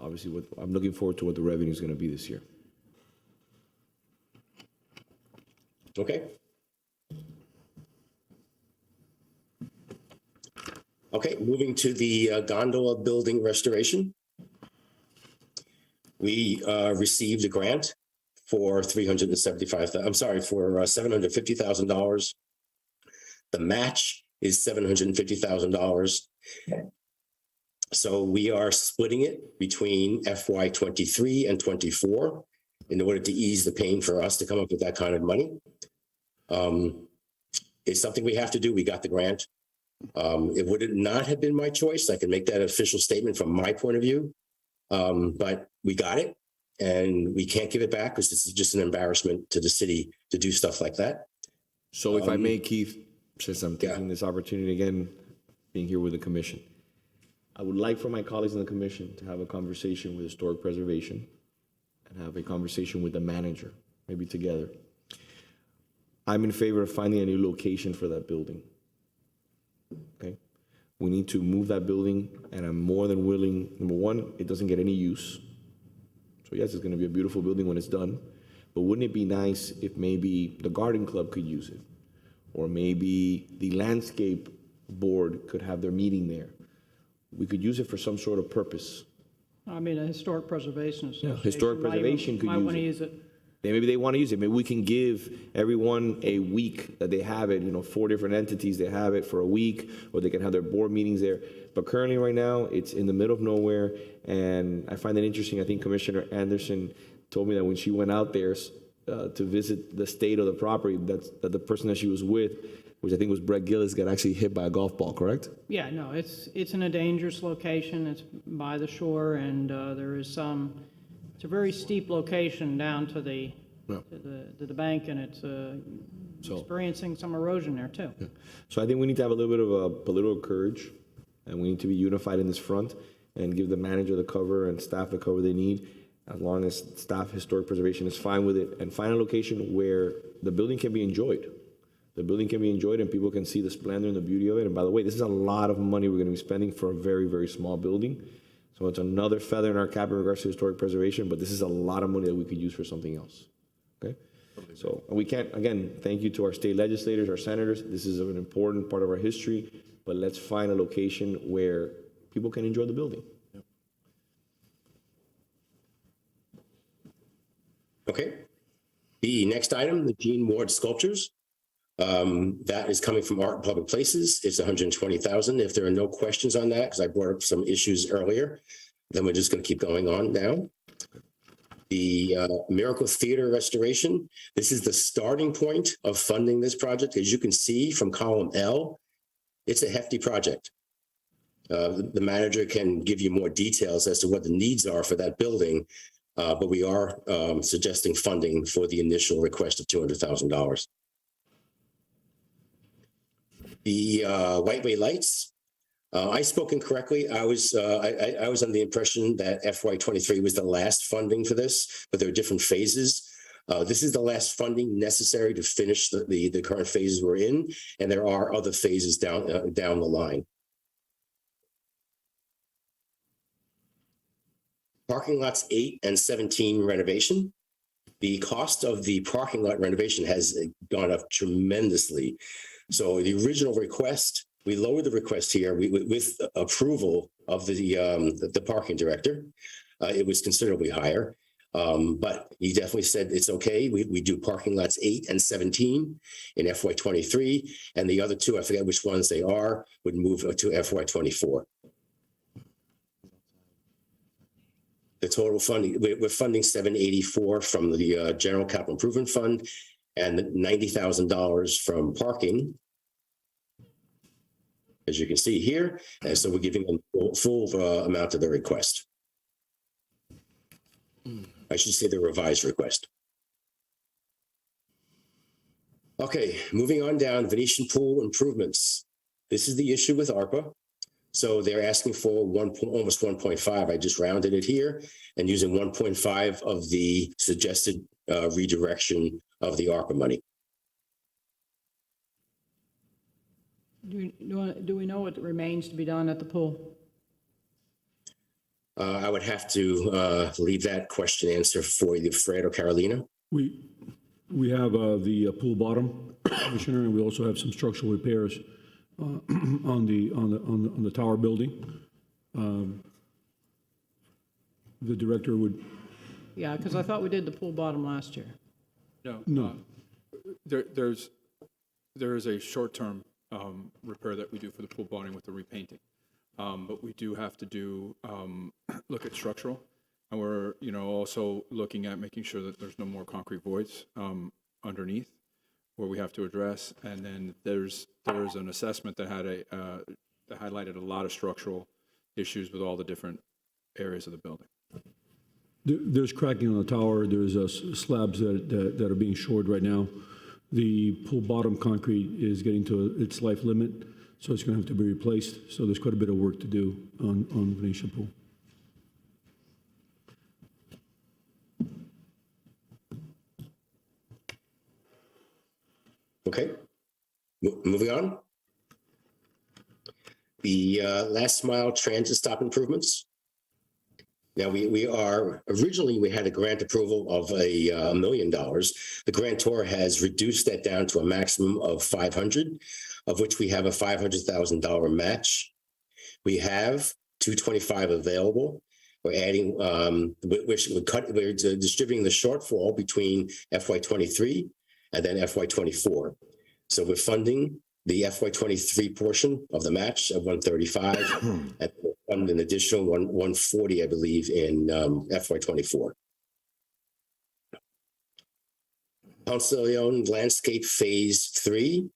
obviously I'm looking forward to what the revenue is going to be this year. Okay. Okay, moving to the gondola building restoration. We received a grant for $750,000. The match is $750,000. So we are splitting it between FY23 and 24 in order to ease the pain for us to come up with that kind of money. It's something we have to do. We got the grant. It would not have been my choice. I can make that official statement from my point of view. But we got it, and we can't give it back because this is just an embarrassment to the city to do stuff like that. So if I may, Keith, since I'm taking this opportunity again, being here with the commission, I would like for my colleagues in the commission to have a conversation with historic preservation and have a conversation with the manager, maybe together. I'm in favor of finding a new location for that building. Okay? We need to move that building, and I'm more than willing. Number one, it doesn't get any use. So yes, it's gonna be a beautiful building when it's done, but wouldn't it be nice if maybe the garden club could use it? Or maybe the landscape board could have their meeting there. We could use it for some sort of purpose. I mean, a historic preservation association. Historic preservation could might use want to it. use it. Maybe they want to use it. Maybe we can give everyone a week that they have it, 4 different entities, they have it for a week, or they can have their board meetings there. But currently right now, it's in the middle of nowhere, and I find it interesting. I think Commissioner Anderson told me that when she went out there to visit the state of the property, that the person that she was with, which I think was Brett Gillis, got actually hit by a golf ball, correct? Yeah, no, it's in a dangerous location. It's by the shore, and there is it's a very steep location down to the bank, and it's experiencing some erosion there too. Yeah. So I think we need to have a little bit of a political courage, and we need to be unified in this front and give the manager the cover and staff the cover they need, as long as staff historic preservation is fine with it, and find a location where the building can be enjoyed. The building can be enjoyed and people can see the splendor and the beauty of it. And by the way, this is a lot of money we're going to be spending for a very, very small building. So it's another feather in our cap in regards to historic preservation, but this is a lot of money that we could use for something else. Okay? So we can't, again, thank you to our state legislators, our senators. This is an important part of our history, but let's find a location where people can enjoy the building. Okay. The next item, the Gene Ward sculptures. That is coming from Art and Public Places. It's $120,000. If there are no questions on that, because I brought up some issues earlier, then we're just going to keep going on now. The Miracle Theater restoration. This is the starting point of funding this project. As you can see from column L, it's a hefty project. The manager can give you more details as to what the needs are for that building, but we are suggesting funding for the initial request of $200,000. The Whiteway lights. I spoke incorrectly. I was under the impression that FY23 was the last funding for this, but there are different phases. This is the last funding necessary to finish the current phases we're in, and there are other phases down the line. Parking lots 8 and 17 renovation. The cost of the parking lot renovation has gone up tremendously. So the original request, we lowered the request here with approval of the parking director. It was considerably higher, but he definitely said it's okay. We do parking lots 8 and 17 in FY23, and the other two, I forget which ones they are, would move to FY24. The total funding, we're funding $784 from the General Capital Improvement Fund, and $90,000 from parking, as you can see here. And so we're giving them full amount of the request. I should say the revised request. Okay, moving on down, Venetian pool improvements. This is the issue with ARPA. So they're asking for almost 1.5. I just rounded it here and using 1.5 of the suggested redirection of the ARPA money. Do we know what remains to be done at the pool? I would have to leave that question answer for either Fred or Carolina. We have the pool bottom, Commissioner, and we also have some structural repairs on the tower building. The director would. Yeah, because I thought we did the pool bottom last year. No. There is a short-term repair that we do for the pool bottom with the repainting, but we do have to do look at structural, and we're also looking at making sure that there's no more concrete voids underneath. where we have to address. And then there was an assessment that had that highlighted a lot of structural issues with all the different areas of the building. There's cracking on the tower. There's slabs that are being shored right now. The pool bottom concrete is getting to its life limit, so it's going to have to be replaced. So there's quite a bit of work to do on Venetian Pool. Okay, moving on. The last mile transit stop improvements. Now, we originally we had a grant approval of $1 million. The grantor has reduced that down to a maximum of 500, of which we have a $500,000 match. We have 225 available. We're adding, we're distributing the shortfall between FY23 and then FY24. So we're funding the FY23 portion of the match of 135 and fund an additional 140, I believe, in FY24. Ponce de Leon Landscape Phase 3.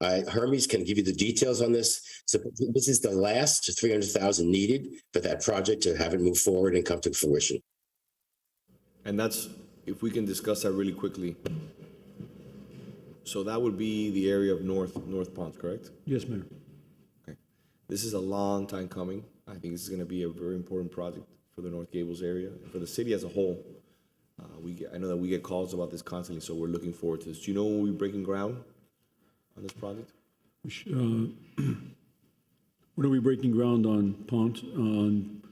Hermes can give you the details on this. So this is the last 300,000 needed for that project to have it move forward and come to fruition. And that's, if we can discuss that really quickly. So that would be the area of North Ponce, correct? Yes, Mayor. Okay. This is a long time coming. I think this is going to be a very important project for the North Gables area, and for the city as a whole. I know that we get calls about this constantly, so we're looking forward to this. Do you know when we're breaking ground on this project? When are we breaking ground on Ponce, on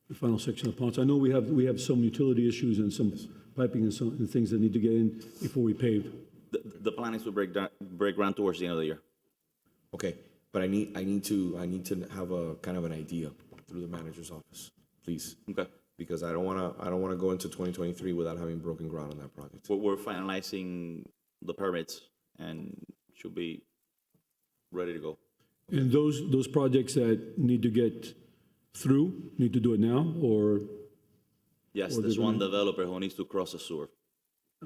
the final section of Ponce? I know we have some utility issues and some piping and things that need to get in before we pave. The plan is to break ground towards the end of the year. Okay, but I need to have a kind of an idea through the manager's office, please. Okay. Because I don't wanna go into 2023 without having broken ground on that project. We're finalizing the permits and should be ready to go. And those projects that need to get through, need to do it now, or? Yes, or there's they're one gonna- developer who needs to cross the sewer.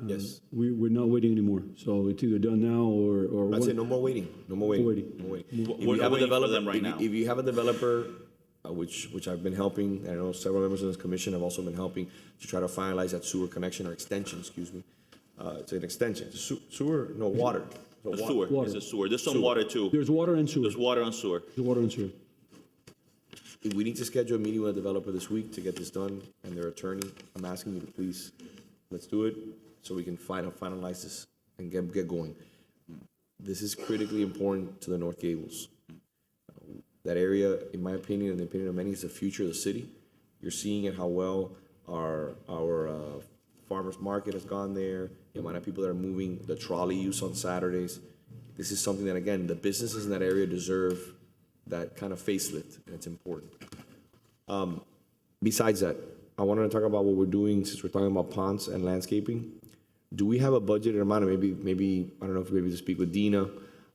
Yes. We're not waiting anymore, so it's either done now or. That's when- it, no more waiting, no more waiting. waiting. No waiting. If We're you not have a waiting for developer, them right now. if you have a developer, which I've been helping, I know several members of this commission have also been helping to try to finalize that sewer connection or extension, excuse me. It's an extension, sewer, no, water. The sewer, Water. it's a sewer. There's some water too. There's water and sewer. There's water and sewer. There's water and sewer. We need to schedule a meeting with a developer this week to get this done, and their attorney. I'm asking you to please, let's do it so we can finalize this and get going. This is critically important to the North Gables. That area, in my opinion, and the opinion of many, is the future of the city. You're seeing it how well our farmers market has gone there, the amount of people that are moving, the trolley use on Saturdays. This is something that, again, the businesses in that area deserve that kind of facelift, and it's important. Besides that, I wanted to talk about what we're doing since we're talking about ponds and landscaping. Do we have a budgeted amount, or maybe I don't know if we're able to speak with Dina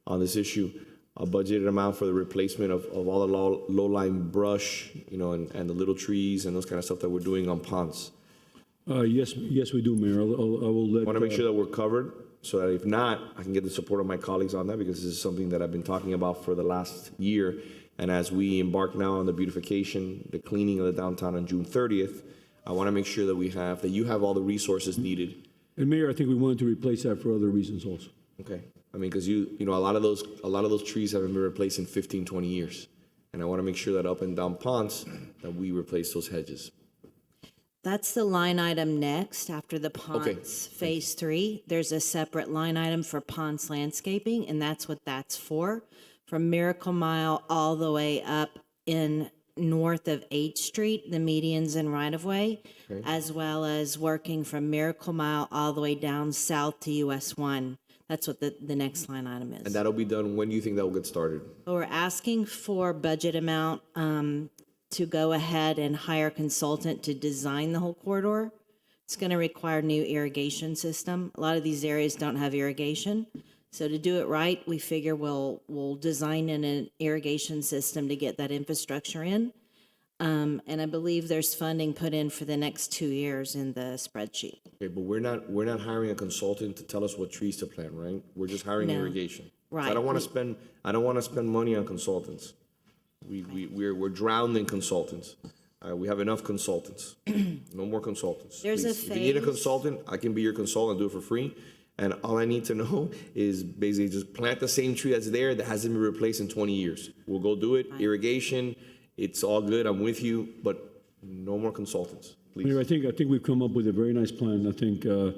on this issue, a budgeted amount for the replacement of all the low-lying brush, and the little trees and those kind of stuff that we're doing on ponds? Yes, we do, Mayor. I will let. I want to make sure that we're covered, so that if not, I can get the support of my colleagues on that, because this is something that I've been talking about for the last year. And as we embark now on the beautification, the cleaning of the downtown on June 30th, I want to make sure that you have all the resources needed. And Mayor, I think we wanted to replace that for other reasons also. Okay. I mean, because a lot of those trees haven't been replaced in 15, 20 years. And I want to make sure that up and down ponds that we replace those hedges. That's the line item next after the ponds phase 3. There's a separate line item for ponds landscaping, and that's what that's for. From Miracle Mile all the way up in north of 8th Street, the medians and right-of-way, as well as working from Miracle Mile all the way down south to US 1. That's what the next line item is. And that'll be done, when do you think that will get started? So we're asking for budget amount to go ahead and hire a consultant to design the whole corridor. It's going to require new irrigation system. A lot of these areas don't have irrigation. So to do it right, we figure we'll design in an irrigation system to get that infrastructure in. And I believe there's funding put in for the next 2 years in the spreadsheet. Okay, but we're not hiring a consultant to tell us what trees to plant, right? We're just hiring No. irrigation. So Right. I don't want to spend money on consultants. We're drowned in consultants. We have enough consultants. No more consultants. There's a Please. If you need a phase- consultant, I can be your consultant, do it for free. And all I need to know is basically just plant the same tree that's there that hasn't been replaced in 20 years. We'll go do it. Irrigation, it's all good. I'm with you, but no more consultants, please. Mayor, I think we've come up with a very nice plan. I think our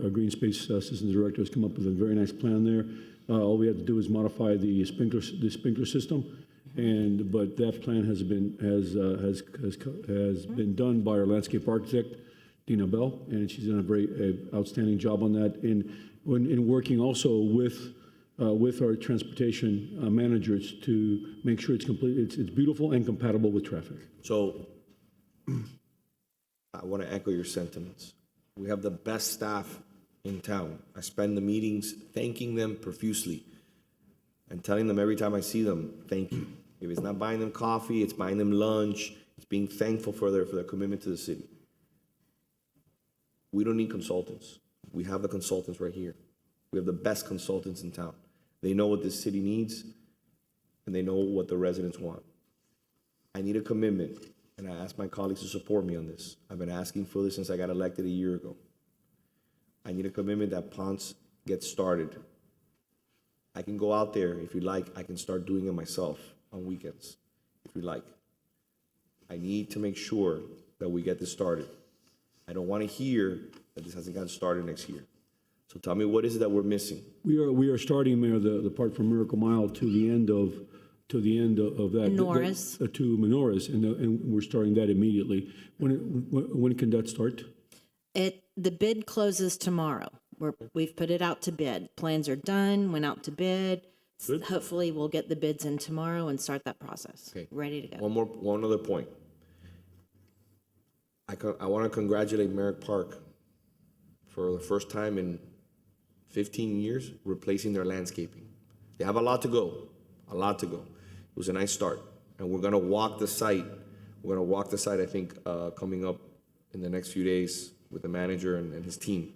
Green Space Systems Director has come up with a very nice plan there. All we have to do is modify the sprinkler system, but that plan has been done by our landscape architect, Dina Bell, and she's done a very outstanding job on that. In working also with our transportation managers to make sure it's complete, it's beautiful and compatible with traffic. So I want to echo your sentiments. We have the best staff in town. I spend the meetings thanking them profusely and telling them every time I see them, thank you. If it's not buying them coffee, it's buying them lunch. It's being thankful for their commitment to the city. We don't need consultants. We have the consultants right here. We have the best consultants in town. They know what this city needs, and they know what the residents want. I need a commitment, and I ask my colleagues to support me on this. I've been asking for this since I got elected a year ago. I need a commitment that Ponce gets started. I can go out there, if you like, I can start doing it myself on weekends, if you like. I need to make sure that we get this started. I don't want to hear that this hasn't gotten started next year. So tell me, what is it that we're missing? We are starting, Mayor, the part from Miracle Mile to the end of that. Menorahs. To Menorahs, and we're starting that immediately. When can that start? The bid closes tomorrow. We've put it out to bid. Plans are done, went out to bid. Good. Hopefully, we'll get the bids in tomorrow and start that process. Okay. Ready to go. One other point. I want to congratulate Merrick Park for the first time in 15 years replacing their landscaping. They have a lot to go, It was a nice start, and we're going to walk the site. I think, coming up in the next few days with the manager and his team.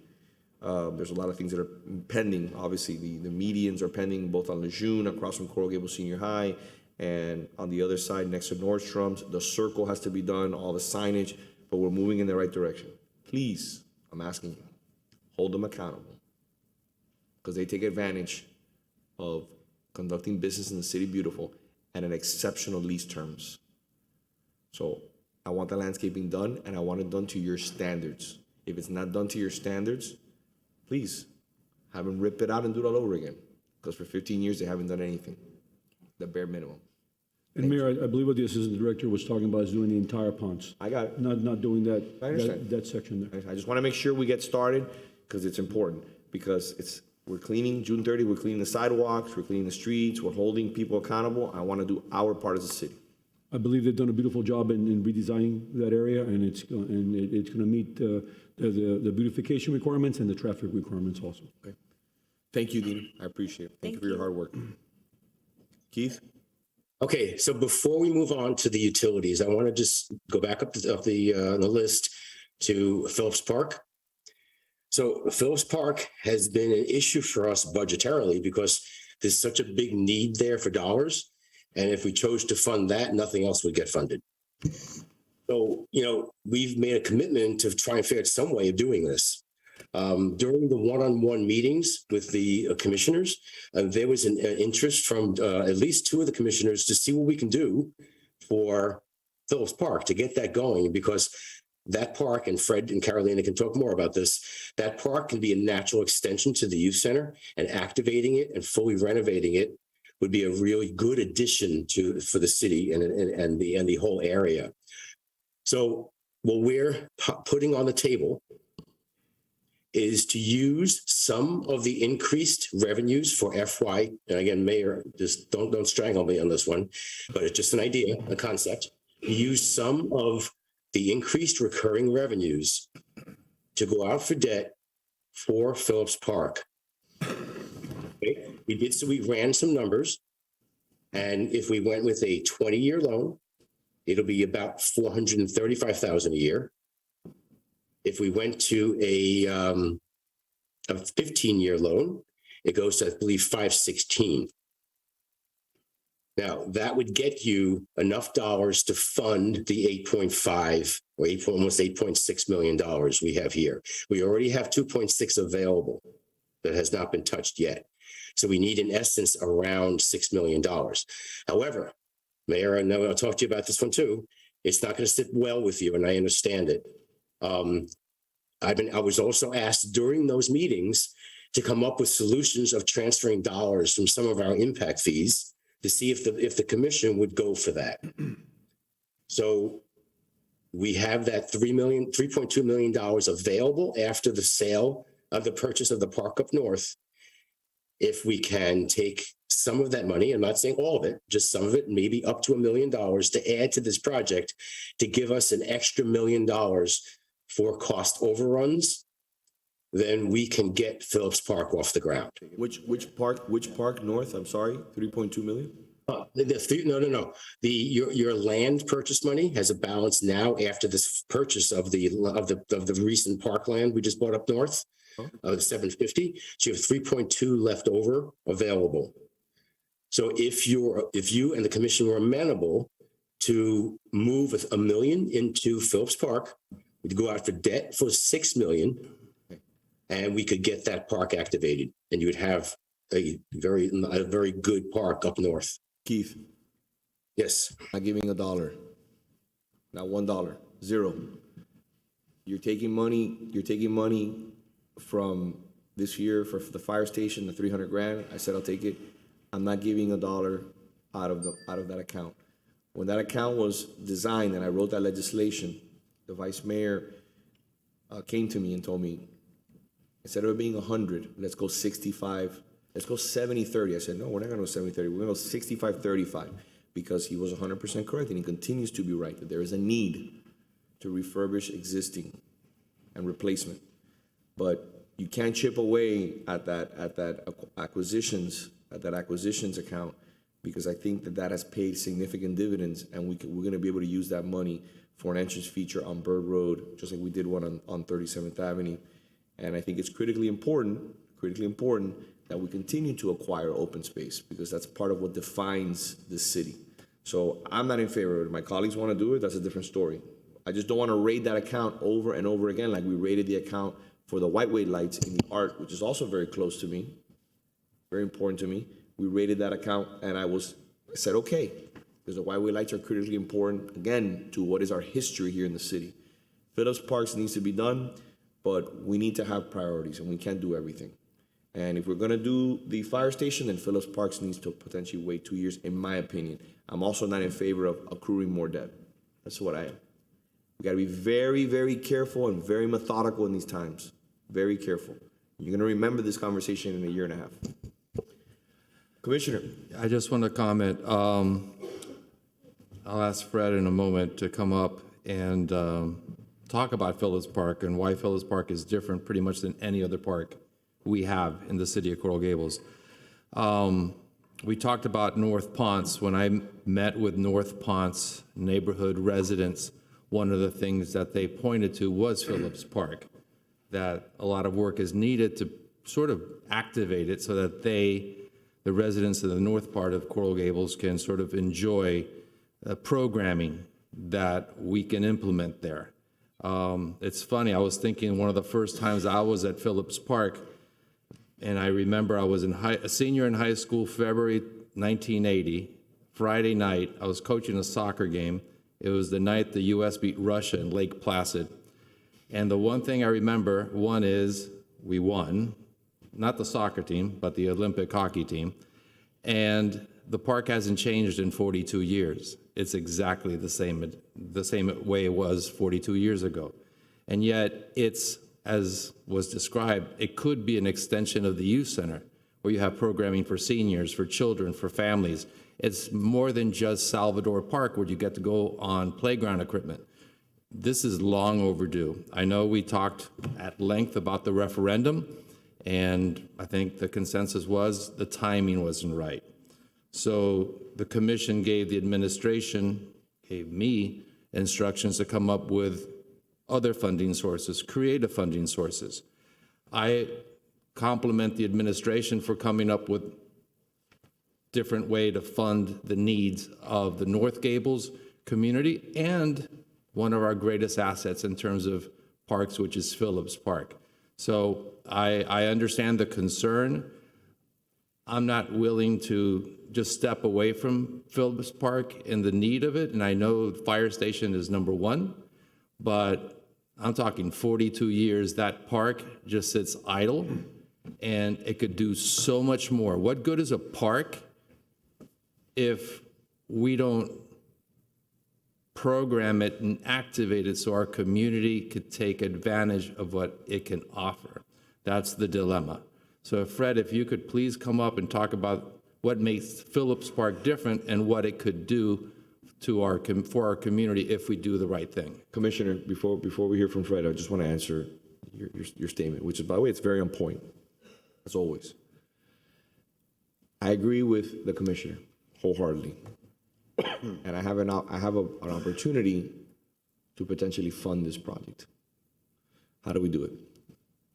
There's a lot of things that are pending. Obviously, the medians are pending both on Lejeune, across from Coral Gables Senior High, and on the other side next to Nordstrom's. The circle has to be done, all the signage, but we're moving in the right direction. Please, I'm asking you, hold them accountable, because they take advantage of conducting business in the city beautiful and at exceptional lease terms. So I want the landscaping done, and I want it done to your standards. If it's not done to your standards, please have them rip it out and do it all over again, because for 15 years they haven't done anything, the bare minimum. And Mayor, I believe what the Assistant Director was talking about is doing the entire ponds. I got it. Not doing that. I understand. That section there. I just want to make sure we get started, because it's important, because we're cleaning, June 30, we're cleaning the sidewalks, we're cleaning the streets, we're holding people accountable. I want to do our part as a city. I believe they've done a beautiful job in redesigning that area, and it's going to meet the beautification requirements and the traffic requirements also. Okay. Thank you, Dean. I appreciate it. Thank you for your hard work. Keith? Okay, so before we move on to the utilities, I want to just go back up the list to Phillips Park. So Phillips Park has been an issue for us budgetarily because there's such a big need there for dollars. And if we chose to fund that, nothing else would get funded. So, we've made a commitment to try and figure out some way of doing this. During the one-on-one meetings with the commissioners, there was an interest from at least two of the commissioners to see what we can do for Phillips Park to get that going, because that park, and Fred and Carolina can talk more about this, that park can be a natural extension to the youth center, and activating it and fully renovating it would be a really good addition for the city and the whole area. So what we're putting on the table is to use some of the increased revenues for FY, and again, Mayor, just don't strangle me on this one, but it's just an idea, a concept. Use some of the increased recurring revenues to go out for debt for Phillips Park. Okay? We ran some numbers, and if we went with a 20-year loan it'll be about $435,000 a year. If we went to a 15-year loan, it goes to, I believe, 516. Now, that would get you enough dollars to fund the 8.5 or almost $8.6 million we have here. We already have 2.6 available that has not been touched yet. So we need, in essence, around $6 million. However, Mayor, I know I'll talk to you about this one too. It's not going to sit well with you, and I understand it. I was also asked during those meetings to come up with solutions of transferring dollars from some of our impact fees to see if the commission would go for that. So we have that $3.2 million available after the sale of the purchase of the park up north. If we can take some of that money, I'm not saying all of it, just some of it, maybe up to $1 million to add to this project to give us an extra $1 million for cost overruns, then we can get Phillips Park off the ground. Which park north? I'm sorry, 3.2 million? No. Your land purchase money has a balance now after this purchase of the recent parkland we just bought up north, the 750. So you have 3.2 left over available. So if you and the commission were amenable to move $1 million into Phillips Park, we'd go out for debt for $6 million, and we could get that park activated, and you would have a very good park up north. Keith. Yes. Not giving $1, not $1, zero. You're taking money from this year for the fire station, the 300 grand. I said I'll take it. I'm not giving $1 out of that account. When that account was designed and I wrote that legislation, the vice mayor came to me and told me, instead of it being 100, let's go 65. Let's go 70-30. I said, no, we're not going to go 70-30. We're going to go 65-35, because he was 100% correct, and he continues to be right, that there is a need to refurbish existing and replacement. But you can't chip away at that acquisitions account, because I think that has paid significant dividends, and we're going to be able to use that money for an entrance feature on Bird Road, just like we did one on 37th Avenue. And I think it's critically important that we continue to acquire open space, because that's part of what defines this city. So I'm not in favor of it. My colleagues want to do it, that's a different story. I just don't want to raid that account over and over again, like we raided the account for the white lights in the art, which is also very close to me, very important to me. We raided that account, and I said, okay, because the white lights are critically important, again, to what is our history here in the city. Phillips Parks needs to be done, but we need to have priorities, and we can't do everything. And if we're going to do the fire station, then Phillips Parks needs to potentially wait 2 years, in my opinion. I'm also not in favor of accruing more debt. That's what I am. We got to be very, very careful and very methodical in these times. Very careful. You're going to remember this conversation in a year and a half. Commissioner. I just want to comment. I'll ask Fred in a moment to come up and talk about Phillips Park and why Phillips Park is different pretty much than any other park we have in the city of Coral Gables. We talked about North Ponce. When I met with North Ponce neighborhood residents, one of the things that they pointed to was Phillips Park, that a lot of work is needed to sort of activate it so that the residents of the north part of Coral Gables can sort of enjoy programming that we can implement there. It's funny, I was thinking one of the first times I was at Phillips Park, and I remember I was a senior in high school, February 1980, Friday night. I was coaching a soccer game. It was the night the U.S. beat Russia in Lake Placid. And the one thing I remember, one is we won, not the soccer team, but the Olympic hockey team. And the park hasn't changed in 42 years. It's exactly the same way it was 42 years ago. And yet it's, as was described, it could be an extension of the youth center, where you have programming for seniors, for children, for families. It's more than just Salvador Park, where you get to go on playground equipment. This is long overdue. I know we talked at length about the referendum, and I think the consensus was the timing wasn't right. So the commission gave the administration gave me instructions to come up with other funding sources, creative funding sources. I compliment the administration for coming up with different way to fund the needs of the North Gables community and one of our greatest assets in terms of parks, which is Phillips Park. So I understand the concern. I'm not willing to just step away from Phillips Park and the need of it. And I know the fire station is number one, but I'm talking 42 years, that park just sits idle and it could do so much more. What good is a park if we don't program it and activate it so our community could take advantage of what it can offer? That's the dilemma. So Fred, if you could please come up and talk about what makes Phillips Park different and what it could do to for our community if we do the right thing. Commissioner, before we hear from Fred, I just want to answer your statement, which is, by the way, it's very on point, as always. I agree with the commissioner wholeheartedly. And I have an opportunity to potentially fund this project. How do we do it?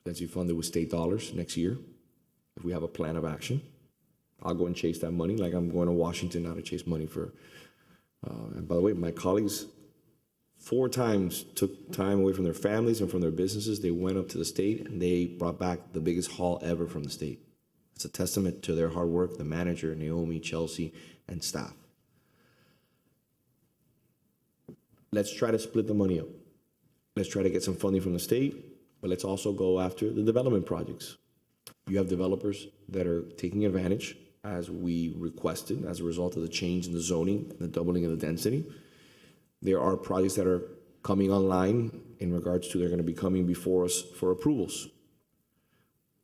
Potentially fund it with state dollars next year, if we have a plan of action. I'll go and chase that money like I'm going to Washington now to chase money for, and by the way, my colleagues 4 times took time away from their families and from their businesses. They went up to the state and they brought back the biggest haul ever from the state. It's a testament to their hard work, the manager, Naomi, Chelsea, and staff. Let's try to split the money up. Let's try to get some funding from the state, but let's also go after the development projects. You have developers that are taking advantage, as we requested, as a result of the change in the zoning, the doubling of the density. There are projects that are coming online in regards to they're going to be coming before us for approvals.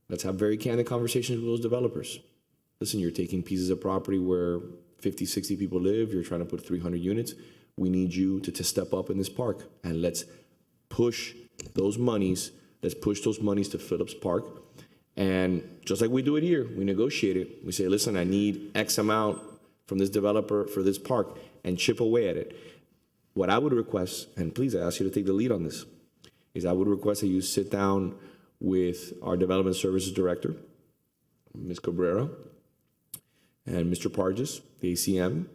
Let's have very candid conversations with those developers. Listen, you're taking pieces of property where 50, 60 people live, you're trying to put 300 units. We need you to step up in this park, and let's push those monies. Let's push those monies to Phillips Park. And just like we do it here, we negotiate it. We say, listen, I need X amount from this developer for this park, and chip away at it. What I would request, and please I ask you to take the lead on this, is I would request that you sit down with our Development Services Director, Ms. Cabrera, and Mr. Parges, the ACM,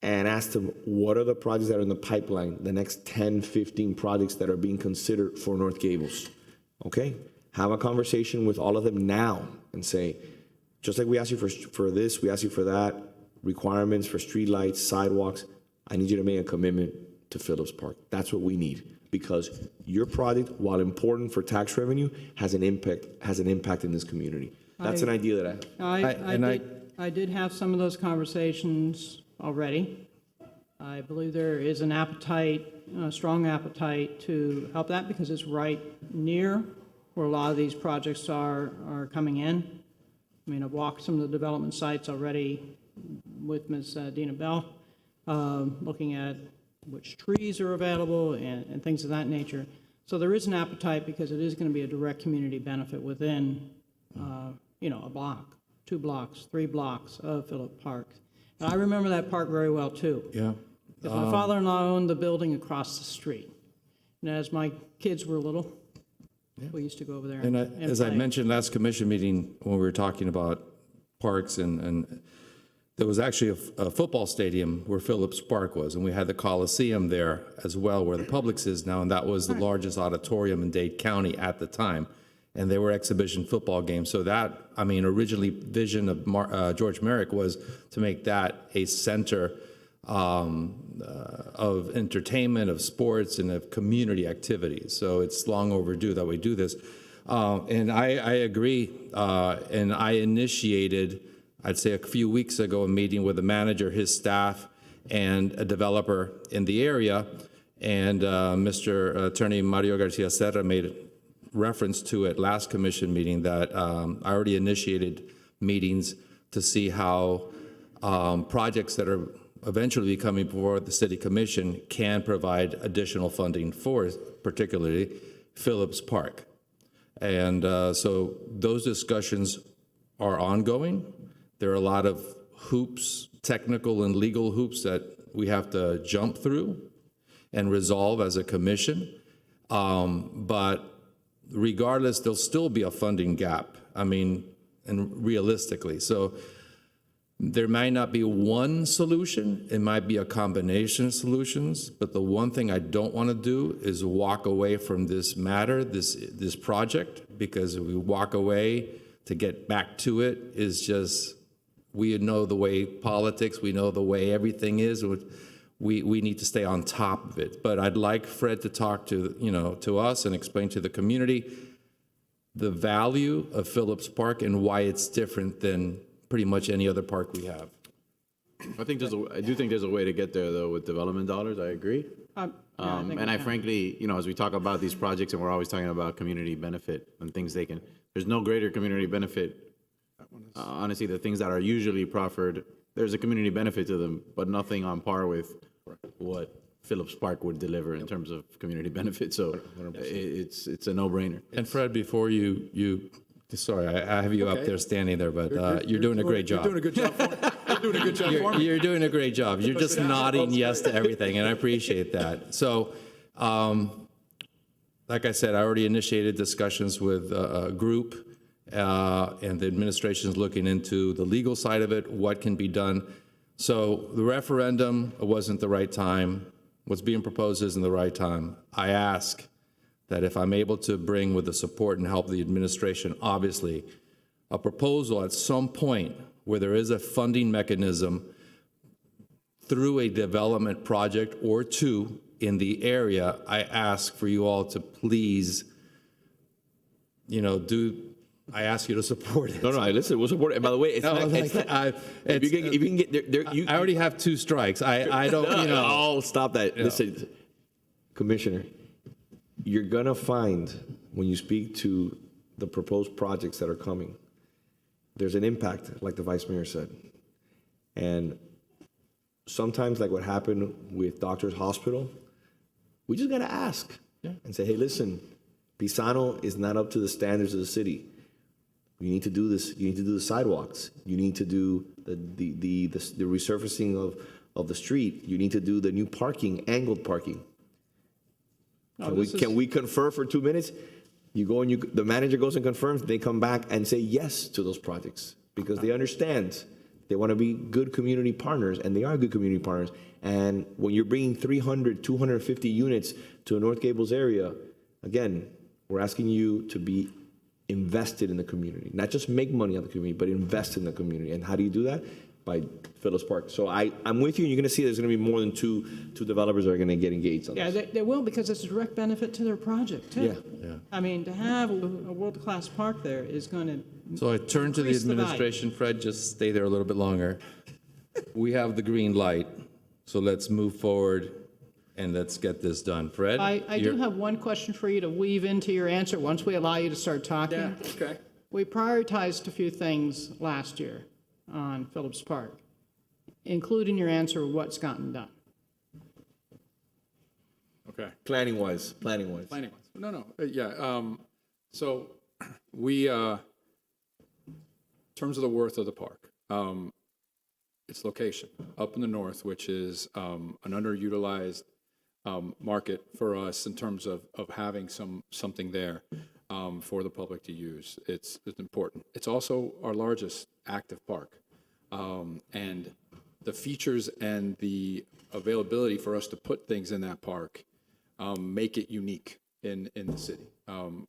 and ask them what are the projects that are in the pipeline, the next 10, 15 projects that are being considered for North Gables, okay? Have a conversation with all of them now and say, just like we asked you for this, we asked you for that, requirements for streetlights, sidewalks, I need you to make a commitment to Phillips Park. That's what we need, because your project, while important for tax revenue, has an impact in this community. That's an idea that I did have some of those conversations already. I believe there is an appetite, a strong appetite to help that because it's right near where a lot of these projects are coming in. I mean, I've walked some of the development sites already with Ms. Dina Bell, looking at which trees are available and things of that nature. So there is an appetite because it is going to be a direct community benefit within, a block, 2 blocks, 3 blocks of Phillips Park. And I remember that park very well, too. Yeah. My father-in-law owned the building across the street. And as my kids were little, we used to go over there and as play. I mentioned last commission meeting when we were talking about parks, and there was actually a football stadium where Phillips Park was, and we had the Coliseum there as well, where the Publix is now, and that was the largest auditorium in Dade County at the time. And they were exhibition football games. So that, originally vision of George Merrick was to make that a center of entertainment, of sports, and of community activities. So it's long overdue that we do this. And I agree. And I initiated, I'd say a few weeks ago, a meeting with the manager, his staff, and a developer in the area. And Mr. Attorney Mario Garcia Serra made reference to it last commission meeting that I already initiated meetings to see how projects that are eventually coming before the city commission can provide additional funding for particularly Phillips Park. And so those discussions are ongoing. There are a lot of hoops, technical and legal hoops that we have to jump through and resolve as a commission. But regardless, there'll still be a funding gap. I mean, and realistically. So there might not be one solution. It might be a combination of solutions. But the one thing I don't want to do is walk away from this matter, this project, because if we walk away to get back to it is just, we know the way politics, we know the way everything is. We need to stay on top of it. But I'd like Fred to talk to us and explain to the community the value of Phillips Park and why it's different than pretty much any other park we have. I do think there's a way to get there, though, with development dollars. I agree. Frankly, as we talk about these projects, and we're always talking about community benefit and things there's no greater community benefit. Honestly, the things that are usually proffered, there's a community benefit to them, but nothing on par with what Phillips Park would deliver in terms of community benefit. So it's a no-brainer. And Fred, before sorry, I have you up there standing there, but you're doing a great job. You're doing a good job for me. You're doing a good job for me. You're doing a great job. You're just nodding yes to everything, and I appreciate that. So, like I said, I already initiated discussions with a group, and the administration is looking into the legal side of it, what can be done. So the referendum wasn't the right time. What's being proposed isn't the right time. I ask that if I'm able to bring with the support and help of the administration, obviously, a proposal at some point where there is a funding mechanism through a development project or two in the area, I ask for you all to please, I ask you to support it. No, listen, we'll support it. And by the way, if you can get there, I already have 2 strikes. I don't, Oh, stop that. Listen, Commissioner, you're going to find when you speak to the proposed projects that are coming, there's an impact, like the Vice Mayor said. And sometimes, like what happened with Doctors Hospital, we just got to ask and say, hey, listen, Pisano is not up to the standards of the city. You need to do this. You need to do the sidewalks. You need to do the resurfacing of the street. You need to do the new parking, angled parking. Can we confer for 2 minutes? You go and the manager goes and confirms. They come back and say yes to those projects because they understand they want to be good community partners, and they are good community partners. And when you're bringing 300, 250 units to a North Gables area, again, we're asking you to be invested in the community, not just make money on the community, but invest in the community. And how do you do that? By Phillips Park. So I'm with you, and you're going to see there's going to be more than two developers that are going to get engaged on this. Yeah, they will, because it's a direct benefit to their project, too. Yeah. I mean, to have a world-class park there is going to So I turn to the administration. Fred, just stay there a little bit longer. We have the green light, so let's move forward and let's get this done. Fred? I do have one question for you to weave into your answer once we allow you to start talking. Yeah, okay. We prioritized a few things last year on Phillips Park, including your answer of what's gotten done. Okay. Planning wise. No. So we, in terms of the worth of the park, its location up in the north, which is an underutilized market for us in terms of having something there for the public to use. It's important. It's also our largest active park. And the features and the availability for us to put things in that park make it unique in the city,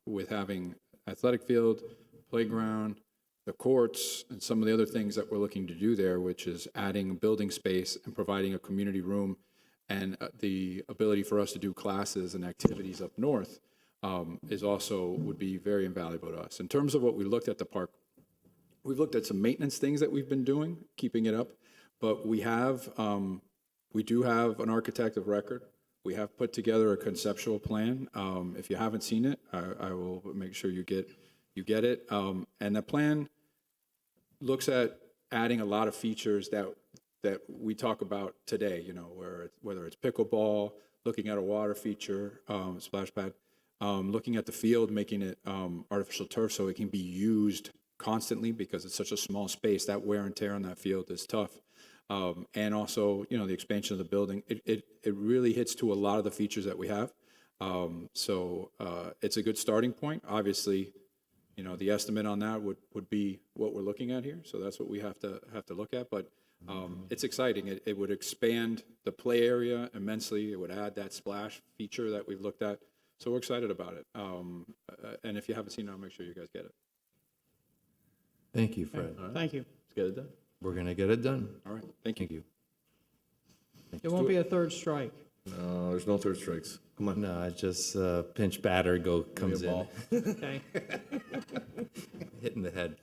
with having athletic field, playground, the courts, and some of the other things that we're looking to do there, which is adding building space and providing a community room and the ability for us to do classes and activities up north would be very invaluable to us. In terms of what we looked at the park, we've looked at some maintenance things that we've been doing, keeping it up, but we do have an architect of record. We have put together a conceptual plan. If you haven't seen it, I will make sure you get it. And the plan looks at adding a lot of features that we talk about today, whether it's pickleball, looking at a water feature, splash pad, looking at the field, making it artificial turf so it can be used constantly because it's such a small space. That wear and tear on that field is tough. And also, you know, the expansion of the building, it really hits to a lot of the features that we have. So it's a good starting point. Obviously, you know, the estimate on that would be what we're looking at here. So that's what we have to look at. But it's exciting. It would expand the play area immensely. It would add that splash feature that we've looked at. So we're excited about it. And if you haven't seen it, I'll make sure you guys get it. Thank you, Fred. Thank you. Let's get it done. We're going to get it done. All right. Thank you. There won't be a third strike. No, there's no third strikes. Come on. No, it's just pinch batter comes in. Okay. Hitting the head.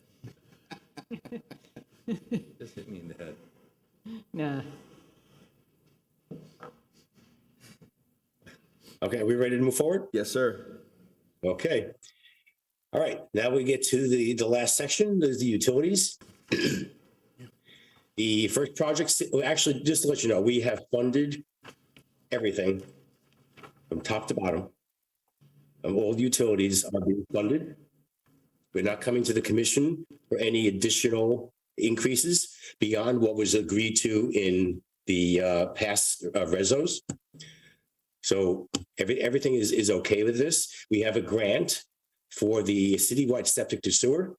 Just hit me in the head. Nah. Okay, are we ready to move forward? Yes, sir. Okay. All right, now we get to the last section, the utilities. The first project, well, actually, just to let you know, we have funded everything from top to bottom. All the utilities are being funded. We're not coming to the commission for any additional increases beyond what was agreed to in the past resos. So everything is okay with this. We have a grant for the citywide septic to sewer.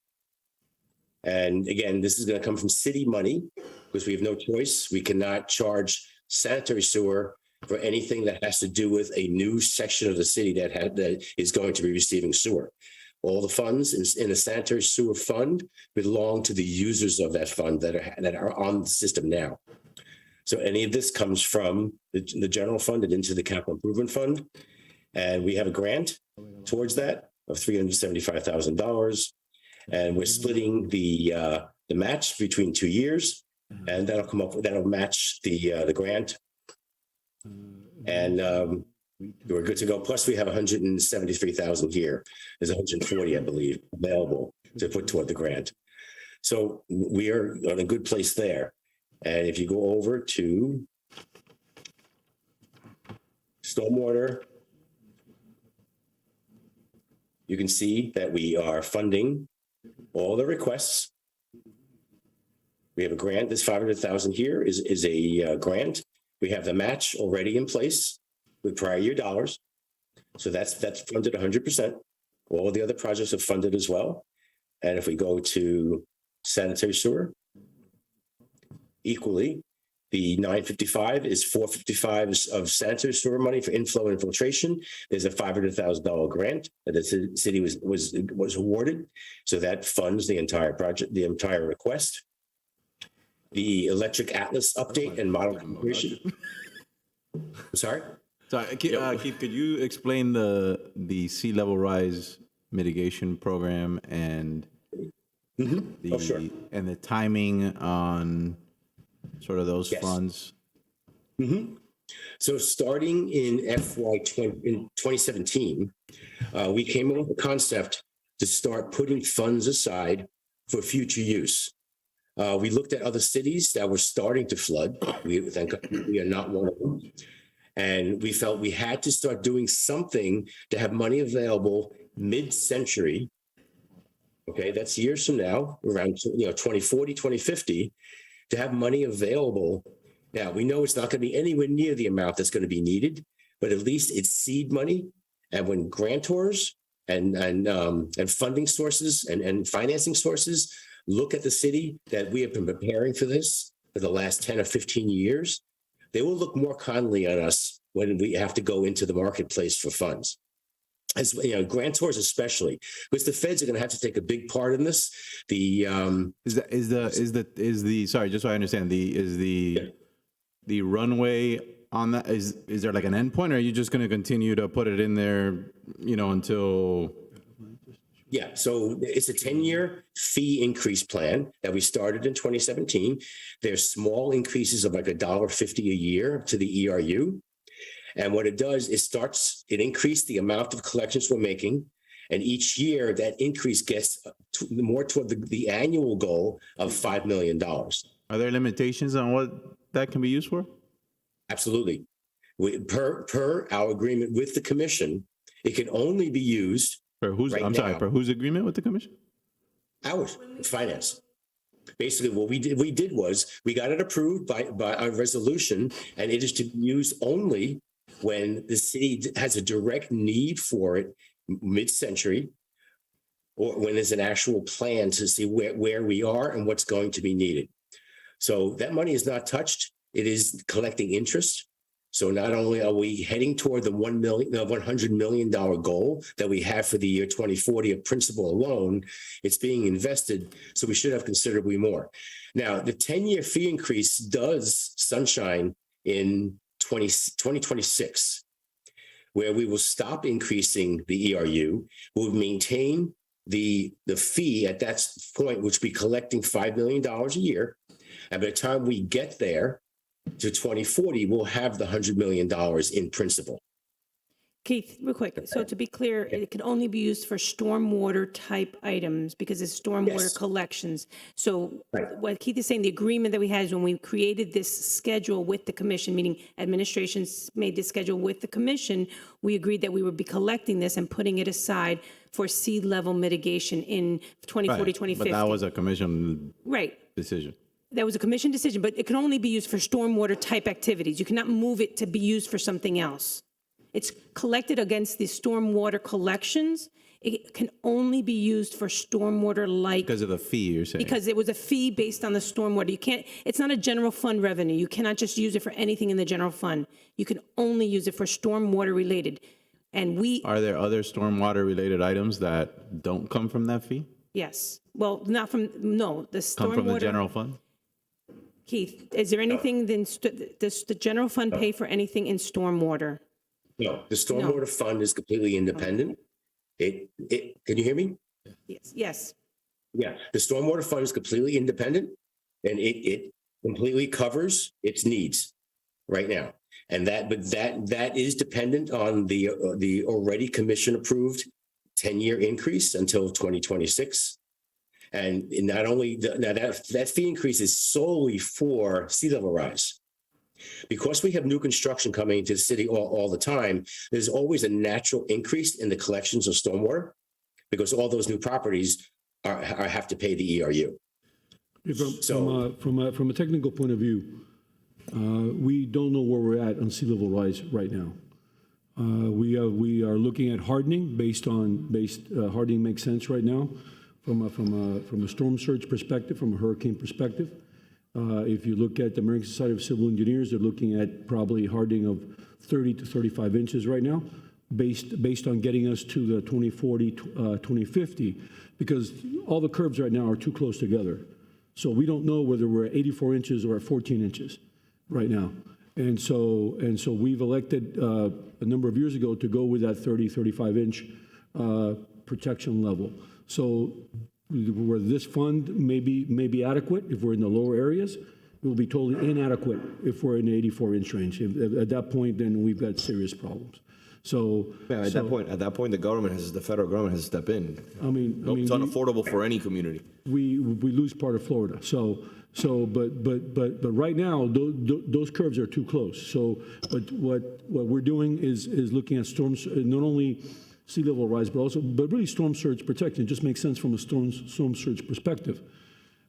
And again, this is going to come from city money because we have no choice. We cannot charge sanitary sewer for anything that has to do with a new section of the city that is going to be receiving sewer. All the funds in the sanitary sewer fund belong to the users of that fund that are on the system now. So any of this comes from the general fund and into the capital improvement fund. And we have a grant towards that of $375,000. And we're splitting the match between 2 years, and that'll match the grant. And we're good to go. Plus, we have 173,000 here. There's 140, I believe, available to put toward the grant. So we are in a good place there. And if you go over to stormwater, you can see that we are funding all the requests. We have a grant. This 500,000 here is a grant. We have the match already in place with prior year dollars. So that's funded 100%. All the other projects are funded as well. And if we go to sanitary sewer, equally, the 955 is 455 of sanitary sewer money for inflow and infiltration. There's a $500,000 grant that the city was awarded. So that funds the entire project, the entire request. The electric atlas update and model configuration. I'm sorry? Sorry, Keith, could you explain the sea level rise mitigation program and sure. And the timing on sort of those funds? So starting in in 2017, we came up with a concept to start putting funds aside for future use. We looked at other cities that were starting to flood. We are not one of them. And we felt we had to start doing something to have money available mid-century. Okay, that's years from now, around 2040, 2050, to have money available. Now, we know it's not going to be anywhere near the amount that's going to be needed, but at least it's seed money. And when grantors and funding sources and financing sources look at the city that we have been preparing for this for the last 10 or 15 years, they will look more kindly on us when we have to go into the marketplace for funds. As you know, grantors especially, because the feds are going to have to take a big part in this. Sorry, just so I understand, the runway on that, is there like an endpoint, or are you just going to continue to put it in there, until? Yeah, so it's a 10-year fee increase plan that we started in 2017. There's small increases of like $1.50 a year to the ERU. And what it does, it increased the amount of collections we're making. And each year that increase gets more toward the annual goal of $5 million. Are there limitations on what that can be used for? Absolutely. Per our agreement with the commission, it can only be used for whose agreement with the commission? Ours, finance. Basically, what we did was we got it approved by a resolution, and it is to be used only when the city has a direct need for it mid-century, or when there's an actual plan to see where we are and what's going to be needed. So that money is not touched. It is collecting interest. So not only are we heading toward the $100 million goal that we have for the year 2040 of principal alone, it's being invested. So we should have considerably more. Now, the 10-year fee increase does sunshine in 2026, where we will stop increasing the ERU. We'll maintain the fee at that point, which will be collecting $5 million a year. And by the time we get there, to 2040, we'll have the $100 million in principle. Keith, real quick. So to be clear, it can only be used for stormwater type items because it's stormwater collections. So what Keith is saying, the agreement that we had is when we created this schedule with the commission, meaning administrations made this schedule with the commission, we agreed that we would be collecting this and putting it aside for sea level mitigation in 2040, 2050. But that was a commission decision. That was a commission decision, but it can only be used for stormwater type activities. You cannot move it to be used for something else. It's collected against the stormwater collections. It can only be used for stormwater like. Because of the fee, you're saying? Because it was a fee based on the stormwater. You can't, it's not a general fund revenue. You cannot just use it for anything in the general fund. You can only use it for stormwater related. And Are there other stormwater related items that don't come from that fee? Yes. Well, not from, no, the stormwater. Come from the general fund? Keith, is there anything, does the general fund pay for anything in stormwater? No, the stormwater fund is completely independent. Can you hear me? Yes. Yes. Yeah, the stormwater fund is completely independent, and it completely covers its needs right now. And that is dependent on the already commission approved 10-year increase until 2026. And not only that fee increase is solely for sea level rise. Because we have new construction coming into the city all the time, there's always a natural increase in the collections of stormwater because all those new properties have to pay the ERU. From a technical point of view, we don't know where we're at on sea level rise right now. We are looking at hardening hardening makes sense right now from a storm surge perspective, from a hurricane perspective. If you look at the American Society of Civil Engineers, they're looking at probably hardening of 30 to 35 inches right now, based on getting us to the 2040, 2050, because all the curves right now are too close together. So we don't know whether we're at 84 inches or at 14 inches right now. And so we've elected a number of years ago to go with that 30, 35 inch protection level. So where this fund may be adequate if we're in the lower areas, it will be totally inadequate if we're in the 84 inch range. At that point, then we've got serious problems. So at that point, the federal government has to step in. It's unaffordable for any community. We lose part of Florida. But right now those curves are too close. So, but what we're doing is looking at storms, not only sea level rise, but really storm surge protection. It just makes sense from a storm surge perspective.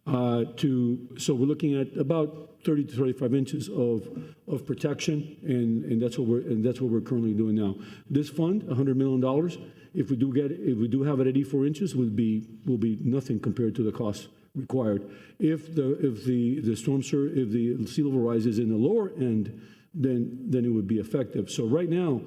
So we're looking at about 30 to 35 inches of protection, and that's what we're currently doing now. This fund, $100 million, if we do have it at 84 inches, will be nothing compared to the cost required. If the storm surge, if the sea level rise is in the lower end, then it would be effective. So right now,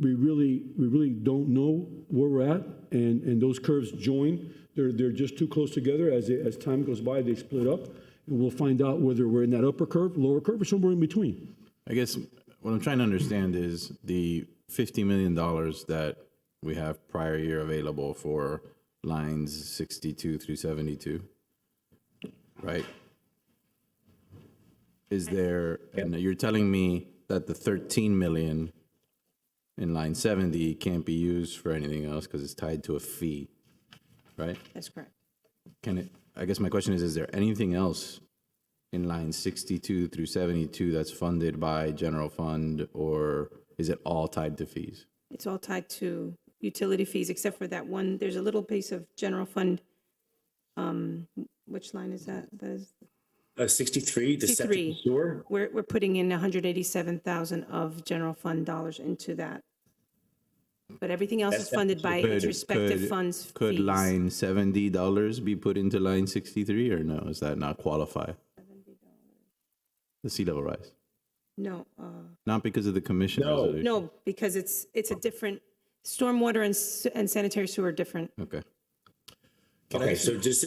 we really don't know where we're at, and those curves join. They're just too close together. As time goes by, they split up, and we'll find out whether we're in that upper curve, lower curve, or somewhere in between. I guess what I'm trying to understand is the $50 million that we have prior year available for lines 62 through 72, right? Is there, and you're telling me that the 13 million in line 70 can't be used for anything else because it's tied to a fee, right? That's correct. I guess my question is there anything else in line 62 through 72 that's funded by general fund, or is it all tied to fees? It's all tied to utility fees, except for that one. There's a little piece of general fund which line is that? That is 63, the septic 63. sewer. We're putting in 187,000 of general fund dollars into that. But everything else is funded by its respective funds Could fees. line $70 be put into line 63 or no? Does that not qualify? The sea level rise? No, Not because of the commission resolution? no, because it's a different, stormwater and sanitary sewer are different. Okay. Okay, so just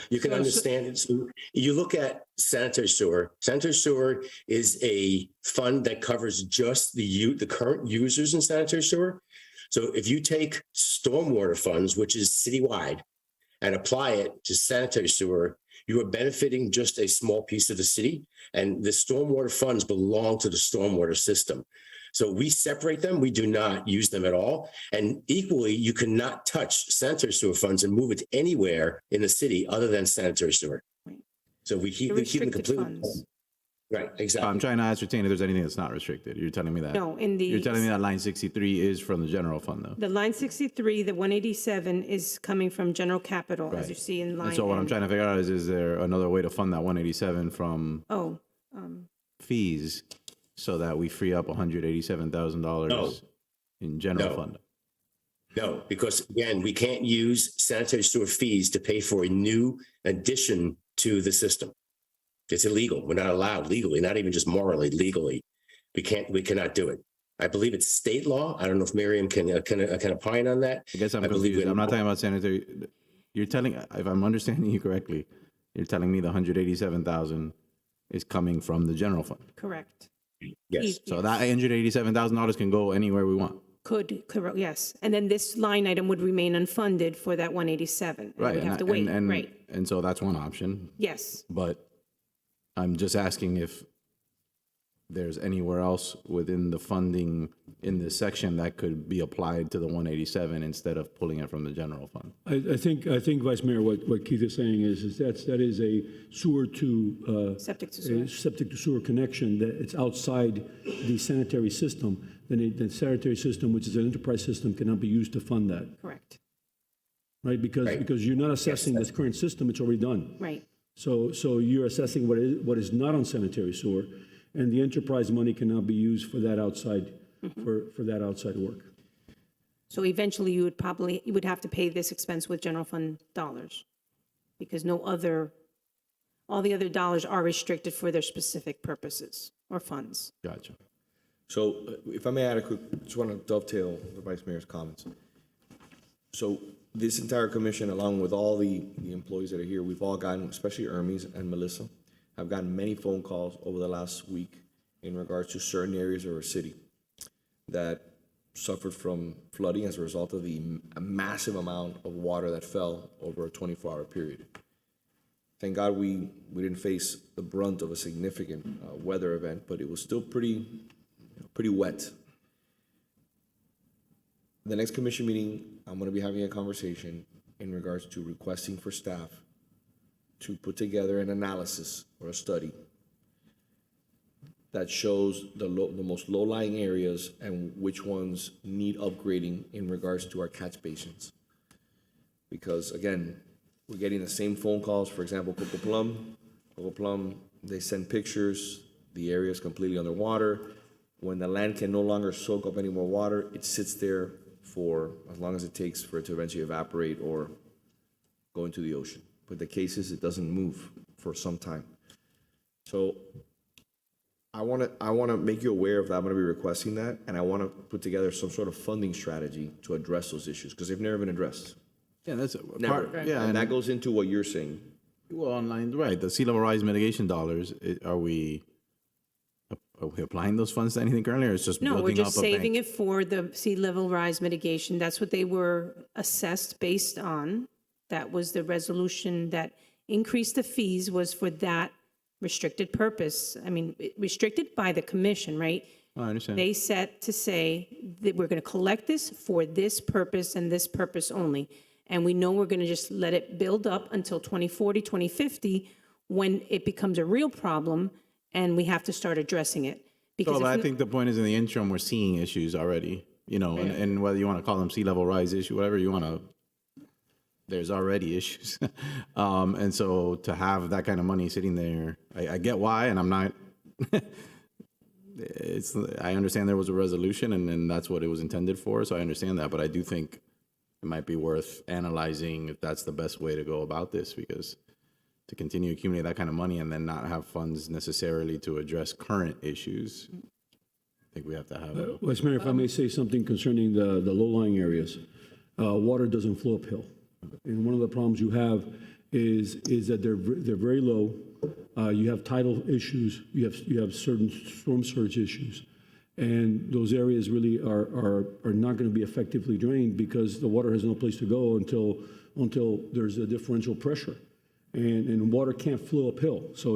you can understand it. So you look at sanitary sewer. Sanitary sewer is a fund that covers just the current users in sanitary sewer. So if you take stormwater funds, which is citywide, and apply it to sanitary sewer, you are benefiting just a small piece of the city, and the stormwater funds belong to the stormwater system. So we separate them. We do not use them at all. And equally, you cannot touch sanitary sewer funds and move it anywhere in the city other than sanitary sewer. So we keep them completely. Funds. Right, exactly. I'm trying to ascertain if there's anything that's not restricted. You're telling me that? No, You're telling me that line 63 is from the general fund, though? The line 63, the 187 is coming from general capital, as you see in line. And so what I'm trying to figure out is there another way to fund that 187 from fees so that we free up $187,000 in general fund? No, because again, we can't use sanitary sewer fees to pay for a new addition to the system. It's illegal. We're not allowed legally, not even just morally, legally. We cannot do it. I believe it's state law. I don't know if Miriam can opine on that. I guess I'm confused. I'm not talking about sanitary. You're telling, if I'm understanding you correctly, you're telling me the 187,000 is coming from the general fund. Correct. Yes. So that $187,000 can go anywhere we want. Correct, yes. And then this line item would remain unfunded for that 187. Right. We have to wait, right. And so that's one option. Yes. But I'm just asking if there's anywhere else within the funding in this section that could be applied to the 187 instead of pulling it from the general fund. I think, Vice Mayor, what Keith is saying is that is a sewer to septic to sewer. Septic to sewer connection, that it's outside the sanitary system. Then the sanitary system, which is an enterprise system, cannot be used to fund that. Correct. Right, because you're not assessing this current system; it's already done. Right. So you're assessing what is not on sanitary sewer, and the enterprise money cannot be used for that outside for that outside work. So eventually you would have to pay this expense with general fund dollars, because all the other dollars are restricted for their specific purposes or funds. Gotcha. So if I may add just want to dovetail the Vice Mayor's comments. So this entire commission, along with all the employees that are here, we've all gotten, especially Hermes and Melissa, have gotten many phone calls over the last week in regards to certain areas of our city that suffered from flooding as a result of the massive amount of water that fell over a 24-hour period. Thank God we didn't face the brunt of a significant weather event, but it was still pretty wet. The next commission meeting, I'm going to be having a conversation in regards to requesting for staff to put together an analysis or a study that shows the most low-lying areas and which ones need upgrading in regards to our catch basins. Because again, we're getting the same phone calls. For example, Coco Plum, they send pictures, the area is completely underwater. When the land can no longer soak up any more water, it sits there for as long as it takes for it to eventually evaporate or go into the ocean. But the case is, it doesn't move for some time. So I want to make you aware of that. I'm going to be requesting that, and I want to put together some sort of funding strategy to address those issues because they've never been addressed. Yeah, that's Never. Yeah, and that goes into what you're saying. Well, online, right? The sea level rise mitigation dollars. Are we applying those funds to anything currently, or it's just No, we're building up just a saving bank? it for the sea level rise mitigation. That's what they were assessed based on. That was the resolution that increased the fees was for that restricted purpose. I mean, restricted by the commission, right? I understand. They set to say that we're going to collect this for this purpose and this purpose only. And we know we're going to just let it build up until 2040, 2050, when it becomes a real problem and we have to start addressing it. But I think the point is in the interim, we're seeing issues already, and whether you want to call them sea level rise issue, whatever you want to there's already issues. And so to have that kind of money sitting there, I get why, and I'm not, I understand there was a resolution and that's what it was intended for, so I understand that, but I do think it might be worth analyzing if that's the best way to go about this, because to continue accumulate that kind of money and then not have funds necessarily to address current issues, I think we have to have. Vice Mayor, if I may say something concerning the low-lying areas. Water doesn't flow uphill. And one of the problems you have is that they're very low. You have tidal issues. You have certain storm surge issues. And those areas really are not going to be effectively drained because the water has no place to go until there's a differential pressure. And water can't flow uphill. So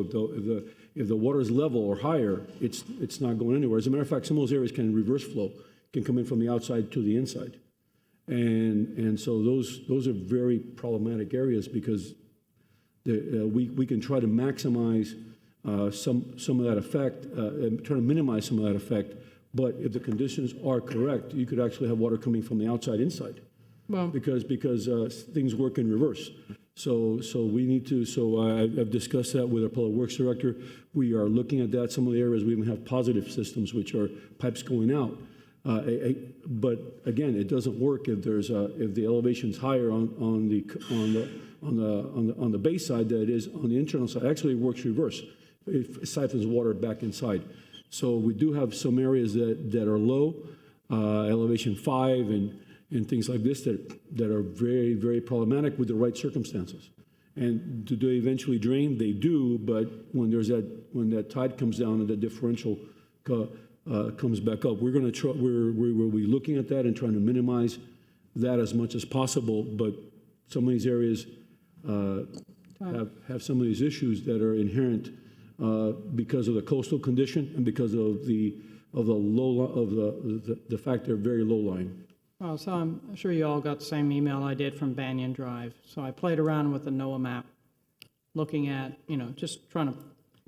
if the water is level or higher, it's not going anywhere. As a matter of fact, some of those areas can reverse flow, can come in from the outside to the inside. And so those are very problematic areas because we can try to maximize some of that effect, and try to minimize some of that effect. But if the conditions are correct, you could actually have water coming from the outside inside. Well, because things work in reverse. So we need to. So I've discussed that with our public works director. We are looking at that. Some of the areas we even have positive systems, which are pipes going out. But again, it doesn't work if the elevation's higher on the base side than it is on the internal side. Actually, it works reverse. It siphons water back inside. So we do have some areas that are low, elevation 5 and things like this that are very, very problematic with the right circumstances. And do they eventually drain? They do, but when that tide comes down and the differential comes back up, we're going to try. We'll be looking at that and trying to minimize that as much as possible. But some of these areas have some of these issues that are inherent because of the coastal condition and because of the fact they're very low lying. Well, so I'm sure you all got the same email I did from Banyan Drive. So I played around with the NOAA map, looking at, just trying to,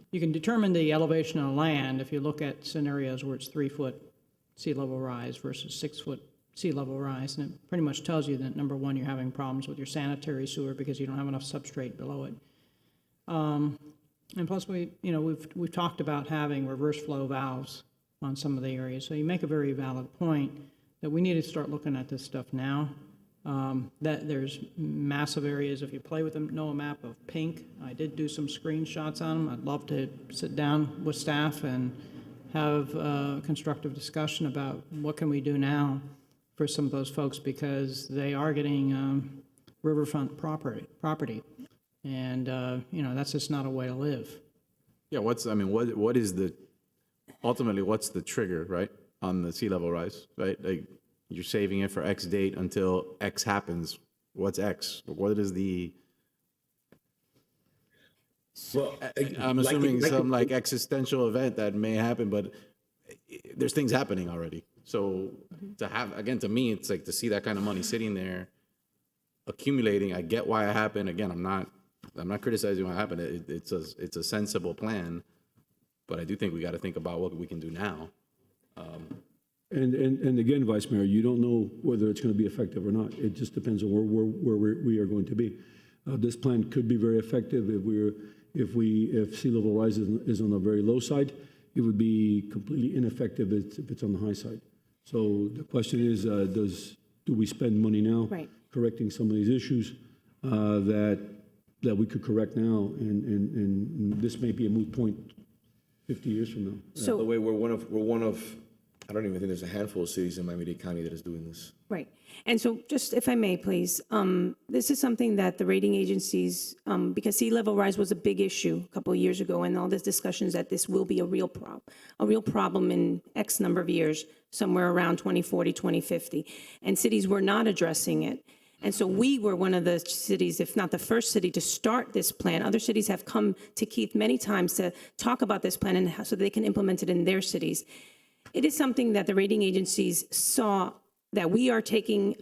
you can determine the elevation of land if you look at scenarios where it's 3-foot sea level rise versus 6-foot sea level rise. And it pretty much tells you that, number one, you're having problems with your sanitary sewer because you don't have enough substrate below it. And plus, we've talked about having reverse flow valves on some of the areas. So you make a very valid point that we need to start looking at this stuff now. That there's massive areas. If you play with the NOAA map of pink, I did do some screenshots on them. I'd love to sit down with staff and have a constructive discussion about what can we do now for some of those folks, because they are getting riverfront property. And, that's just not a way to live. Yeah, what is ultimately, what's the trigger, right, on the sea level rise, right? Like, you're saving it for X date until X happens. What's X? What is the... Well, I'm assuming some existential event that may happen, but there's things happening already. So to have, again, to me, it's like to see that kind of money sitting there, accumulating. I get why it happened. Again, I'm not criticizing what happened. It's a sensible plan, but I do think we got to think about what we can do now. And again, Vice Mayor, you don't know whether it's going to be effective or not. It just depends on where we are going to be. This plan could be very effective if sea level rise is on the very low side. It would be completely ineffective if it's on the high side. So the question is, do we spend money now correcting some of these issues that we could correct now, and this may be a moot point 50 years from now. So the way we're one of I don't even think there's a handful of cities in Miami-Dade County that is doing this. Right. And so just if I may, please, this is something that the rating agencies, because sea level rise was a big issue a couple of years ago, and all this discussions that this will be a real problem in X number of years, somewhere around 2040, 2050. And cities were not addressing it. And so we were one of the cities, if not the first city, to start this plan. Other cities have come to Keith many times to talk about this plan and so they can implement it in their cities. It is something that the rating agencies saw that we are taking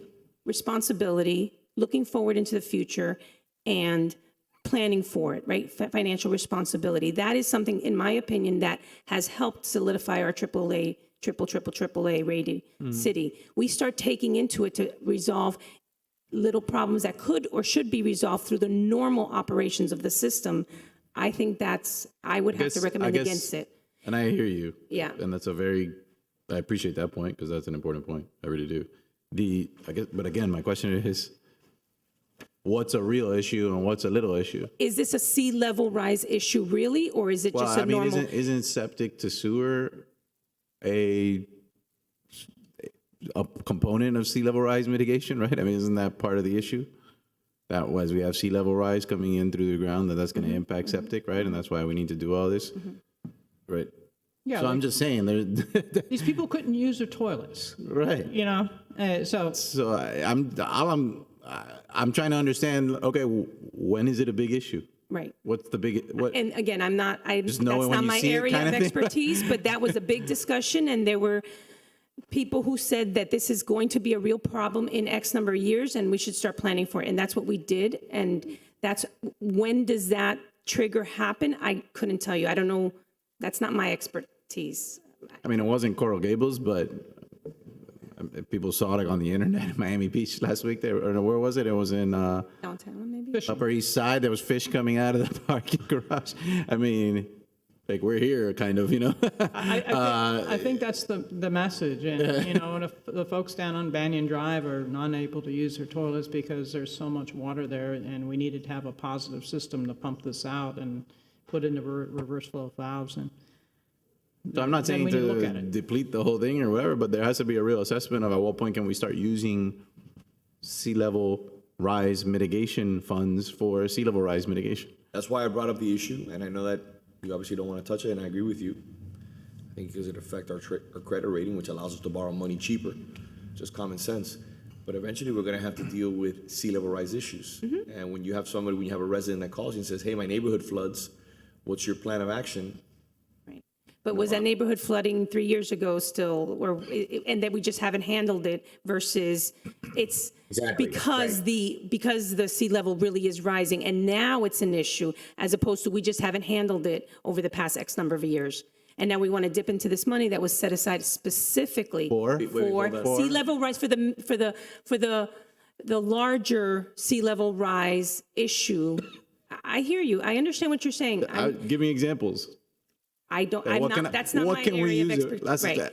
responsibility, looking forward into the future, and planning for it, right? Financial responsibility. That is something, in my opinion, that has helped solidify our triple AAA rated city. We start taking into it to resolve little problems that could or should be resolved through the normal operations of the system, I think I would have to recommend against it. And I hear you. Yeah. And I appreciate that point because that's an important point. I really do. But again, my question is, what's a real issue and what's a little issue? Is this a sea level rise issue really, or is it just a normal? Isn't septic to sewer a component of sea level rise mitigation, right? I mean, isn't that part of the issue? That as we have sea level rise coming in through the ground, that's going to impact septic, right? And that's why we need to do all this, right? Yeah, So I'm just saying, these people couldn't use their toilets, right? you know, so. So I'm trying to understand. Okay, when is it a big issue? Right. What's the big? What? And again, that's know it when not you my see it area kind of of thing, expertise, but that was a big discussion, and there were people who said that this is going to be a real problem in X number of years, and we should start planning for it, and that's what we did, and when does that trigger happen? I couldn't tell you. I don't know. That's not my expertise. I mean, it wasn't Coral Gables, but people saw it on the internet in Miami Beach last week. Or where was it? It was in Downtown, maybe? Upper East Side. There was fish coming out of the parking garage. I mean, like we're here, kind of, you know. I think that's the message, and you know, and if the folks down on Banyan Drive are not able to use their toilets because there's so much water there, and we needed to have a positive system to pump this out and put in the reverse flow valves. And so I'm not saying to deplete the whole thing or whatever, but there has to be a real assessment of at what point can we start using sea level rise mitigation funds for sea level rise mitigation. That's why I brought up the issue, and I know that you obviously don't want to touch it, and I agree with you. I think because it affects our credit rating, which allows us to borrow money cheaper, just common sense. But eventually, we're going to have to deal with sea level rise issues. And when you have a resident that calls you and says, "Hey, my neighborhood floods. What's your plan of action?" But was that neighborhood flooding 3 years ago still, and that we just haven't handled it versus it's because the sea level really is rising and now it's an issue as opposed to we just haven't handled it over the past X number of years. And now we want to dip into this money that was set aside specifically for sea level rise for the larger sea level rise issue. I hear you. I understand what you're saying. Give me examples. That's not my area of expertise. Right.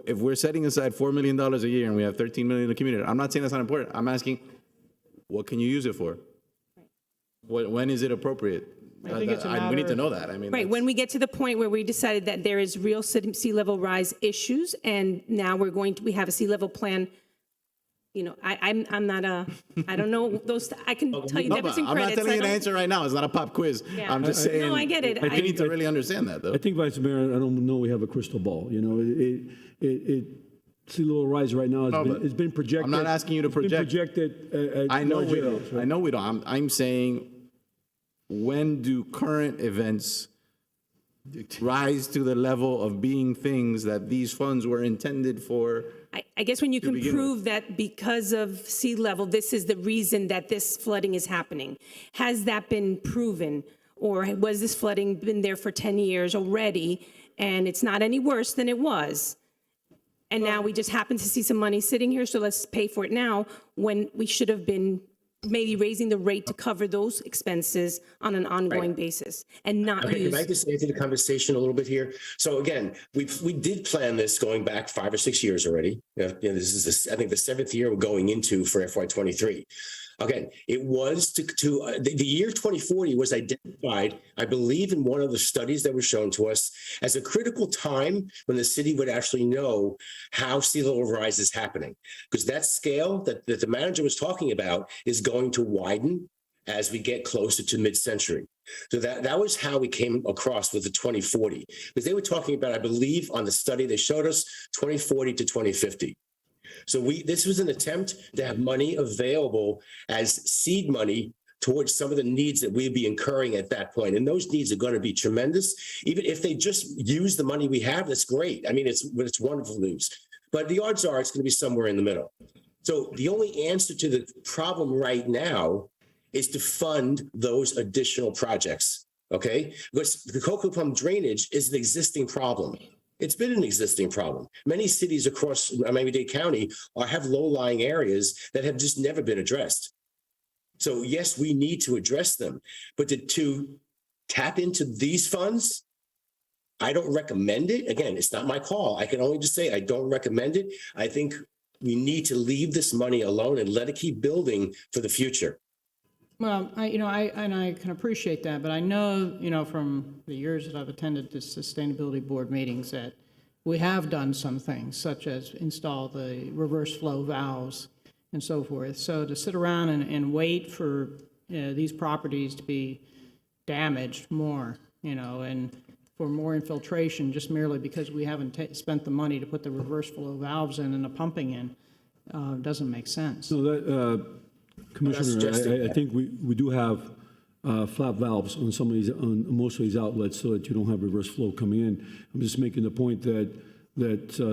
If we're setting aside $4 million a year and we have 13 million in the community, I'm not saying that's not important. I'm asking, what can you use it for? When is it appropriate? I think it's a matter we need to know that. I mean, right. When we get to the point where we decided that there is real sea level rise issues, and now we have a sea level plan. You know, I'm not I don't know those. I can tell you debits and credits. I'm not telling you the answer right now. It's not a pop quiz. Yeah. I'm just saying. No, I get it. I need to really understand that, though. I think, Vice Mayor, I don't know we have a crystal ball. You know, sea level rise right now it's been projected. I'm not asking you to project. Projected. I know we don't. Right? I know we don't. I'm saying, when do current events rise to the level of being things that these funds were intended for? I guess when you can prove that because of sea level, this is the reason that this flooding is happening. Has that been proven? Or was this flooding been there for 10 years already and it's not any worse than it was? And now we just happen to see some money sitting here, so let's pay for it now when we should have been maybe raising the rate to cover those expenses on an ongoing basis and not use. Can I just add to the conversation a little bit here? So again, we did plan this going back 5 or 6 years already. This is I think the 7th year we're going into for FY23. Again, it was the year 2040 was identified, I believe, in one of the studies that was shown to us as a critical time when the city would actually know how sea level rise is happening. Because that scale that the manager was talking about is going to widen as we get closer to mid-century. So that was how we came across with the 2040. Because they were talking about, I believe, on the study they showed us, 2040 to 2050. So this was an attempt to have money available as seed money towards some of the needs that we'd be incurring at that point. And those needs are going to be tremendous. Even if they just use the money we have, that's great. I mean, it's wonderful news. But the odds are it's going to be somewhere in the middle. So the only answer to the problem right now is to fund those additional projects, okay? Because the Cocoa Plum drainage is an existing problem. It's been an existing problem. Many cities across Miami-Dade County have low-lying areas that have just never been addressed. So yes, we need to address them, but to tap into these funds, I don't recommend it. Again, it's not my call. I can only just say I don't recommend it. I think we need to leave this money alone and let it keep building for the future. Well, I can appreciate that, but I know, from the years that I've attended the sustainability board meetings that we have done some things, such as install the reverse flow valves and so forth. So to sit around and wait for these properties to be damaged more, and for more infiltration just merely because we haven't spent the money to put the reverse flow valves in and the pumping in, doesn't make sense. So that, Commissioner, I think we do have flap valves on some of these, on most of these outlets, so that you don't have reverse flow coming in. I'm just making the point that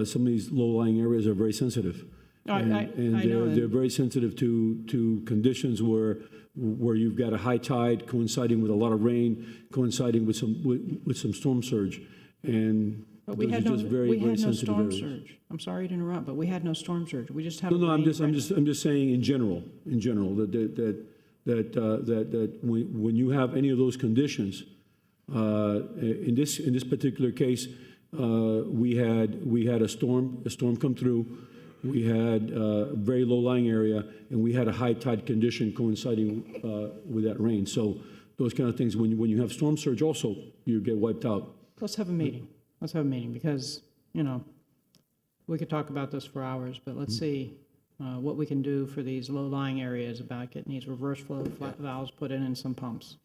some of these low-lying areas are very sensitive. I know. They're very sensitive to conditions where you've got a high tide coinciding with a lot of rain, coinciding with some storm surge, and But we those had are no, just very, we very had no sensitive storm areas. surge. I'm sorry to interrupt, but we had no storm surge. We just had. No, I'm just saying in general, that when you have any of those conditions, in this particular case, we had a storm come through. We had a very low-lying area, and we had a high tide condition coinciding with that rain. So those kind of things, when you have storm surge, also you get wiped out. Let's have a meeting. Let's have a meeting because we could talk about this for hours, but let's see what we can do for these low-lying areas about getting these reverse flow valves put in and some pumps.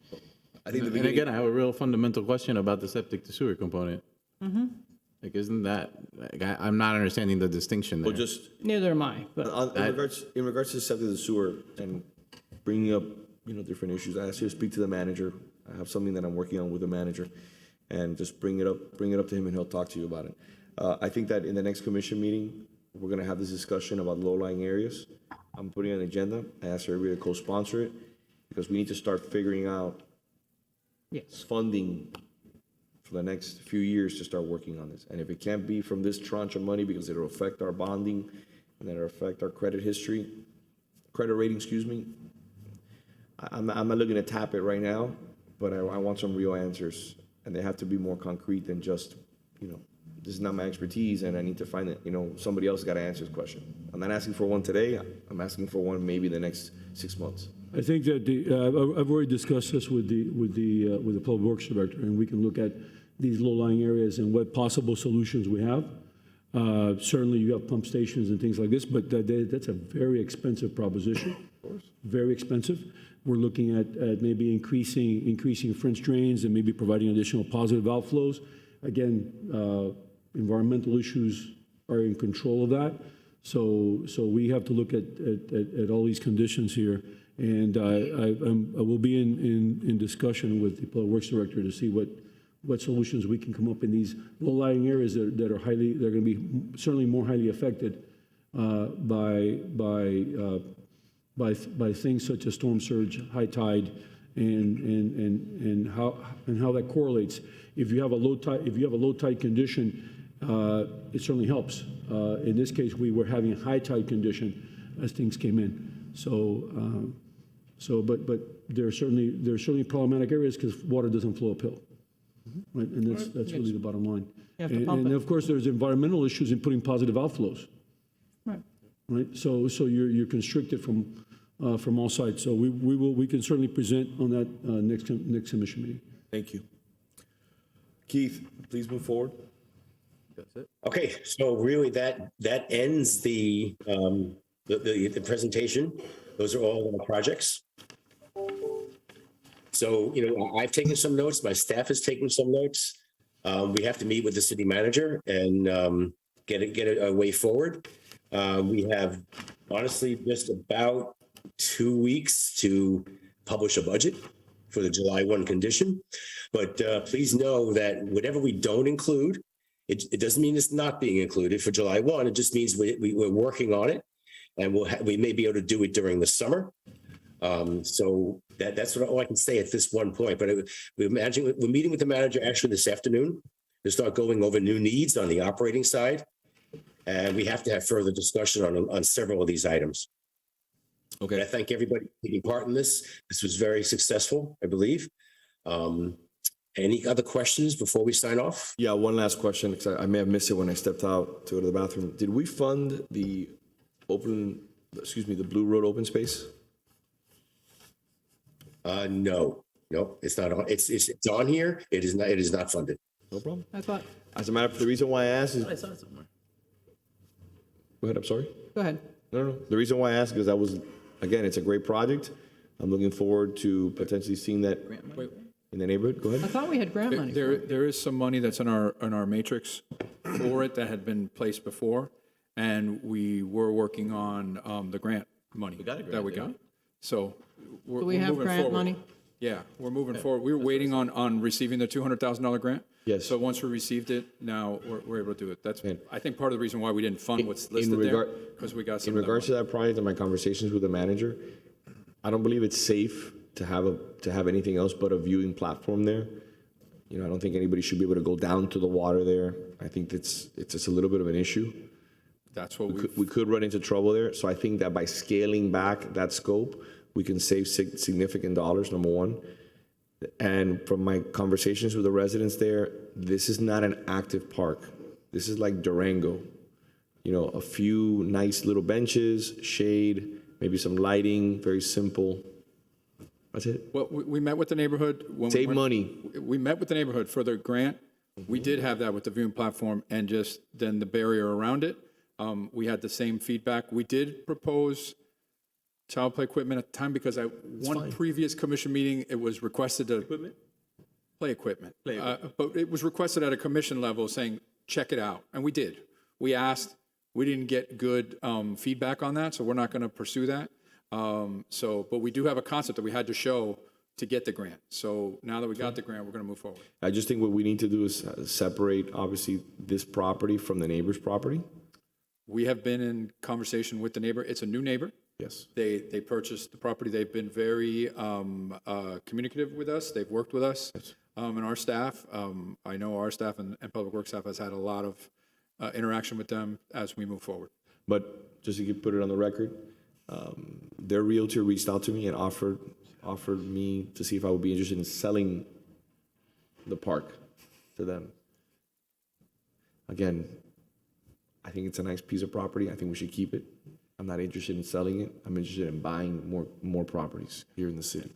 I think and again, I have a real fundamental question about the septic to sewer component. Mm-hmm. Like, isn't that, I'm not understanding the distinction there. Well, Neither am I. But in regards to septic and sewer and bringing up different issues, I asked you to speak to the manager. I have something that I'm working on with the manager, and just bring it up to him, and he'll talk to you about it. I think that in the next commission meeting, we're going to have this discussion about low-lying areas. I'm putting an agenda. I asked everybody to co-sponsor it because we need to start figuring out funding for the next few years to start working on this. And if it can't be from this tranche of money because it'll affect our bonding and it'll affect our credit rating, I'm not looking to tap it right now, but I want some real answers, and they have to be more concrete than just, this is not my expertise and I need to find it, somebody else got to answer this question. I'm not asking for one today. I'm asking for one maybe the next 6 months. I think that I've already discussed this with the Public Works Director, and we can look at these low-lying areas and what possible solutions we have. Certainly, you have pump stations and things like this, but that's a very expensive proposition. Of course, very expensive. We're looking at maybe increasing French drains and maybe providing additional positive outflows. Again, environmental issues are in control of that. So we have to look at all these conditions here. And I will be in discussion with the Public Works Director to see what solutions we can come up in these low-lying areas that are going to be certainly more highly affected by things such as storm surge, high tide, and how that correlates. If you have a low tide condition, it certainly helps. In this case, we were having a high tide condition as things came in. But there are certainly problematic areas because water doesn't flow uphill, right? And that's really the bottom line. And of course, there's environmental issues in putting positive outflows, right? So you're constricted from all sides. So we can certainly present on that next commission meeting. Thank you, Keith. Please move forward. That's it. Okay, so really that ends the presentation. Those are all the projects. So, I've taken some notes. My staff has taken some notes. We have to meet with the city manager and get a way forward. We have honestly just about 2 weeks to publish a budget for the July 1 condition. But please know that whatever we don't include, it doesn't mean it's not being included for July 1. It just means we're working on it, and we may be able to do it during the summer. So that's all I can say at this one point. But we're meeting with the manager actually this afternoon. to start going over new needs on the operating side. And we have to have further discussion on several of these items. Okay. I thank everybody for taking part in this. This was very successful, I believe. Any other questions before we sign off? Yeah, one last question, because I may have missed it when I stepped out to go to the bathroom. Did we fund the Blue Road open space? No, it's not on. It's on here. It is not funded. No problem. I thought, As a matter of fact, the reason why I asked is, I saw it somewhere. go ahead, I'm sorry. go ahead. No. The reason why I asked is again, it's a great project. I'm looking forward to potentially seeing that in the neighborhood. Go I ahead. thought we had grant money. There is some money that's in our matrix for it that had been placed before, and we were working on the grant money that we got. So we're Do we have moving grant forward. money? Yeah, we're moving forward. We were waiting on receiving the $200,000 grant. Yes. So once we received it, now we're able to do it. That's, I think, part of the reason why we didn't fund what's listed there, because we got some In of that regards to money. that project and my conversations with the manager, I don't believe it's safe to have anything else but a viewing platform there. I don't think anybody should be able to go down to the water there. I think it's just a little bit of an issue. That's what We could run into trouble there. So I think that by scaling back that scope, we can save significant dollars, number one. And from my conversations with the residents there, this is not an active park. This is like Durango. A few nice little benches, shade, maybe some lighting, very simple. That's it. Well, we met with the neighborhood. When Save money. We met with the neighborhood for the grant. We did have that with the viewing platform and just then the barrier around it. We had the same feedback. We did propose child play equipment at the time because one previous commission meeting, it was requested to. Play equipment. But it was requested at a commission level saying, check it out. And we did. We asked, we didn't get good feedback on that, so we're not going to pursue that. But we do have a concept that we had to show to get the grant. So now that we got the grant, we're going to move forward. I just think what we need to do is separate, obviously, this property from the neighbor's property. We have been in conversation with the neighbor. It's a new neighbor. Yes. They purchased the property. They've been very communicative with us. They've worked with us and our staff. I know our staff and Public Works staff has had a lot of interaction with them as we move forward. But just to put it on the record, their realtor reached out to me and offered me to see if I would be interested in selling the park to them. Again, I think it's a nice piece of property. I think we should keep it. I'm not interested in selling it. I'm interested in buying more properties here in the city.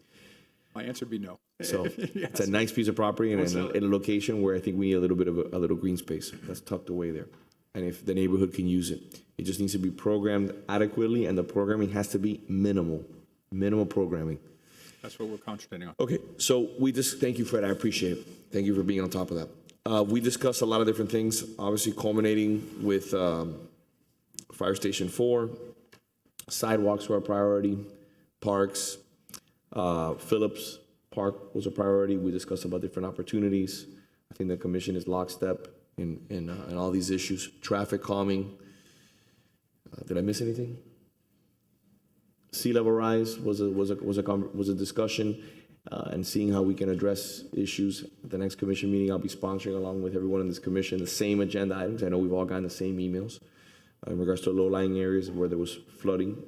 My answer would be no. So Yes. it's a nice piece of property and in a location where I think we need a little bit of a little green space that's tucked away there. And if the neighborhood can use it, it just needs to be programmed adequately, and the programming has to be minimal programming. That's what we're concentrating on. Okay, so thank you, Fred. I appreciate it. Thank you for being on top of that. We discussed a lot of different things, obviously culminating with Fire Station 4, sidewalks were a priority, parks, Phillips Park was a priority. We discussed about different opportunities. I think the commission is lockstep in all these issues. Traffic calming. Did I miss anything? Sea level rise was a discussion, and seeing how we can address issues. At the next commission meeting, I'll be sponsoring along with everyone in this commission the same agenda items. I know we've all gotten the same emails in regards to low-lying areas where there was flooding.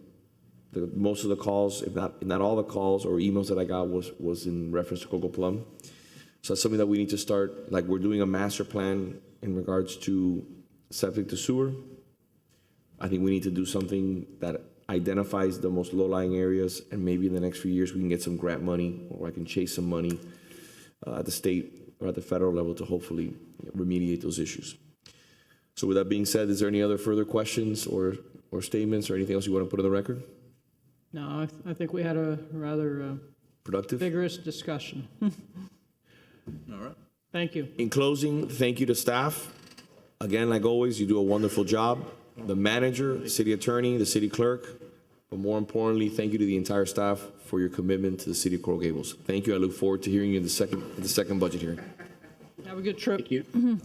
Most of the calls, if not all the calls or emails that I got was in reference to Coco Plum. So that's something that we need to start, like we're doing a master plan in regards to septic to sewer. I think we need to do something that identifies the most low-lying areas, and maybe in the next few years we can get some grant money, or I can chase some money at the state or at the federal level to hopefully remediate those issues. So with that being said, is there any other further questions or statements or anything else you want to put on the record? No, I think we had a rather productive, vigorous discussion. All right. Thank you. In closing, thank you to staff. Again, like always, you do a wonderful job. The manager, the city attorney, the city clerk, but more importantly, thank you to the entire staff for your commitment to the city of Coral Gables. Thank you. I look forward to hearing you in the second budget hearing. Have a good trip. Thank you. Mhm.